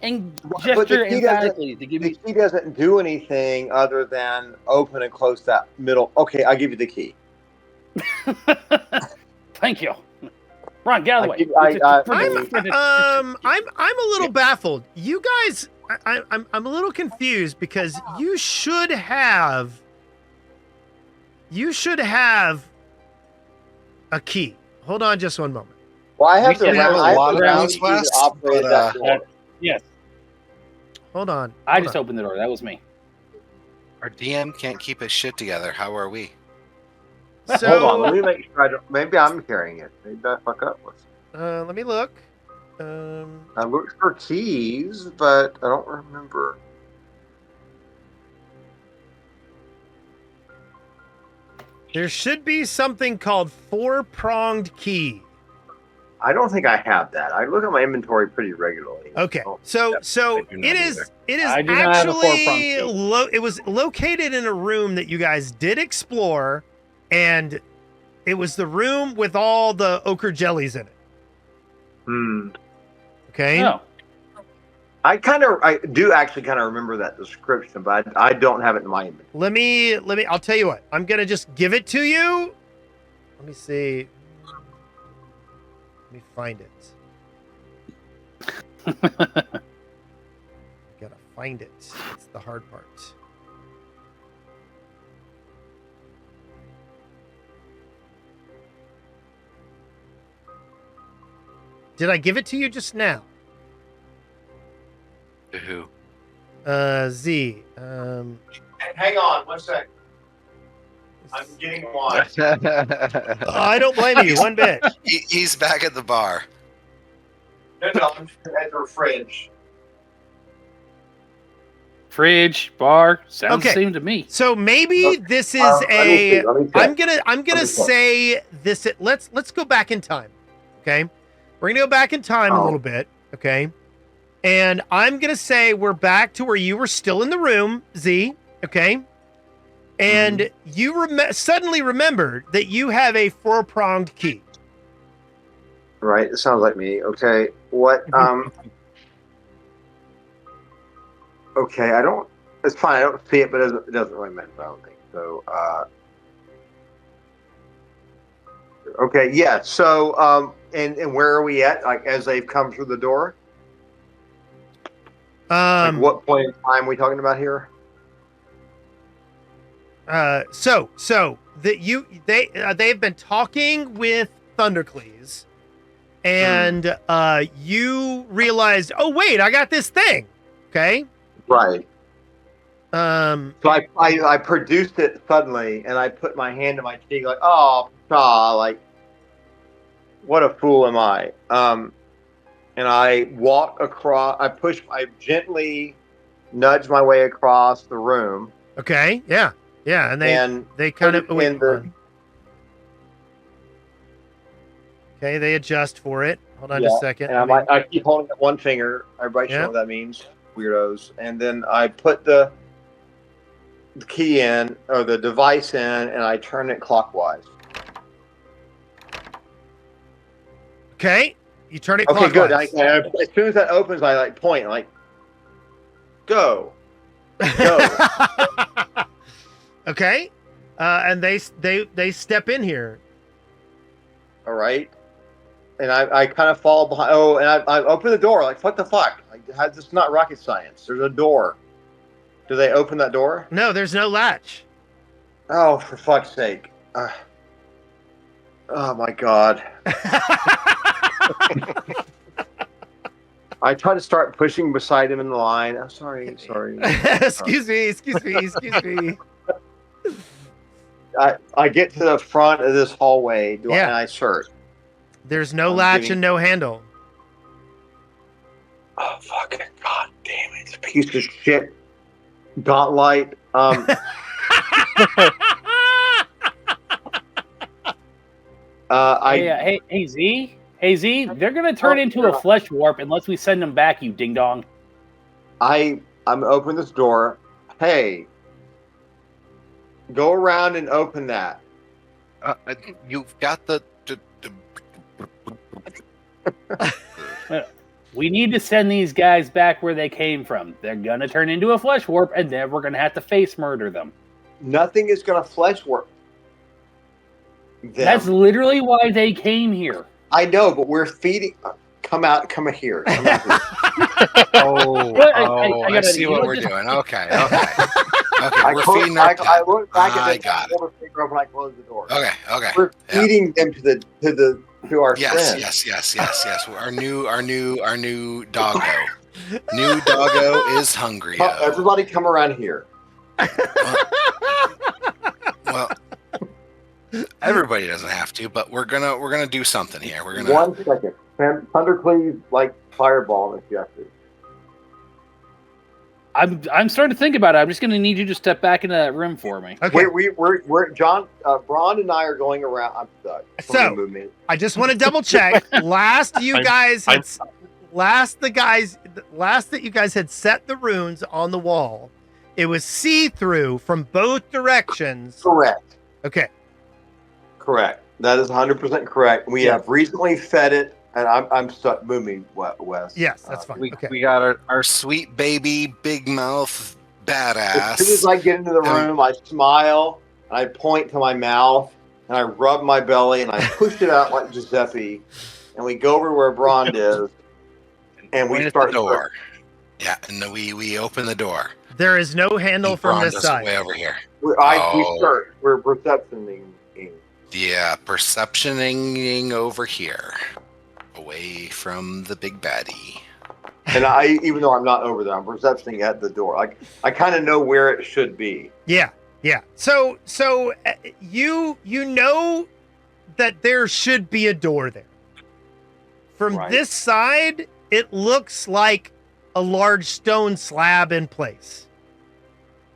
S2: and gesture emphatically to give me.
S5: The key doesn't do anything other than open and close that middle. Okay, I'll give you the key.
S2: Thank you. Ron, get out of the way.
S1: I'm a little baffled. You guys, I'm a little confused because you should have a key. Hold on, just one moment.
S5: Well, I have to
S6: We have a lot of
S5: round
S6: rounds left,
S5: operate
S6: but,
S5: that door.
S2: Yes,
S1: Hold on.
S2: I
S1: hold
S2: just
S1: on.
S2: opened the door. That was me.
S6: Our DM can't keep his shit together. How are we?
S1: So,
S5: Hold on, let me make sure. Maybe I'm carrying it. Maybe I fuck up.
S1: let me look.
S5: I looked for keys, but I don't remember.
S1: There should be something called 4-pronged key.
S5: I don't think I have that. I look at my inventory pretty regularly.
S1: Okay,
S5: Oh,
S1: so
S6: I do not
S1: it is
S2: I do not have a 4-pronged
S1: actually
S2: key.
S1: it was located in a room that you guys did explore, and it was the room with all the ochre jellies in it. Okay.
S2: No.
S5: I do actually kind of remember that description, but I don't have it in my inventory.
S1: Let me. I'll tell you what. I'm gonna just give it to you. Let me see. Let me find it. Gotta find it. It's the hard part. Did I give it to you just now?
S6: To who?
S1: Z.
S5: Hang on 1 second. I'm getting wine.
S1: I don't blame you one bit.
S6: He's back at the bar.
S5: No, I'm at the fridge.
S2: Fridge, bar, sounds
S1: Okay.
S2: the same to me.
S1: So maybe this is
S5: Let me
S1: I'm
S5: check.
S1: gonna say this. Let's go back in time. Okay, we're gonna go back in time a little bit. Okay, and I'm gonna say we're back to where you were still in the room, Z. Okay, and you suddenly remembered that you have a 4-pronged key.
S5: Right, it sounds like me. Okay, what? Okay, I don't. It's fine. I don't see it, but it doesn't really matter. I don't think so. Okay, yeah. So, and where are we at? Like as they've come through the door. Like what point in time are we talking about here?
S1: So that they've been talking with Thundercleese, and you realized, oh wait, I got this thing. Okay.
S5: Right.
S1: So
S5: I produced it suddenly, and I put my hand to my cheek, like, oh, like, what a fool am I? And I walk across. I gently nudge my way across the room.
S1: Okay. Yeah. And they kind of
S5: put it in the-
S1: Okay, they adjust for it. Hold on just a second.
S5: And I keep holding up one finger. Everybody should know what that means, weirdos. And then I put the key in, or the device in, and I turn it clockwise.
S1: Okay, you turn it
S5: Okay,
S1: clockwise.
S5: good. As soon as that opens, I point, like, go.
S1: Okay, and they step in here.
S5: All right. And I kind of fall behind. Oh, and I open the door. Like, what the fuck? Like, this is not rocket science. There's a door. Do they open that door?
S1: No, there's no latch.
S5: Oh, for fuck's sake. Oh, my God. I try to start pushing beside him in the line. I'm sorry.
S1: Excuse me.
S5: I get to the front of this hallway, and I search.
S1: There's no latch and no handle.
S5: Oh, fucking God damn it. Piece of shit. Gauntlight.
S2: Hey, Z. Hey, Z. They're gonna turn into a flesh warp unless we send them back. You ding dong.
S5: I'm opening this door. Hey, go around and open that.
S6: You've got the
S2: We need to send these guys back where they came from. They're gonna turn into a flesh warp, and then we're gonna have to face murder them.
S5: Nothing is going to flesh warp them.
S2: That's literally why they came here.
S5: I know, but we're feeding. Come here. Come out here.
S6: I see what we're doing. Okay. We're feeding our pet.
S5: I look back
S6: I
S5: at
S6: got
S5: the finger when I close the door.
S6: Okay.
S5: We're feeding them to our friends.
S6: Yes. Our new doggo. New doggo is hungry.
S5: Everybody come around here.
S6: Well, everybody doesn't have to, but we're gonna do something here. We're gonna
S5: 1 second. Thundercleave like fireball if you have to.
S2: I'm starting to think about it. I'm just gonna need you to step back into that room for me.
S1: Okay.
S5: We're John, Braun and I are going around. I'm stuck.
S1: So I just want to double check. Last that you guys had set the runes on the wall, it was see-through from both directions.
S5: Correct.
S1: Okay.
S5: Correct. That is 100% correct. We have recently fed it, and I'm stuck moving west.
S1: Yes, that's fine.
S6: we,
S1: Okay.
S6: we got our sweet baby, big mouth, badass.
S5: As soon as I get into the room, I smile, and I point to my mouth, and I rub my belly, and I push it out like Giuseppe, and we go over where Brond is, and we start
S6: the door. Yeah, and then we open the door.
S1: There is no handle from
S6: Braun
S1: this
S6: does it
S1: side.
S6: way over here.
S5: We're perceptioning.
S6: Yeah, perceptioning over here, away from the big baddie.
S5: And even though I'm not over there, I'm perceptioning at the door. I kind of know where it should be.
S1: Yeah. So you know that there should be a door there. From this side, it looks like a large stone slab in place.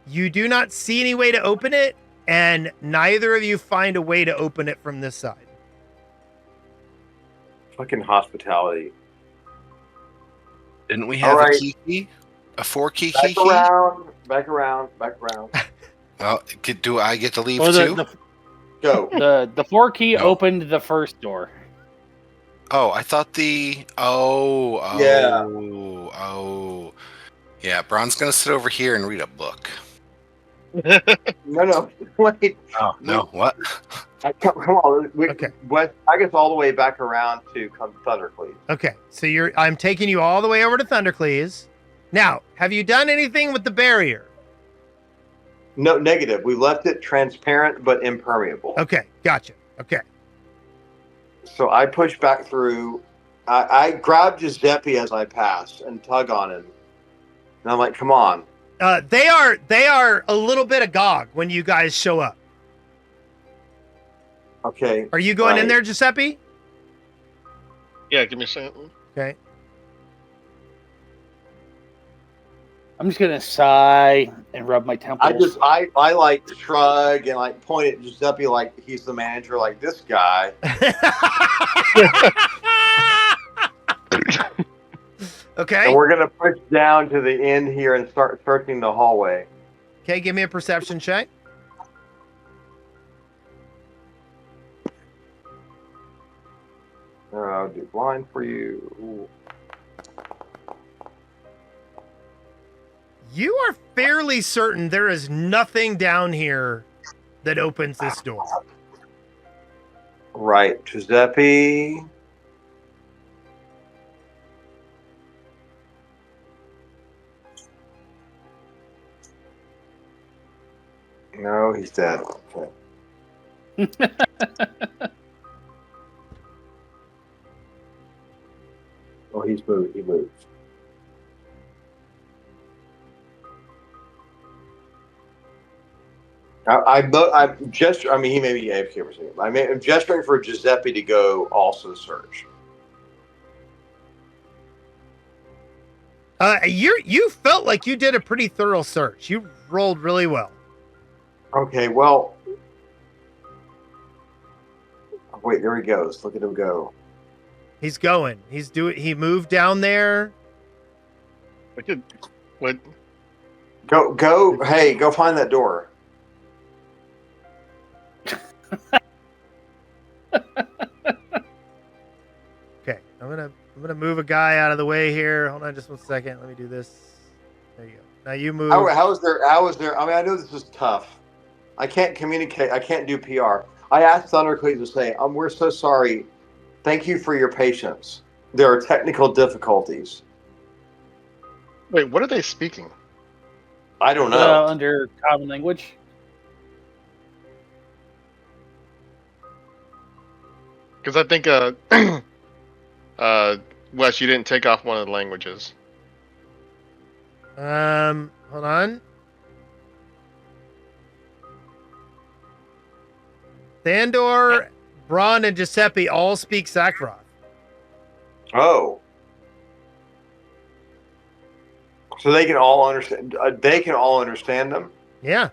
S1: You do not see any way to open it, and neither of you find a way to open it from this side.
S5: Fucking hospitality.
S6: Didn't we have a key? A 4-key key?
S5: Back around.
S6: Well, do I get to leave too?
S5: Go.
S2: The 4-key opened the first door.
S6: Oh, I thought yeah. Braun's gonna sit over here and read a book.
S5: No, wait.
S6: Oh no, what?
S5: Come on.
S1: Okay.
S5: I guess all the way back around to Thundercleave.
S1: Okay, so I'm taking you all the way over to Thundercleaves. Now, have you done anything with the barrier?
S5: No, negative. We left it transparent but impermeable.
S1: Okay, gotcha. Okay.
S5: So I push back through. I grab Giuseppe as I pass and tug on him. And I'm like, come on.
S1: They are a little bit agog when you guys show up.
S5: Okay.
S1: Are you going in there, Giuseppe?
S3: Yeah, give me a second.
S1: Okay.
S2: I'm just gonna sigh and rub my temples.
S5: I like shrug and like point at Giuseppe like he's the manager, like this guy.
S1: Okay.
S5: And we're gonna push down to the end here and start searching the hallway.
S1: Okay, give me a perception check.
S5: I'll do blind for you. Ooh.
S1: You are fairly certain there is nothing down here that opens this door.
S5: Right, Giuseppe. No, he's dead. Okay. Oh, he's moved. He moved. I'm gesturing. I mean, he may be AFK for a second. I'm gesturing for Giuseppe to go also search.
S1: You felt like you did a pretty thorough search. You rolled really well.
S5: Okay, well, Wait, there he goes. Look at him go.
S1: He's going. He moved down there.
S3: What?
S5: Go. Hey, go find that door.
S1: Okay, I'm gonna move a guy out of the way here. Hold on just 1 second. Let me do this. There you go. Now you move.
S5: How is there? I mean, I know this is tough. I can't communicate. I can't do PR. I asked Thundercleave to say, we're so sorry. Thank you for your patience. There are technical difficulties.
S3: Wait, what are they speaking?
S5: I don't know.
S2: Under common language.
S3: Because I think Wes, you didn't take off one of the languages.
S1: Hold on. Thandor, Braun, and Giuseppe all speak Sakroth.
S5: Oh. So they can all understand. They can all understand them.
S1: Yeah.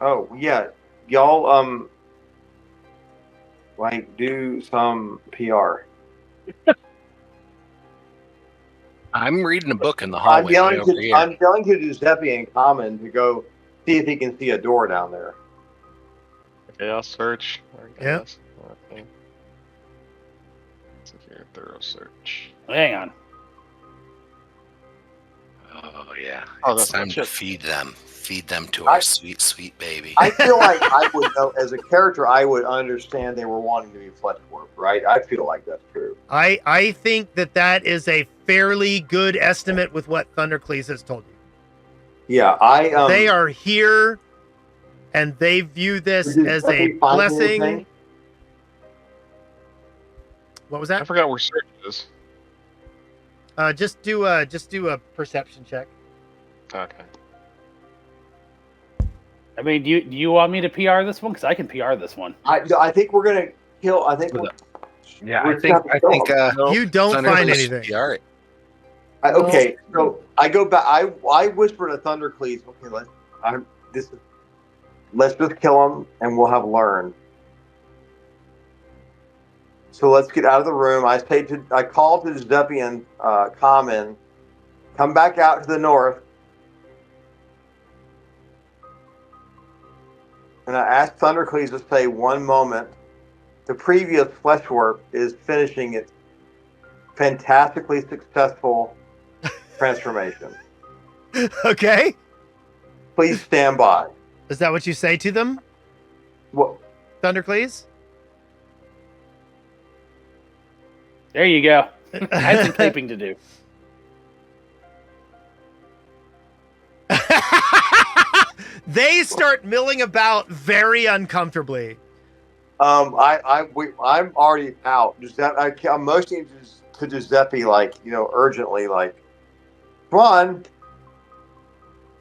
S5: Oh yeah, y'all like do some PR.
S6: I'm reading a book in the hallway.
S5: I'm telling to Giuseppe in common to go see if he can see a door down there.
S3: Okay, I'll search.
S1: Yeah.
S3: Okay. So here, thorough search.
S2: Hang on.
S6: Oh yeah,
S3: Oh,
S6: it's
S3: that's
S6: time to
S3: legit.
S6: feed them. Feed them to our sweet, sweet baby.
S5: I feel like I would know as a character. I would understand they were wanting to be flesh warp, right? I feel like that's true.
S1: I think that is a fairly good estimate with what Thundercleese has told you.
S5: Yeah,
S1: they are here, and they view this as a blessing.
S5: Anything?
S1: What was
S3: I
S1: that?
S3: forgot where search is.
S1: Just do a perception check.
S3: Okay.
S2: I mean, do you want me to PR this one? Because I can PR this one.
S5: I think we're gonna kill. I think.
S6: Yeah, I think
S1: you don't find anything.
S6: PR it.
S5: Okay, so I go back. I whisper to Thundercleese. Okay, let's just kill him, and we'll have learn. So let's get out of the room. I call to Giuseppe and Common, come back out to the north. And I asked Thundercleese to say one moment. The previous flesh warp is finishing its fantastically successful transformation.
S1: Okay.
S5: Please stand by.
S1: Is that what you say to them?
S5: What?
S1: Thundercleese?
S2: There you go. I had some taping to do.
S1: They start milling about very uncomfortably.
S5: I'm already out. I'm motioning to Giuseppe, urgently, come on.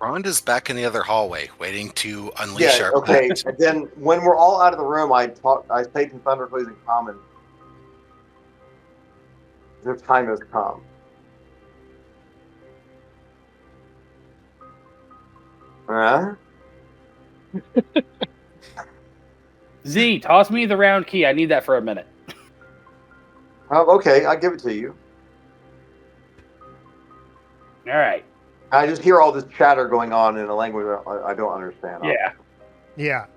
S6: Rond is back in the other hallway, waiting to unleash our
S5: okay.
S6: blast.
S5: And then when we're all out of the room, I say to Thundercleese in common, their time has come.
S2: Z, toss me the round key. I need that for a minute.
S5: Okay, I'll give it to you.
S2: All right.
S5: I just hear all this chatter going on in a language I don't understand.
S2: Yeah.
S1: Yeah.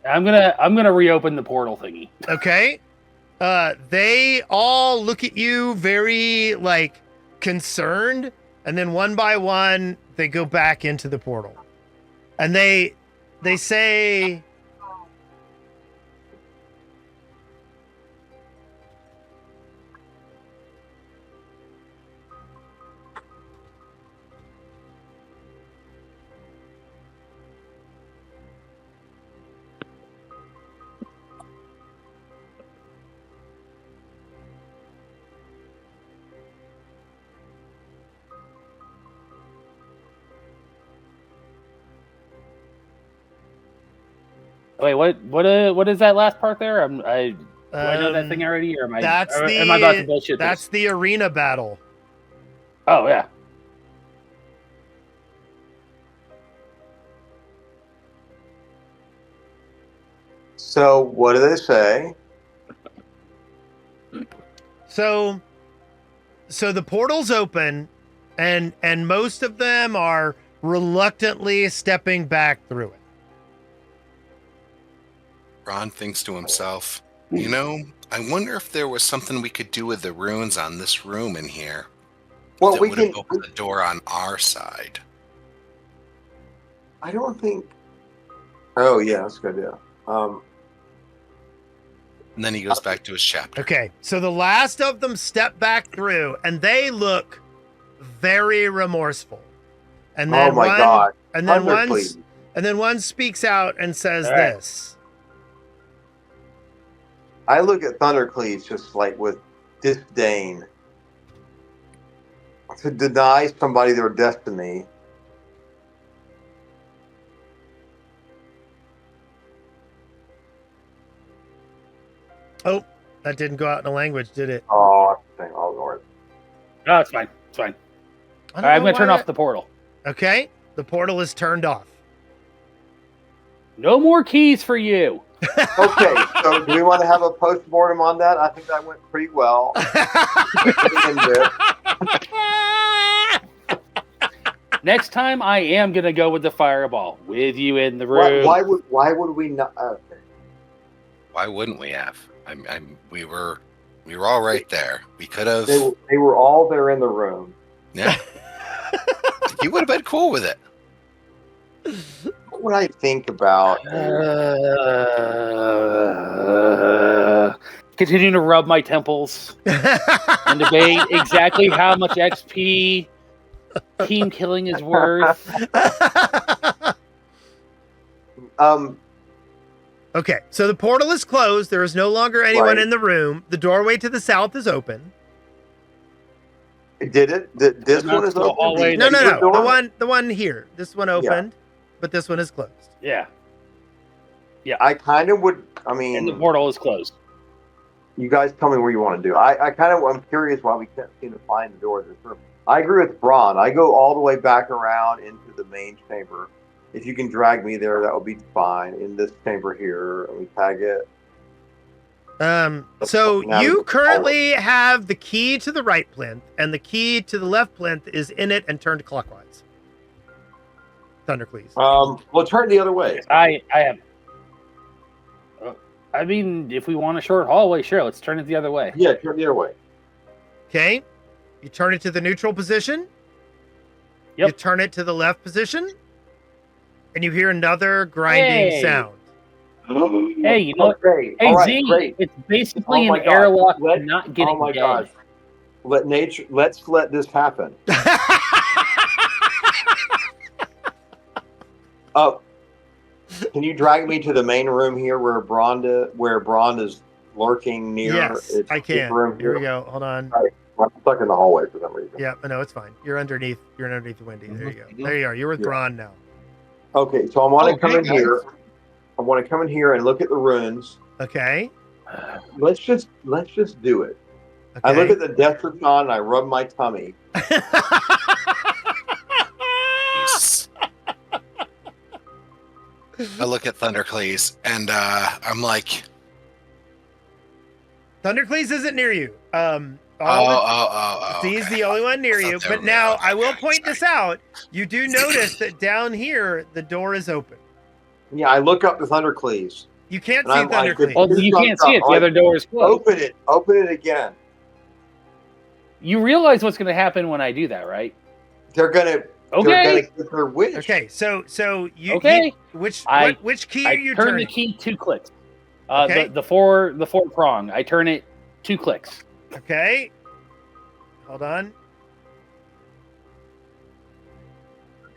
S2: I'm gonna reopen the portal thingy.
S1: Okay. They all look at you very concerned, and then one by one they go back into the portal. And they say,
S2: Wait, what is that last part there? Do I know that thing already, or am I about to bullshit
S1: that's
S2: this?
S1: the arena battle.
S2: Oh yeah.
S5: So what do they say?
S1: So the portal's open, and most of them are reluctantly stepping back through it.
S6: Ron thinks to himself, you know, I wonder if there was something we could do with the runes on this room in here.
S5: Well,
S6: that
S5: we
S6: would have
S5: can.
S6: opened the door on our side.
S5: I don't think. Oh yeah, that's a good idea.
S6: And then he goes back to his chapter.
S1: Okay, so the last of them step back through, and they look very remorseful. And then
S5: Oh my God!
S1: And then
S5: Thunder, please.
S1: one speaks out and says
S2: All right.
S1: this.
S5: I look at Thundercleave just like with disdain. To deny somebody their destiny.
S1: Oh, that didn't go out in a language, did it?
S5: Oh, dang, oh Lord.
S2: No, it's fine. It's fine.
S1: I
S2: All
S1: don't
S2: right, I'm
S1: know
S2: going to turn
S1: why
S2: off the portal.
S1: Okay, the portal is turned off.
S2: No more keys for you.
S5: Okay, so do we want to have a post-mortem on that? I think that went pretty well.
S2: Next time, I am going to go with the fireball with you in the room.
S5: Why would we not? Okay.
S6: Why wouldn't we have? We were all right there. We could have.
S5: They were all there in the room.
S6: Yeah. You would have been cool with it.
S5: What would I think about?
S2: Continue to rub my temples and debate exactly how much XP team killing is worth.
S1: Okay, so the portal is closed. There is no longer anyone
S5: Right.
S1: in the room. The doorway to the south is open.
S5: Did it? This
S2: Not
S5: one is
S2: the
S5: open.
S2: hallway
S1: No,
S2: next
S1: no,
S2: to
S1: no.
S5: door?
S1: The one here. This one opened, but this one is closed.
S2: Yeah,
S5: I kind of would. I
S2: and the
S5: mean,
S2: portal is closed.
S5: you guys tell me what you want to do. I'm curious why we can't seem to find the door to this room. I agree with Braun. I go all the way back around into the main chamber. If you can drag me there, that would be fine. In this chamber here, let me tag it.
S1: So
S5: Now
S1: you
S5: we-
S1: currently have the key to the right plinth, and the key to the left plinth is in it and turned clockwise. Thundercleave.
S5: Well, turn the other way.
S2: I have. I mean, if we want a short hallway, sure, let's turn it the other way.
S5: Yeah, turn the other way.
S1: Okay. You turn it to the neutral position.
S2: Yep.
S1: You turn it to the left position. And you hear another grinding
S2: Hey.
S1: sound.
S2: Hey, you know what?
S5: Okay.
S2: Hey,
S5: All right,
S2: Z,
S5: great.
S2: it's basically
S5: Oh my
S2: an
S5: God.
S2: airlock
S5: Let-
S2: to not getting
S5: Oh my
S2: dead.
S5: God. Let's let this happen. Can you drag me to the main room here where Braun is lurking near?
S1: Yes, I
S5: this
S1: can.
S5: room
S1: Here we go. Hold on.
S5: I'm stuck in the hallway for some reason.
S1: Yeah, no, it's fine. You're underneath Wendy. There you go.
S2: Mhm.
S1: There you are. You're with
S5: Yeah.
S1: Braun now.
S5: Okay, so I want to
S3: Oh,
S5: come
S3: hey,
S5: in here. I want to come in here and look at the runes.
S1: Okay.
S5: Let's just do it. I look at the death baton and I rub my tummy.
S6: Jesus. I look at Thundercleese and I'm like,
S1: Thundercleese isn't near you. He's
S6: okay.
S1: the only one near
S6: I thought
S1: you.
S6: they
S1: But
S6: were
S1: now
S6: okay,
S1: I will
S6: okay,
S1: point this out. You do notice that down here the door is open.
S5: Yeah, I look up to Thundercleese.
S1: You can't
S5: And
S1: see
S5: I'm like,
S1: Thundercleese.
S2: Well, you can't see it. The other door is closed.
S5: Open it again.
S2: You realize what's going to happen when I do that, right?
S5: They're gonna
S2: Okay.
S5: get their wish.
S1: Okay, so you
S2: Okay.
S1: which key
S2: I
S1: are you
S2: turn
S1: turning?
S2: the key 2 clicks.
S1: Okay.
S2: The four prong. I turn it 2 clicks.
S1: Okay. Hold on.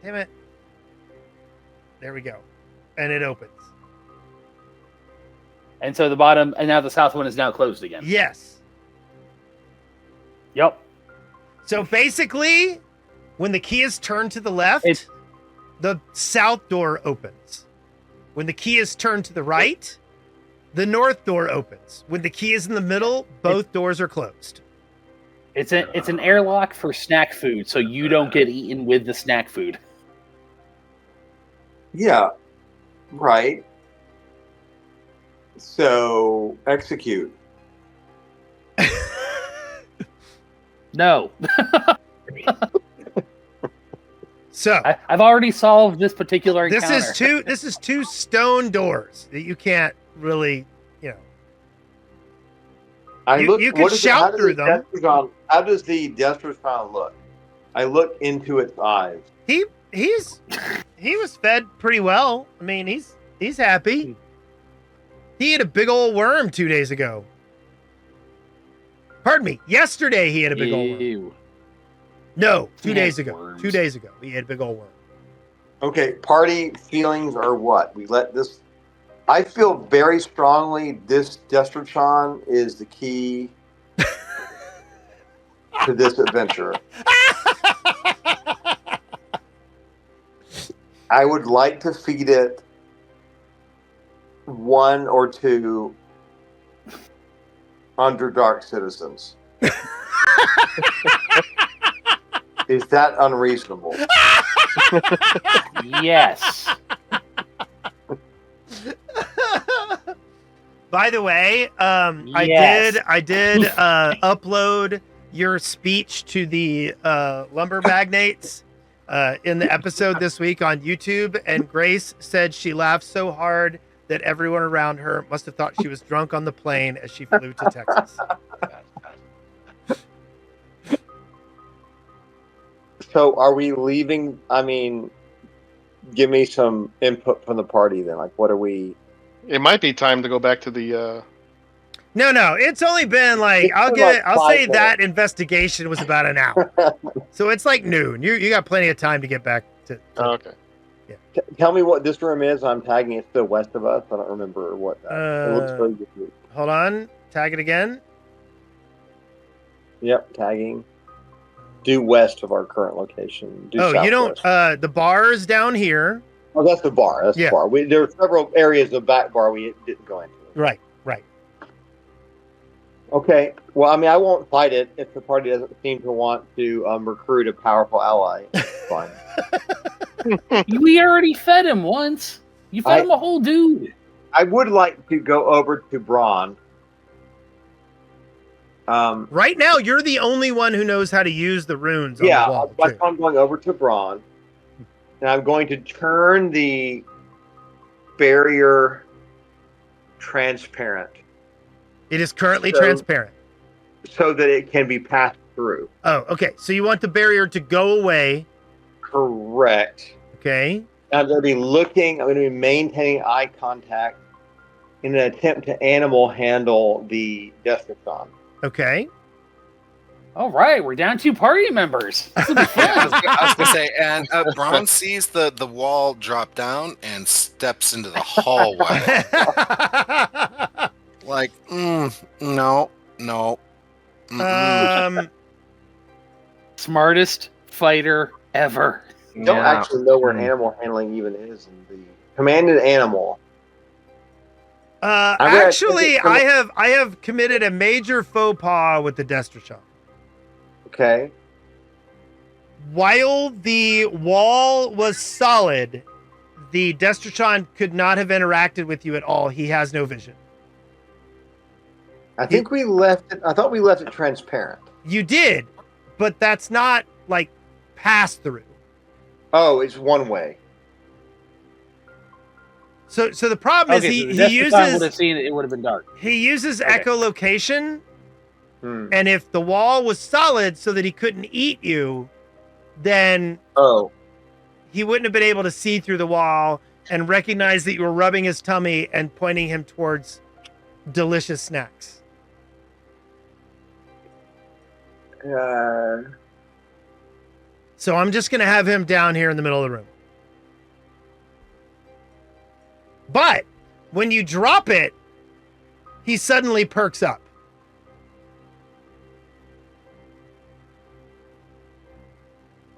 S1: Damn it. There we go. And it opens.
S2: And so the bottom, and now the south one is now closed again.
S1: Yes.
S2: Yep.
S1: So basically, when the key is turned to the left,
S2: It's-
S1: the south door opens. When the key is turned to the right, the north door opens. When the key is in the middle, both doors are closed.
S2: It's an airlock for snack food, so you don't get eaten with the snack food.
S5: Yeah. Right. So execute.
S2: No.
S1: So
S2: I've already solved this particular encounter.
S1: this is two stone doors that you can't really, you know. You can shout through them.
S5: How does the Destratron look? I look into its eyes.
S1: He was fed pretty well. I mean, he's happy. He ate a big old worm 2 days ago. Pardon me. Yesterday he ate a big old worm.
S2: Ew.
S1: No, 2
S2: He
S1: days
S2: had
S1: ago.
S2: worms.
S1: 2 days ago he ate a big old worm.
S5: Okay, party feelings are what? We let this. I feel very strongly this Destratron is the key to this adventure. I would like to feed it 1 or 2 Underdark citizens. Is that unreasonable?
S2: Yes.
S1: By the way,
S2: Yes.
S1: I did upload your speech to the lumber magnates in the episode this week on YouTube, and Grace said she laughed so hard that everyone around her must have thought she was drunk on the plane as she flew to Texas.
S5: So are we leaving? I mean, give me some input from the party then. Like, what are we?
S3: It might be time to go back to the.
S1: No, it's only been like, I'll say
S5: 5 minutes.
S1: that investigation was about an hour. So it's like noon. You got plenty of time to get back to
S3: Oh, okay.
S5: Tell me what this room is. I'm tagging it still west of us. I don't remember what that. It looks very good.
S1: Hold on. Tag it again.
S5: Yep, tagging. Due west of our current location. Due
S1: You don't.
S5: southwest.
S1: The bar is down here.
S5: Oh, that's the bar. That's
S1: Yeah.
S5: the bar. There are several areas of back bar we didn't go into.
S1: Right.
S5: Okay. Well, I mean, I won't fight it if the party doesn't seem to want to recruit a powerful ally. It's fine.
S2: We already fed him once. You fed him a whole dude.
S5: I would like to go over to Braun.
S1: Right now, you're the only one who knows how to use the runes on the wall.
S5: That's
S1: too.
S5: why I'm going over to Braun. And I'm going to turn the barrier transparent.
S1: It is currently transparent.
S5: So that it can be passed through.
S1: Oh, okay. So you want the barrier to go away.
S5: Correct.
S1: Okay.
S5: I'm going to be looking, I'm going to be maintaining eye contact in an attempt to animal handle the Destructon.
S1: Okay.
S2: All right, we're down 2 party members. This will be fun.
S6: I was gonna say, and Braun sees the wall drop down and steps into the hallway. Like, no.
S2: Smartest fighter ever.
S5: I don't actually know where animal handling even is in the commanded animal.
S1: Actually, I have committed a major faux pas with the Destruction.
S5: Okay.
S1: While the wall was solid, the Destruction could not have interacted with you at all. He has no vision.
S5: I think we left it. I thought we left it transparent.
S1: You did, but that's not like pass through.
S5: Oh, it's one way.
S1: So the problem is
S2: Okay,
S1: he
S2: so the Destructicon would have
S1: uses
S2: seen it. It would have been dark.
S1: he uses
S2: Okay.
S1: echolocation, and if the wall was solid so that he couldn't eat you, then he wouldn't have been able to see through the wall and recognize that you were rubbing his tummy and pointing him towards delicious snacks. So I'm just going to have him down here in the middle of the room. But when you drop it, he suddenly perks up.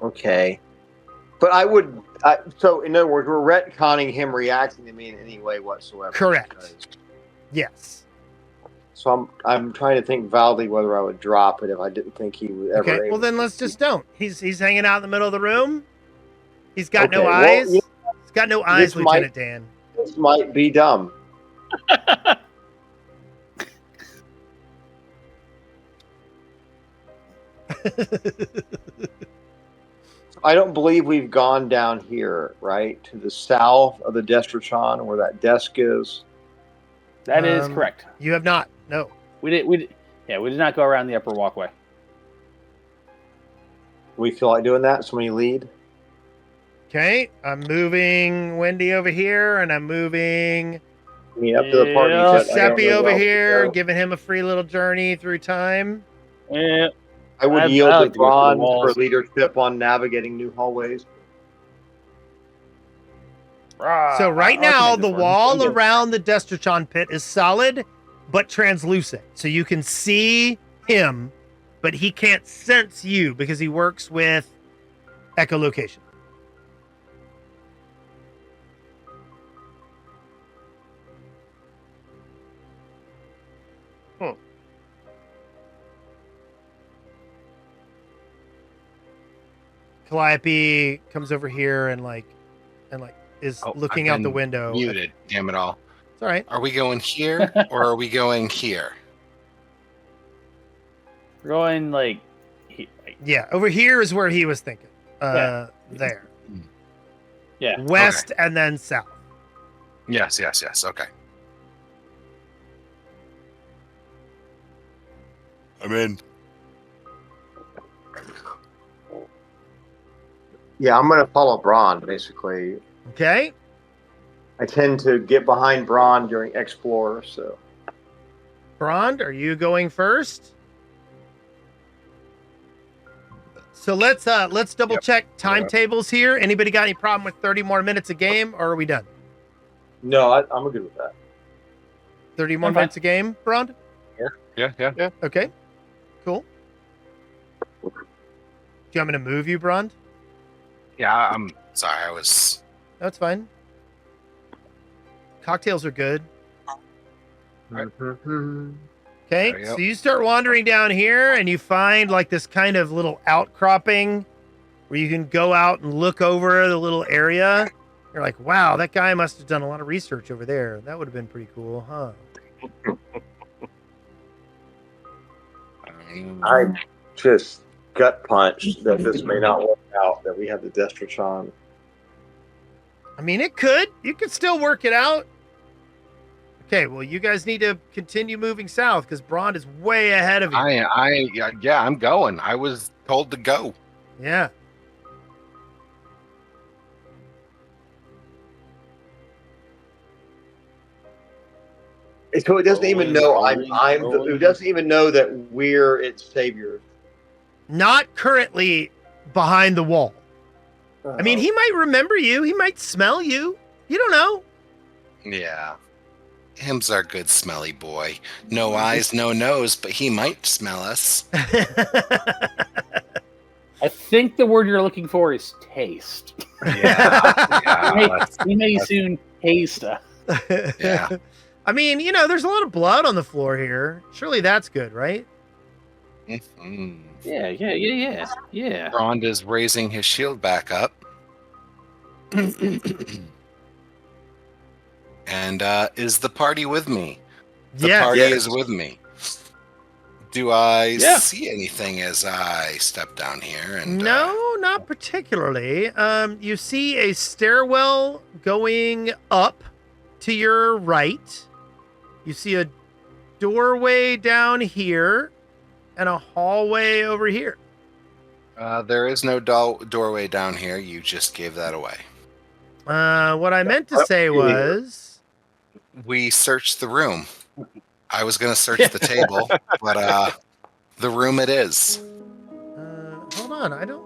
S5: Okay. But so in other words, we're retconning him reacting to me in any way whatsoever.
S1: Correct. Yes.
S5: So I'm trying to think validly whether I would drop it if I didn't think he would ever.
S1: Okay. Well, then let's just don't. He's hanging out in the middle of the room. He's got no
S5: Okay, well,
S1: eyes.
S5: yeah,
S1: He's got no eyes,
S5: this
S1: Lieutenant Dan.
S5: This might be dumb. I don't believe we've gone down here, right? To the south of the Destratron where that desk is.
S2: That is correct.
S1: You have not. No.
S2: We did not go around the upper walkway.
S5: We feel like doing that? Somebody lead?
S1: Okay. I'm moving Wendy over here, and I'm moving
S5: Me up to the party.
S2: Yeah.
S5: but I don't
S1: Seppi
S5: know
S1: over
S5: where else to
S1: here,
S5: go.
S1: giving him a free little journey through time.
S2: Yeah.
S5: I would
S2: I
S5: yield
S2: like
S5: to
S2: to go through
S5: Bronze
S2: walls.
S5: for leadership on navigating new hallways.
S1: So right
S2: I can
S1: now,
S2: make this
S1: the
S2: work.
S1: wall
S2: I'm good.
S1: around the Destratron pit is solid, but translucent. So you can see him, but he can't sense you because he works with echolocation. Calliope comes over here and is
S6: Oh,
S1: looking
S6: I've
S1: out the
S6: been
S1: window.
S6: Muted. Damn it all.
S1: It's all right.
S6: Are we going here or are we going here?
S2: We're going like
S1: Yeah, over here is where he was thinking. There.
S2: yeah.
S1: West and then south.
S6: Yes. Okay. I'm in.
S5: Yeah, I'm going to follow Braun, basically.
S1: Okay.
S5: I tend to get behind Braun during Explorer, so.
S1: Brond, are you going first? So let's double check timetables here. Anybody got any problem with 30 more minutes a game, or are we done?
S5: No, I'm good with that.
S1: 30 more
S2: I'm fine.
S1: minutes a game, Brond?
S6: Yeah.
S1: Okay. Cool. Do you want me to move you, Brond?
S6: Yeah, I'm sorry. I was.
S1: That's fine. Cocktails are good.
S6: Right.
S1: Okay,
S6: There you go.
S1: so you start wandering down here and you find like this kind of little outcropping where you can go out and look over the little area. You're like, wow, that guy must have done a lot of research over there. That would have been pretty cool, huh?
S5: I just gut punched that this may not work out, that we have the Destratron.
S1: I mean, it could. You could still work it out. Okay, well, you guys need to continue moving south because Brond is way ahead of you.
S6: I'm going. I was told to go.
S1: Yeah.
S5: So it doesn't even know it doesn't even know that we're its saviors.
S1: Not currently behind the wall. I mean, he might remember you. He might smell you. You don't know.
S6: Yeah. Him's our good smelly boy. No eyes, no nose, but he might smell us.
S2: I think the word you're looking for is taste.
S6: Yeah.
S2: He may soon taste us.
S6: Yeah.
S1: I mean, you know, there's a lot of blood on the floor here. Surely that's good, right?
S6: Mhm.
S2: Yeah.
S6: Rond is raising his shield back up. And is the party with me? The party is with me. Do I see anything as I step down here? And
S1: No, not particularly. You see a stairwell going up to your right. You see a doorway down here and a hallway over here.
S6: there is no doorway down here. You just gave that away.
S1: What I meant to say was...
S6: We searched the room. I was going to search the table, but the room it is.
S1: Hold on, I don't...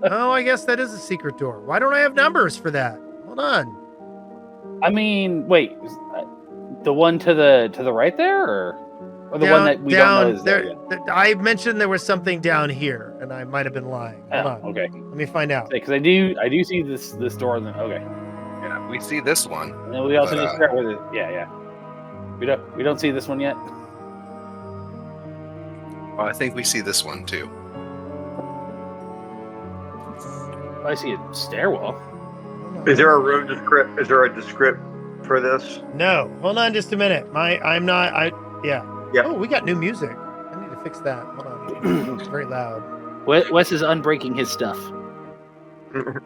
S1: Oh, I guess that is a secret door. Why don't I have numbers for that? Hold on.
S2: I mean, wait, the one to the right there, or the one that we don't know is there yet?
S1: I mentioned there was something down here, and I might have been lying. Hold on.
S2: Okay.
S1: Let me find out.
S2: Because I do see this door. Okay.
S6: Yeah, we see this one.
S2: And then we also
S6: But,
S2: just figure out where the we don't see this one yet.
S6: Well, I think we see this one too.
S2: I see a stairwell.
S5: Is there a room descript? Is there a descript for this?
S1: No, hold on just a minute. Yeah.
S5: Yep.
S1: Oh, we got new music. I need to fix that. Hold on. It's very loud.
S2: Wes is unbreaking his stuff.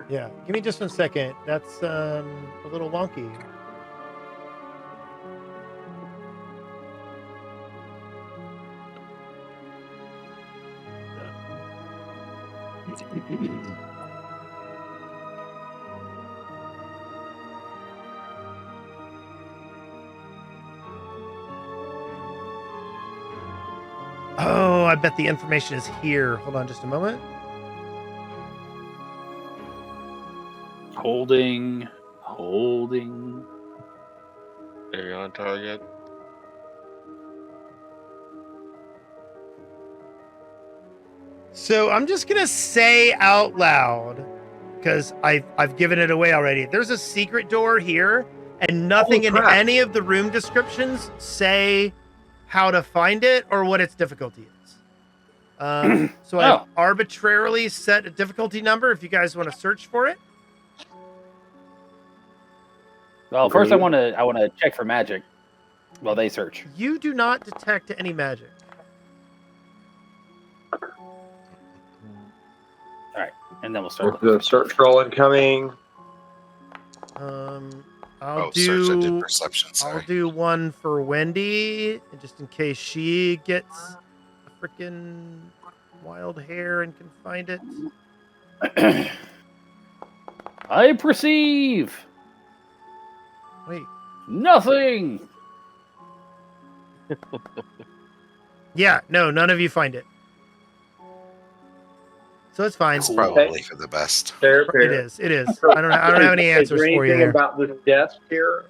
S1: Yeah, give me just 1 second. That's a little wonky. Oh, I bet the information is here. Hold on just a moment.
S2: Holding.
S3: Are you on target?
S1: So I'm just gonna say out loud, because I've given it away already. There's a secret door here, and nothing in
S5: crap.
S1: any of the room descriptions say how to find it or what its difficulty is. So I've arbitrarily set a difficulty number if you guys want to search for it.
S2: Well, first I want to check for magic while they search.
S1: You do not detect any magic.
S2: And then we'll start.
S5: The search roll incoming.
S1: I'll
S6: search. I did
S1: do
S6: perception.
S1: I'll
S6: Sorry.
S1: do one for Wendy, just in case she gets a freaking wild hair and can find it.
S2: I perceive
S1: Wait.
S2: nothing.
S1: Yeah, no, none of you find it. So it's fine.
S6: It's probably for the best.
S5: Fair.
S1: It is. I don't have any answers
S5: Is there
S1: for you
S5: anything
S1: there.
S5: about this desk here?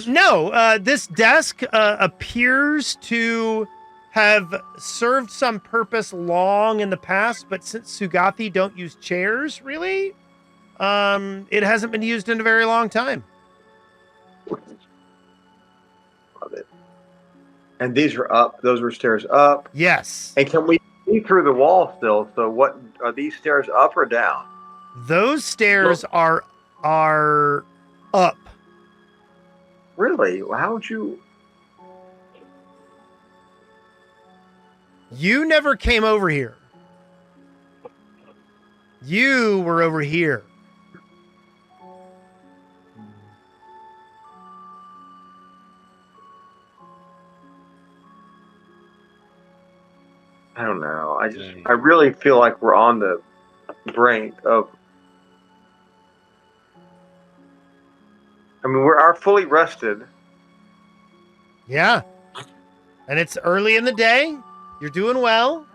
S1: No, this desk appears to have served some purpose long in the past, but since Sugathi don't use chairs, really, it hasn't been used in a very long time.
S5: Love it. And these are up. Those were stairs up.
S1: Yes.
S5: And can we see through the wall still? So what are these stairs up or down?
S1: Those stairs are up.
S5: Really? How would you?
S1: You never came over here. You were over here.
S5: I don't know. I really feel like we're on the brink of. I mean, we're fully rested.
S1: Yeah. And it's early in the day. You're doing well.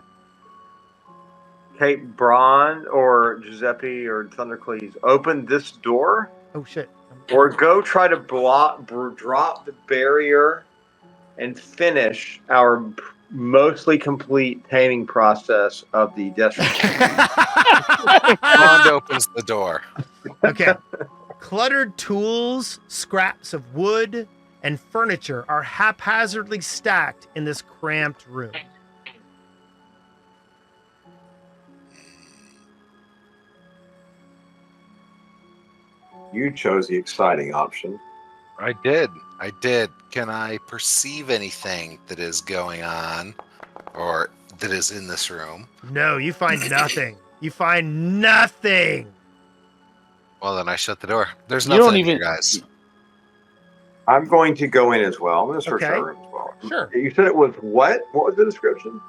S5: Okay, Braun or Giuseppe or Thundercleese, open this door,
S1: Oh, shit.
S5: or go try to drop the barrier and finish our mostly complete taming process of the Destiny.
S6: Bond opens the door.
S1: Okay. Cluttered tools, scraps of wood, and furniture are haphazardly stacked in this cramped room.
S5: You chose the exciting option.
S6: I did. Can I perceive anything that is going on or that is in this room?
S1: No, you find nothing. You find nothing.
S6: Well, then I shut the door. There's
S2: You don't
S6: nothing
S2: even-
S6: here, guys.
S5: I'm going to go in as well. I'm going to search
S1: Okay.
S5: our room as well.
S1: Sure.
S5: You said it was what? What was the description?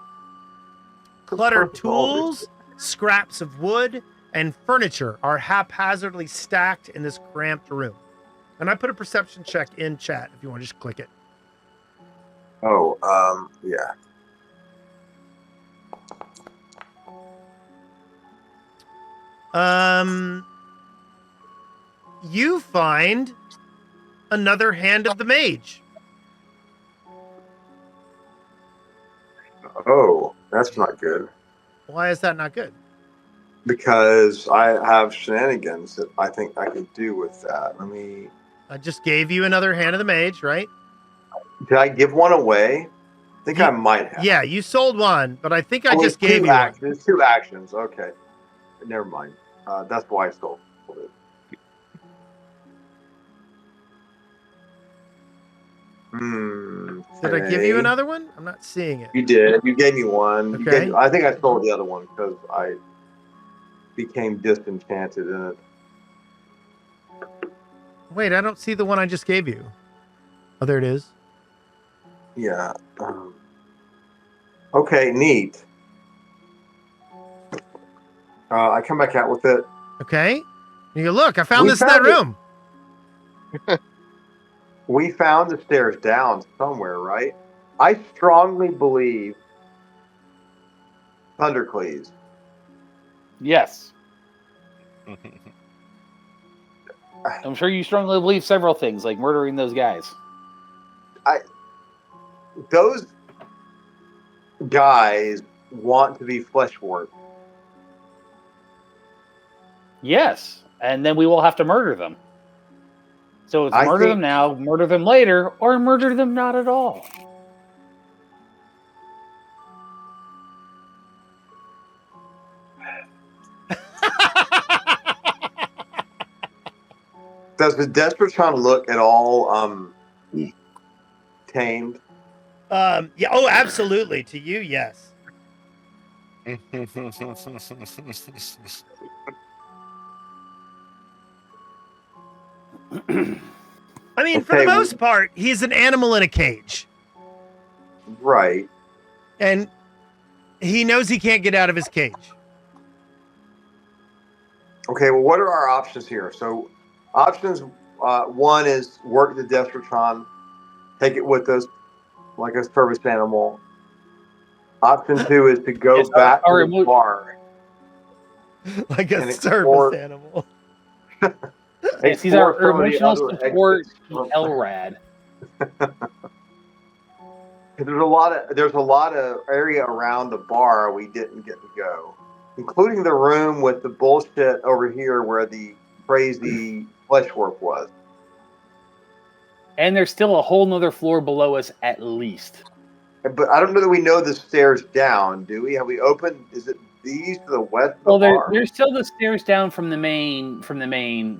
S1: Cluttered tools, scraps of wood, and furniture are haphazardly stacked in this cramped room. And I put a perception check in chat if you want to just click it.
S5: Oh, yeah.
S1: You find another hand of the mage.
S5: Oh, that's not good.
S1: Why is that not good?
S5: Because I have shenanigans that I think I could do with that.
S1: I just gave you another hand of the mage, right?
S5: Did I give one away? I think I might have.
S1: Yeah, you sold one, but I think I
S5: Oh,
S1: just
S5: it's
S1: gave
S5: two
S1: you one.
S5: actions. It's 2 actions. Okay. Never mind. That's why I sold it.
S1: Did I give you another one? I'm not seeing it.
S5: You did. You gave me one.
S1: Okay.
S5: I think I stole the other one because I became disenchanted in it.
S1: Wait, I don't see the one I just gave you. Oh, there it is.
S5: Yeah. Okay, neat. I come back out with it.
S1: Okay. You go, look, I found
S5: We
S1: this in that
S5: found it.
S1: room.
S5: We found the stairs down somewhere, right? I strongly believe Thundercleese.
S2: Yes. I'm sure you strongly believe several things, like murdering those guys.
S5: Those guys want to be flesh warped.
S2: Yes. And then we will have to murder them. So it's
S5: I
S2: murder
S5: think-
S2: them now, murder them later, or murder them not at all.
S5: Does the Despotron look at all tamed?
S1: Yeah. Oh, absolutely. To you, yes. I mean, for the
S5: Okay, well-
S1: most part, he's an animal in a cage,
S5: Right.
S1: and he knows he can't get out of his cage.
S5: Okay, well, what are our options here? So, options one is work the Despotron, take it with us like a service animal. Option two is to go
S2: Yes,
S5: back
S2: our
S5: to the bar.
S1: Like a
S5: And
S1: service
S5: explore-
S1: animal.
S2: Yes, he's our
S5: Explore some of the
S2: emotional
S5: other
S2: support
S5: exits.
S2: LRAD.
S5: There's a lot of area around the bar we didn't get to go, including the room with the bullshit over here where the crazy flesh warp was.
S2: And there's still a whole nother floor below us at least.
S5: But I don't know that we know the stairs down, do we? Have we opened? Is it these to the west of the
S2: Well,
S5: bar?
S2: there's still the stairs down from the main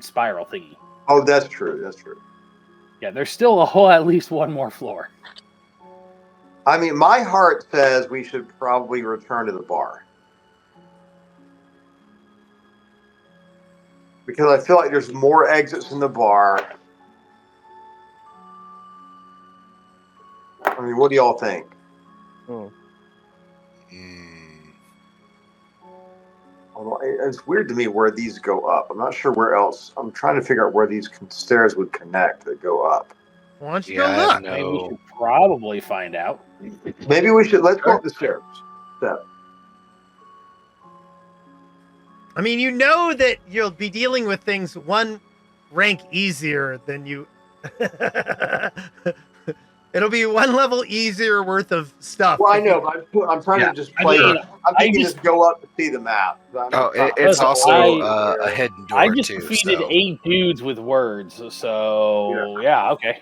S2: spiral thingy.
S5: Oh, that's true. That's true.
S2: Yeah, there's still at least one more floor.
S5: I mean, my heart says we should probably return to the bar. Because I feel like there's more exits in the bar. I mean, what do y'all think? Although it's weird to me where these go up. I'm not sure where else. I'm trying to figure out where these stairs would connect that go up.
S1: Why don't you
S6: Yeah, I
S1: go
S6: have
S1: look?
S2: Maybe we should probably find out.
S5: Maybe we should, let's go up the stairs. Step.
S1: I mean, you know that you'll be dealing with things one rank easier than you. It'll be one level easier worth of stuff.
S5: Well, I know, but I'm trying
S6: Yeah.
S5: to just play. I'm thinking
S2: just-
S5: just go up to see the map.
S6: It's also
S2: I-
S6: a hidden door
S2: I just
S6: too.
S2: defeated
S6: So
S2: 8 dudes with words, so yeah, okay.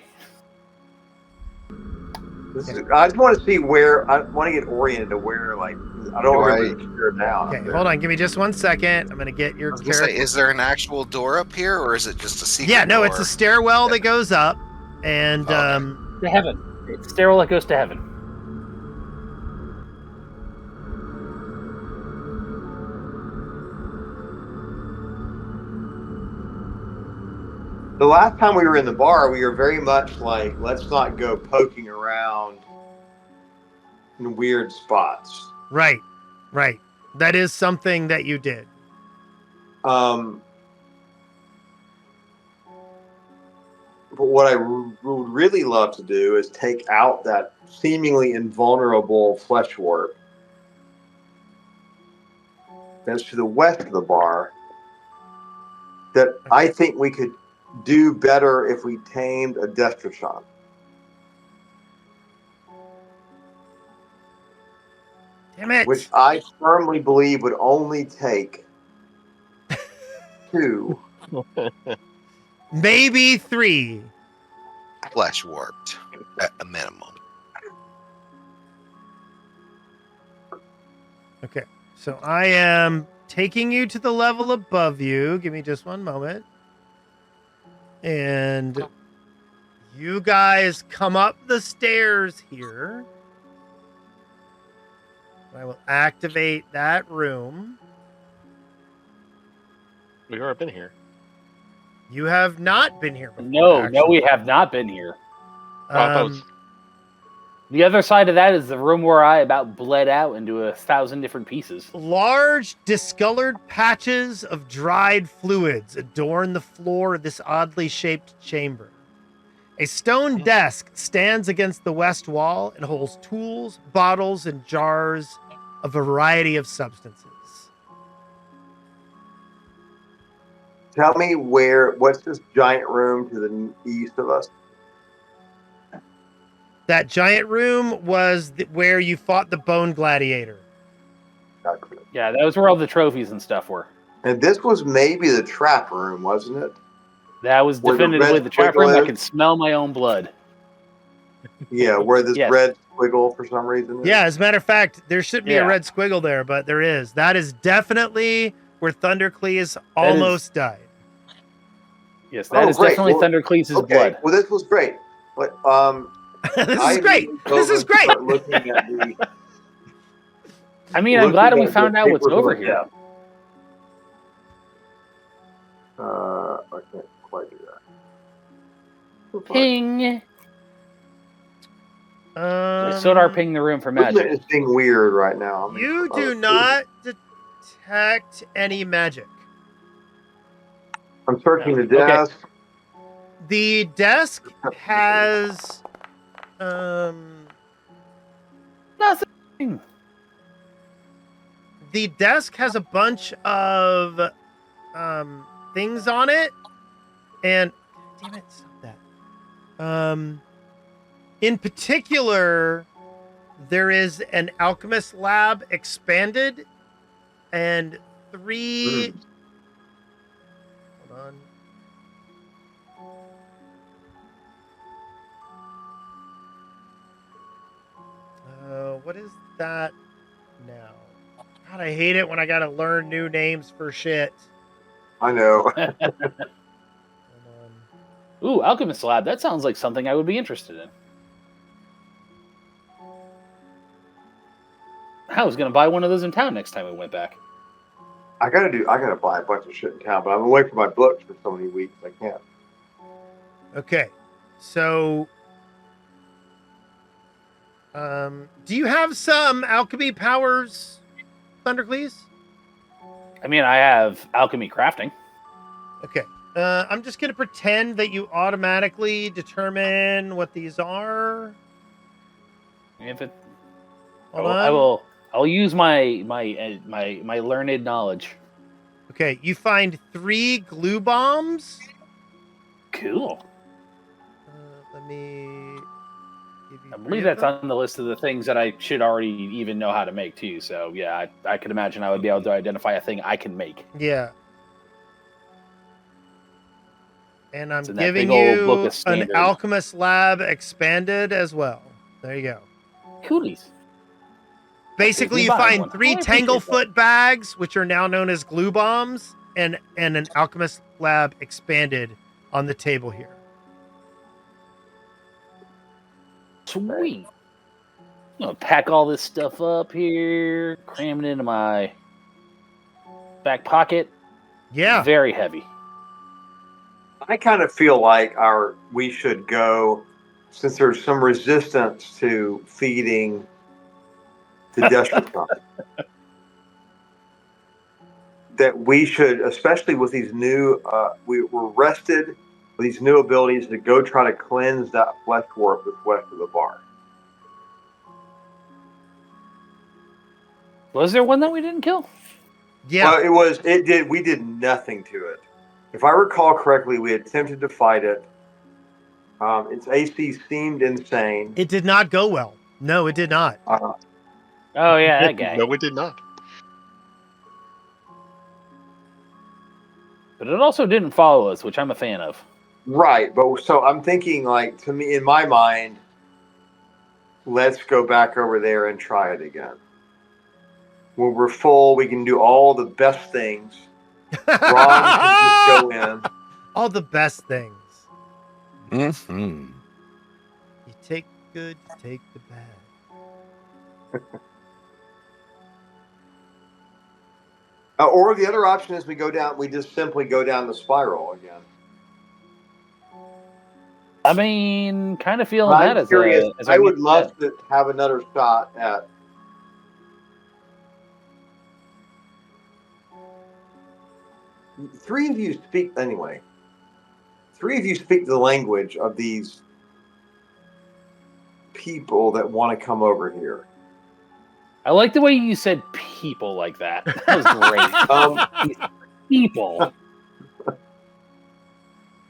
S5: I just want to see where I want to get oriented to where, like, I don't remember the clear down.
S1: Okay, hold on. Give me just 1 second. I'm gonna get your
S6: I was gonna say,
S1: character.
S6: is there an actual door up here, or is it just a secret?
S1: Yeah, no, it's
S6: door?
S1: a stairwell that goes up, and
S6: Okay.
S2: To heaven. It's sterile that goes to heaven.
S5: The last time we were in the bar, we were very much like, let's not go poking around in weird spots.
S1: right. That is something that you did.
S5: But what I would really love to do is take out that seemingly invulnerable flesh warp that's to the west of the bar. That I think we could do better if we tamed a Destroshan.
S1: Damn it!
S5: Which I firmly believe would only take 2.
S1: Maybe 3.
S6: flesh warped at a minimum.
S1: Okay, so I am taking you to the level above you. Give me just one moment. And You guys come up the stairs here. I will activate that room.
S3: We've already been here.
S1: You have not been here before.
S2: No,
S1: actually.
S2: we have not been here.
S3: I thought it was-
S2: The other side of that is the room where I about bled out into 1,000 different pieces.
S1: Large, discolored patches of dried fluids adorn the floor of this oddly shaped chamber. A stone desk stands against the west wall and holds tools, bottles, and jars of a variety of substances.
S5: Tell me what's this giant room to the east of us?
S1: That giant room was where you fought the Bone Gladiator.
S2: Yeah, that was where all the trophies and stuff were.
S5: And this was maybe the trap room, wasn't it?
S2: That was
S5: Where the
S2: definitively
S5: red
S2: the trap
S5: squiggle
S2: room. I
S5: is?
S2: could smell my own blood.
S5: Yeah, where this
S2: Yes.
S5: red squiggle for some reason is.
S1: Yeah, as a matter of fact, there shouldn't be a
S2: Yeah.
S1: red squiggle there, but there is. That is definitely where Thundercleese almost died.
S2: Yes, that is
S5: great.
S2: definitely
S5: Well,
S2: Thundercleese's
S5: Okay,
S2: blood.
S5: well, this was great. But
S1: This is
S5: I
S1: great.
S5: moved
S1: This
S5: over
S1: is
S5: and
S1: great.
S5: started looking at the
S2: I mean, I'm glad we
S5: looking at
S2: found
S5: the
S2: out what's
S5: papers
S2: over
S5: of
S2: here.
S5: death. I can't quite do that.
S2: Ping. Sodar ping the room for
S5: Movement
S2: magic.
S5: is being weird right now. I mean,
S1: You
S5: I
S1: do
S5: was-
S1: not detect any magic.
S5: I'm searching the
S2: Okay.
S5: desk.
S1: The desk has
S2: Nothing.
S1: the desk has a bunch of things on it, and damn it, stop that. In particular, there is an alchemist lab expanded, and 3. Hold on. What is that now? God, I hate it when I gotta learn new names for shit.
S5: I know.
S1: Hold on.
S2: Ooh, Alchemist Lab. That sounds like something I would be interested in. I was going to buy one of those in town next time we went back.
S5: I gotta buy a bunch of shit in town, but I'm away from my books for so many weeks. I can't.
S1: Okay, so do you have some alchemy powers, Thundercleese?
S2: I mean, I have alchemy crafting.
S1: Okay. I'm just gonna pretend that you automatically determine what these are.
S2: If it,
S1: Hold
S2: I
S1: on.
S2: will. I'll use my learned knowledge.
S1: Okay, you find 3 glue bombs.
S2: Cool.
S1: Let me give you
S2: I
S1: 3
S2: believe
S1: of
S2: that's
S1: them.
S2: on the list of the things that I should already even know how to make too. So yeah, I could imagine I would be able to identify a thing I can make.
S1: Yeah. And I'm
S2: It's in that
S1: giving
S2: big old book
S1: you
S2: of
S1: an
S2: standard.
S1: alchemist lab expanded as well. There you go.
S2: Coolies.
S1: Basically,
S2: me
S1: you
S2: buy
S1: find
S2: one.
S1: 3
S2: I appreciate
S1: Tanglefoot bags, which are now known as glue bombs, and an alchemist lab expanded on the table here.
S2: Sweet. I'm gonna pack all this stuff up here, cram it into my back pocket.
S1: Yeah.
S2: Very heavy.
S5: I kind of feel like we should go, since there's some resistance to feeding the Destructron, that we should, especially with these new, we're rested with these new abilities, to go try to cleanse that flesh warp that's west of the bar.
S2: Was there one that we didn't kill?
S1: Yeah.
S5: Well, we did nothing to it. If I recall correctly, we attempted to fight it. Its AC seemed insane.
S1: It did not go well. No, it did not.
S2: Oh yeah, that guy.
S3: No, we did not.
S2: But it also didn't follow us, which I'm a fan of.
S5: Right, but so I'm thinking, like, to me, in my mind, let's go back over there and try it again. When we're full, we can do all the best things. Ron can just go in.
S1: All the best things.
S6: Mm-hmm.
S1: take good, take the bad.
S5: Or the other option is we just simply go down the spiral again.
S2: I mean, kind of feeling
S5: I'm
S2: that as
S5: curious.
S2: as
S5: I
S2: our
S5: would
S2: next
S5: love
S2: step.
S5: to have another shot at. Three of you speak anyway. Three of you speak the language of these people that want to come over here.
S2: I like the way you said people like that. That was great. People.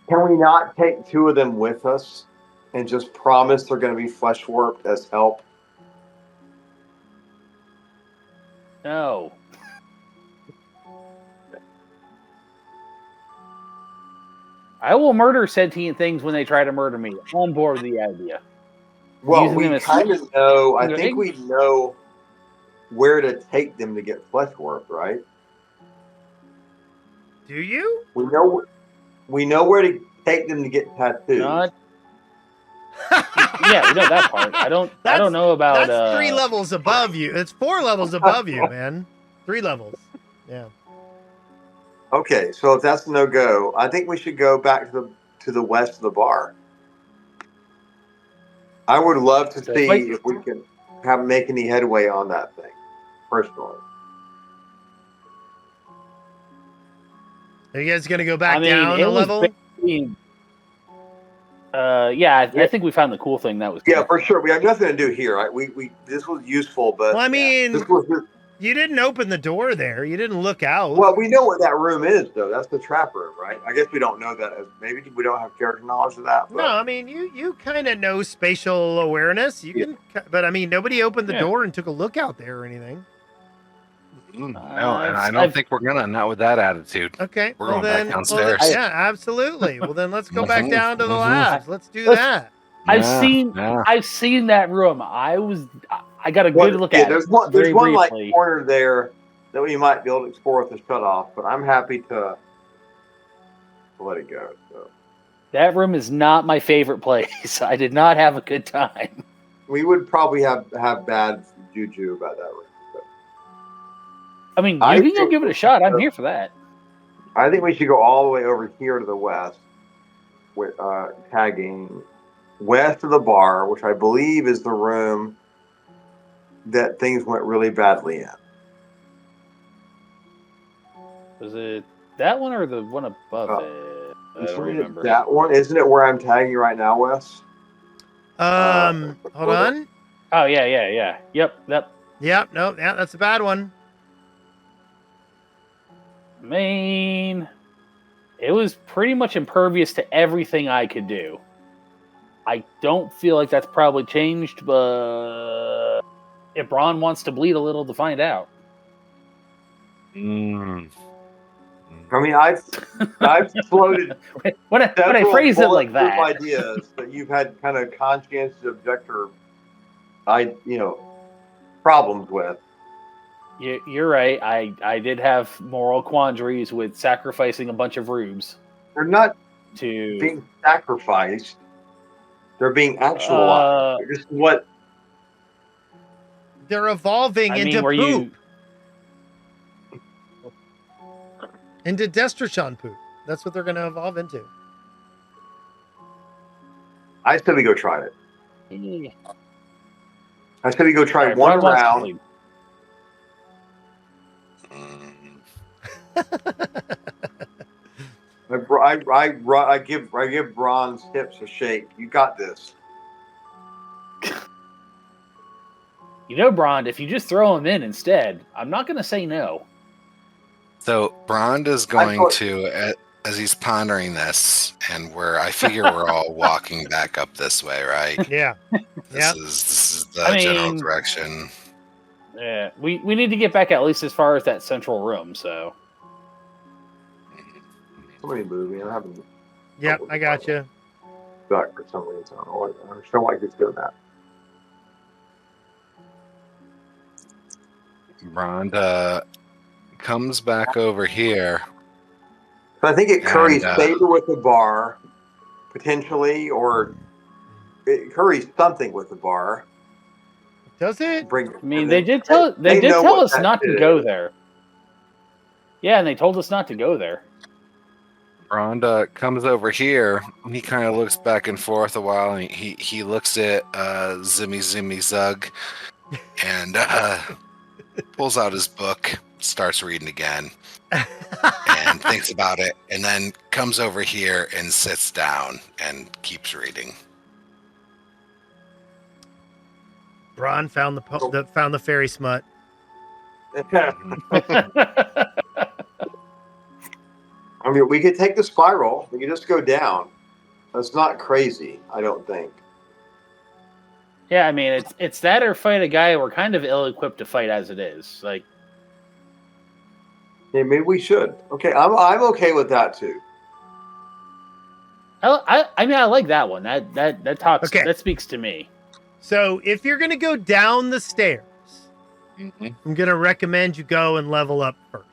S5: Can we not take two of them with us and just promise they're going to be flesh warped as help?
S2: No. I will murder sentient things when they try to murder me. I'm on board with the idea.
S5: Well,
S2: Using
S5: we
S2: them as-
S5: kind of know. I
S2: Good.
S5: think we know where to take them to get flesh warped, right?
S1: Do you?
S5: We know where to take them to get tattoos.
S2: Not. Yeah, we know that part. I don't know about.
S1: That's 3 levels above you. It's 4 levels above you, man. 3 levels. Yeah.
S5: Okay, so if that's a no go, I think we should go back to the west of the bar. I would love to see if we can make any headway on that thing, personally.
S1: Are you guys gonna go back
S2: I mean,
S1: down
S2: it
S1: a
S2: was
S1: level?
S2: I think we found the cool thing that was.
S5: Yeah, for sure. We have nothing to do here. Right? We this was useful, but
S1: Well, I mean,
S5: this was
S1: you didn't open the door there. You didn't look out.
S5: well, we know what that room is, though. That's the trap room, right? I guess we don't know that. Maybe we don't have character knowledge of that. But...
S1: No, I mean, you kind of know spatial awareness. You can, but I mean, nobody opened the door and took a look out there or anything.
S6: No, and I don't think we're gonna. Not with that attitude.
S1: Okay,
S6: We're going back downstairs.
S1: Yeah, absolutely. Well, then let's go back down to the labs. Let's do that.
S2: I've seen that room. I got a good look at
S5: there's
S2: it.
S5: One
S2: very
S5: like
S2: briefly.
S5: corner there that we might be able to explore with the shut off, but I'm happy to let it go. So.
S2: That room is not my favorite place. I did not have a good time.
S5: We would probably have bad juju about that room. But
S2: I mean, you can go give it a shot. I'm here for that.
S5: I think we should go all the way over here to the west with tagging west of the bar, which I believe is the room that things went really badly in.
S2: Was it that one or the one above it? I don't remember.
S5: That one, isn't it where I'm tagging right now, Wes?
S1: Hold on.
S2: Oh yeah. Yep.
S1: No, that's a bad one.
S2: I mean, it was pretty much impervious to everything I could do. I don't feel like that's probably changed, but if Braun wants to bleed a little to find out.
S5: I mean, I've floated
S2: when I phrase it like that,
S5: ideas that you've had kind of conscientious objector, problems with.
S2: You're right. I did have moral quandaries with sacrificing a bunch of rubes.
S5: They're not
S2: to
S5: being sacrificed. They're being actualized. This is what
S1: they're evolving into poop. Into Destrachon poop. That's what they're going to evolve into.
S5: I said we go try it.
S2: Yeah.
S5: I said we go try one round. I give Braun's hips a shake. You got this.
S2: Braun, if you just throw him in instead, I'm not going to say no.
S6: So Braun is going to, as he's pondering this, and I figure we're all walking back up this way, right?
S1: Yeah.
S6: This is the general direction.
S2: Yeah, we need to get back at least as far as that central room. So.
S5: Somebody move me. I haven't.
S1: Yep, I got you.
S5: Stuck for some reason. I don't understand why he's doing that.
S6: Braun comes back over here.
S5: So I think it curries favor with the bar, potentially, or it curries something with the bar.
S1: Does it?
S5: Bring.
S2: I mean, they did tell
S5: know what
S2: us
S5: that
S2: not to
S5: shit
S2: go
S5: is.
S2: there. Yeah, and they told us not to go there.
S6: Rhonda comes over here. And he kind of looks back and forth a while. And he looks at Zimmy Zimmy Zug and pulls out his book, starts reading again, and thinks about it, and then comes over here and sits down and keeps reading.
S1: Bron found found the fairy smut.
S5: I mean, we could take the spiral. We could just go down. That's not crazy, I don't think.
S2: Yeah, I mean, it's that or fight a guy we're kind of ill-equipped to fight as it is. Like,
S5: Yeah, maybe we should. Okay, I'm okay with that too.
S2: I mean, I like that one. That talks.
S1: Okay.
S2: That speaks to me.
S1: So if you're gonna go down the stairs, I'm gonna recommend you go and level up first.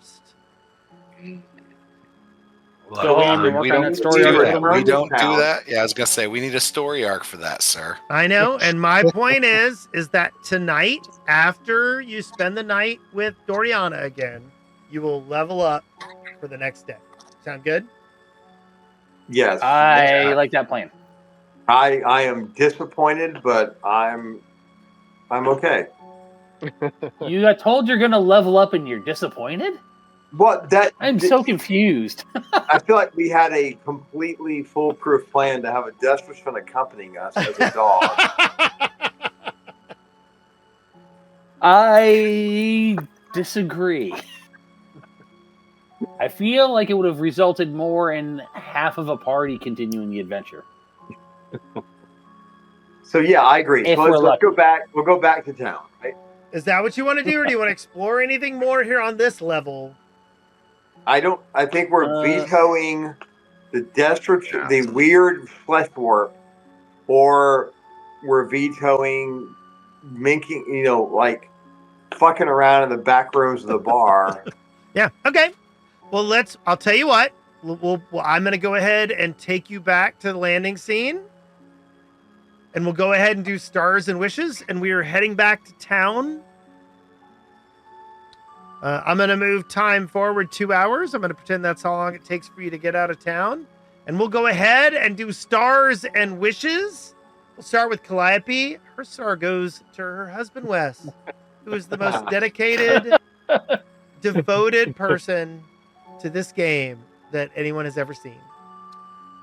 S2: Go home and work on that story arc.
S6: We don't do that. Yeah, I was gonna say we need a story arc for that, sir.
S1: I know, and my point is that tonight, after you spend the night with Doriana again, you will level up for the next day. Sound good?
S5: Yes.
S2: I like that plan.
S5: I am disappointed, but I'm okay.
S2: You got told you're going to level up and you're disappointed?
S5: What that
S2: I'm so confused.
S5: I feel like we had a completely foolproof plan to have a Destrian accompanying us as a dog.
S2: I disagree. I feel like it would have resulted more in half of a party continuing the adventure.
S5: So yeah, I agree.
S2: If
S5: So
S2: we're
S5: let's go
S2: lucky.
S5: back. We'll go back to town, right?
S1: Is that what you want to do, or do you want to explore anything more here on this level?
S5: I think we're vetoing the the weird flesh warp, or we're vetoing making, like fucking around in the back rooms of the bar.
S1: Yeah. Okay. Well, I'll tell you what. I'm going to go ahead and take you back to the landing scene. And we'll go ahead and do stars and wishes. And we are heading back to town. I'm going to move time forward 2 hours. I'm going to pretend that's how long it takes for you to get out of town. And we'll go ahead and do stars and wishes. We'll start with Calliope. Her star goes to her husband, Wes, who is the most dedicated, devoted person to this game that anyone has ever seen.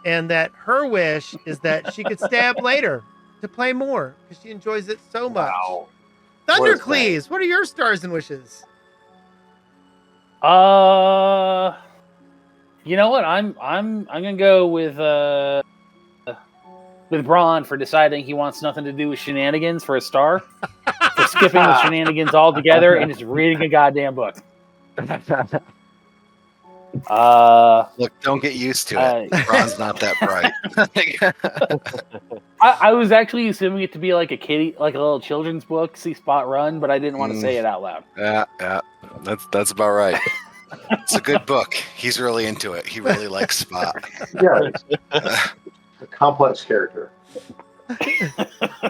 S1: And that her wish is that she could stay up later to play more because she enjoys it so much.
S5: Wow.
S1: Thundercleese, what are your stars and wishes?
S2: You know what? I'm gonna go with Braun for deciding he wants nothing to do with shenanigans for a star, for skipping the shenanigans altogether and just reading a goddamn book.
S6: Look, don't get used to it. Ron's not that bright.
S2: I was actually assuming it to be like a kitty, like a little children's book, See Spot Run, but I didn't want to say it out loud.
S6: Yeah, that's about right. It's a good book. He's really into it. He really likes Spot.
S5: Yeah, a complex character.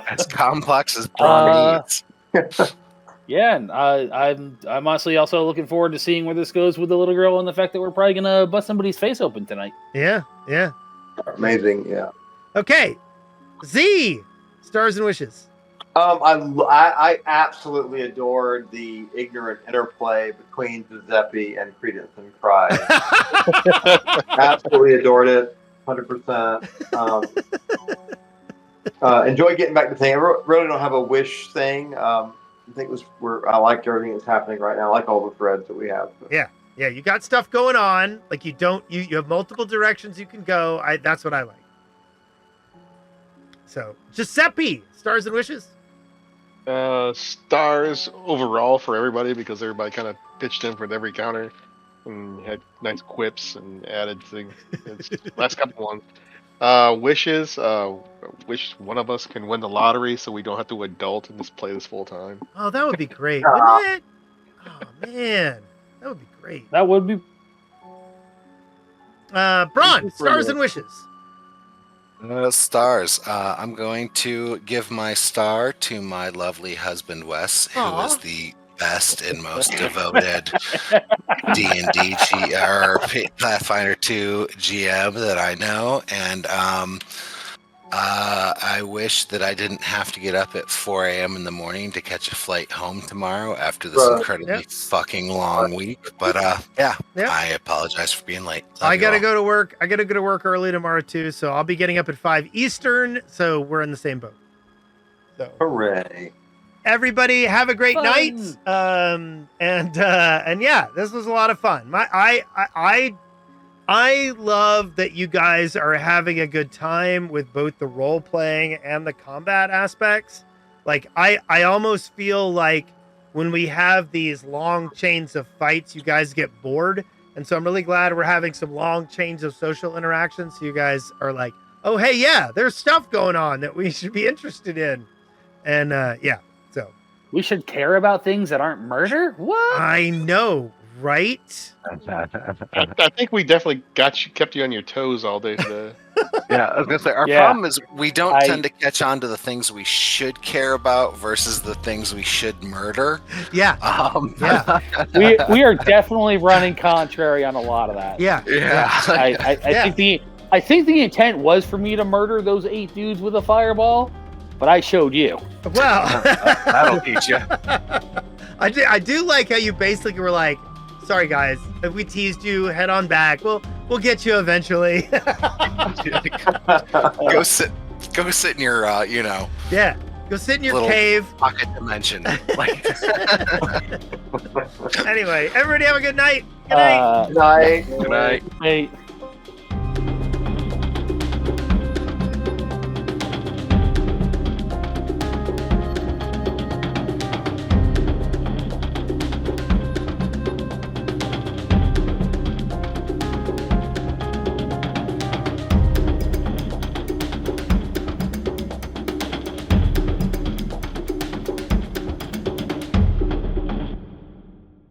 S6: As complex as Braun needs.
S2: Yeah, and I'm honestly also looking forward to seeing where this goes with the little girl and the fact that we're probably gonna bust somebody's face open tonight.
S1: Yeah.
S5: Amazing, yeah.
S1: Okay. Z, stars and wishes.
S5: I absolutely adored the ignorant interplay between Giuseppe and Credence and Cry. Absolutely adored it, 100%. Enjoy getting back to the thing. I really don't have a wish thing. I think I like everything that's happening right now. I like all the threads that we have.
S1: Yeah, you got stuff going on. Like you have multiple directions you can go. That's what I like. So, Giuseppe, stars and wishes.
S3: Stars overall for everybody because everybody kind of pitched in for every counter and had nice quips and added things. Last couple ones. Wishes. Wish one of us can win the lottery so we don't have to adult and just play this full time.
S1: Oh, that would be great, wouldn't it? Oh man, that would be great.
S2: That would be.
S1: Braun, stars and wishes.
S6: Stars. I'm going to give my star to my lovely husband Wes, who
S1: Aw.
S6: is the best and most devoted D&D or Pathfinder 2 GM that I know, and I wish that I didn't have to get up at 4 a.m. in the morning to catch a flight home tomorrow after this
S5: Right.
S6: incredibly fucking long week. But
S1: Yeah.
S6: I apologize for being late. Love
S1: I
S6: you
S1: gotta
S6: all.
S1: go to work. I gotta go to work early tomorrow too, so I'll be getting up at 5 Eastern. So we're in the same boat. So
S5: Hooray.
S1: everybody have a great
S2: Fun.
S1: night. And yeah, this was a lot of fun. I love that you guys are having a good time with both the role playing and the combat aspects. Like I almost feel like when we have these long chains of fights, you guys get bored. And so I'm really glad we're having some long chains of social interactions. So you guys are like, oh, hey, yeah, there's stuff going on that we should be interested in. And yeah, so
S2: We should care about things that aren't murder? What?
S1: I know, right?
S3: I think we definitely kept you on your toes all day today.
S6: Yeah, I was gonna say our
S2: Yeah.
S6: problem is we don't
S2: I-
S6: tend to catch on to the things we should care about versus the things we should murder.
S1: Yeah, yeah,
S2: we are definitely running contrary on a lot of that.
S1: yeah.
S6: yeah.
S2: I think the intent was for me to murder those 8 dudes with a fireball, but I showed you.
S1: Well,
S6: That'll teach you.
S1: I do like how you basically were like, sorry guys, if we teased you, head on back. We'll get you eventually.
S6: Go sit in your
S1: Yeah, go sit in your
S6: Little-
S1: cave.
S6: pocket dimension. Like
S1: Anyway, everybody have a good night. Good night.
S5: Night.
S6: good night.
S2: Hey,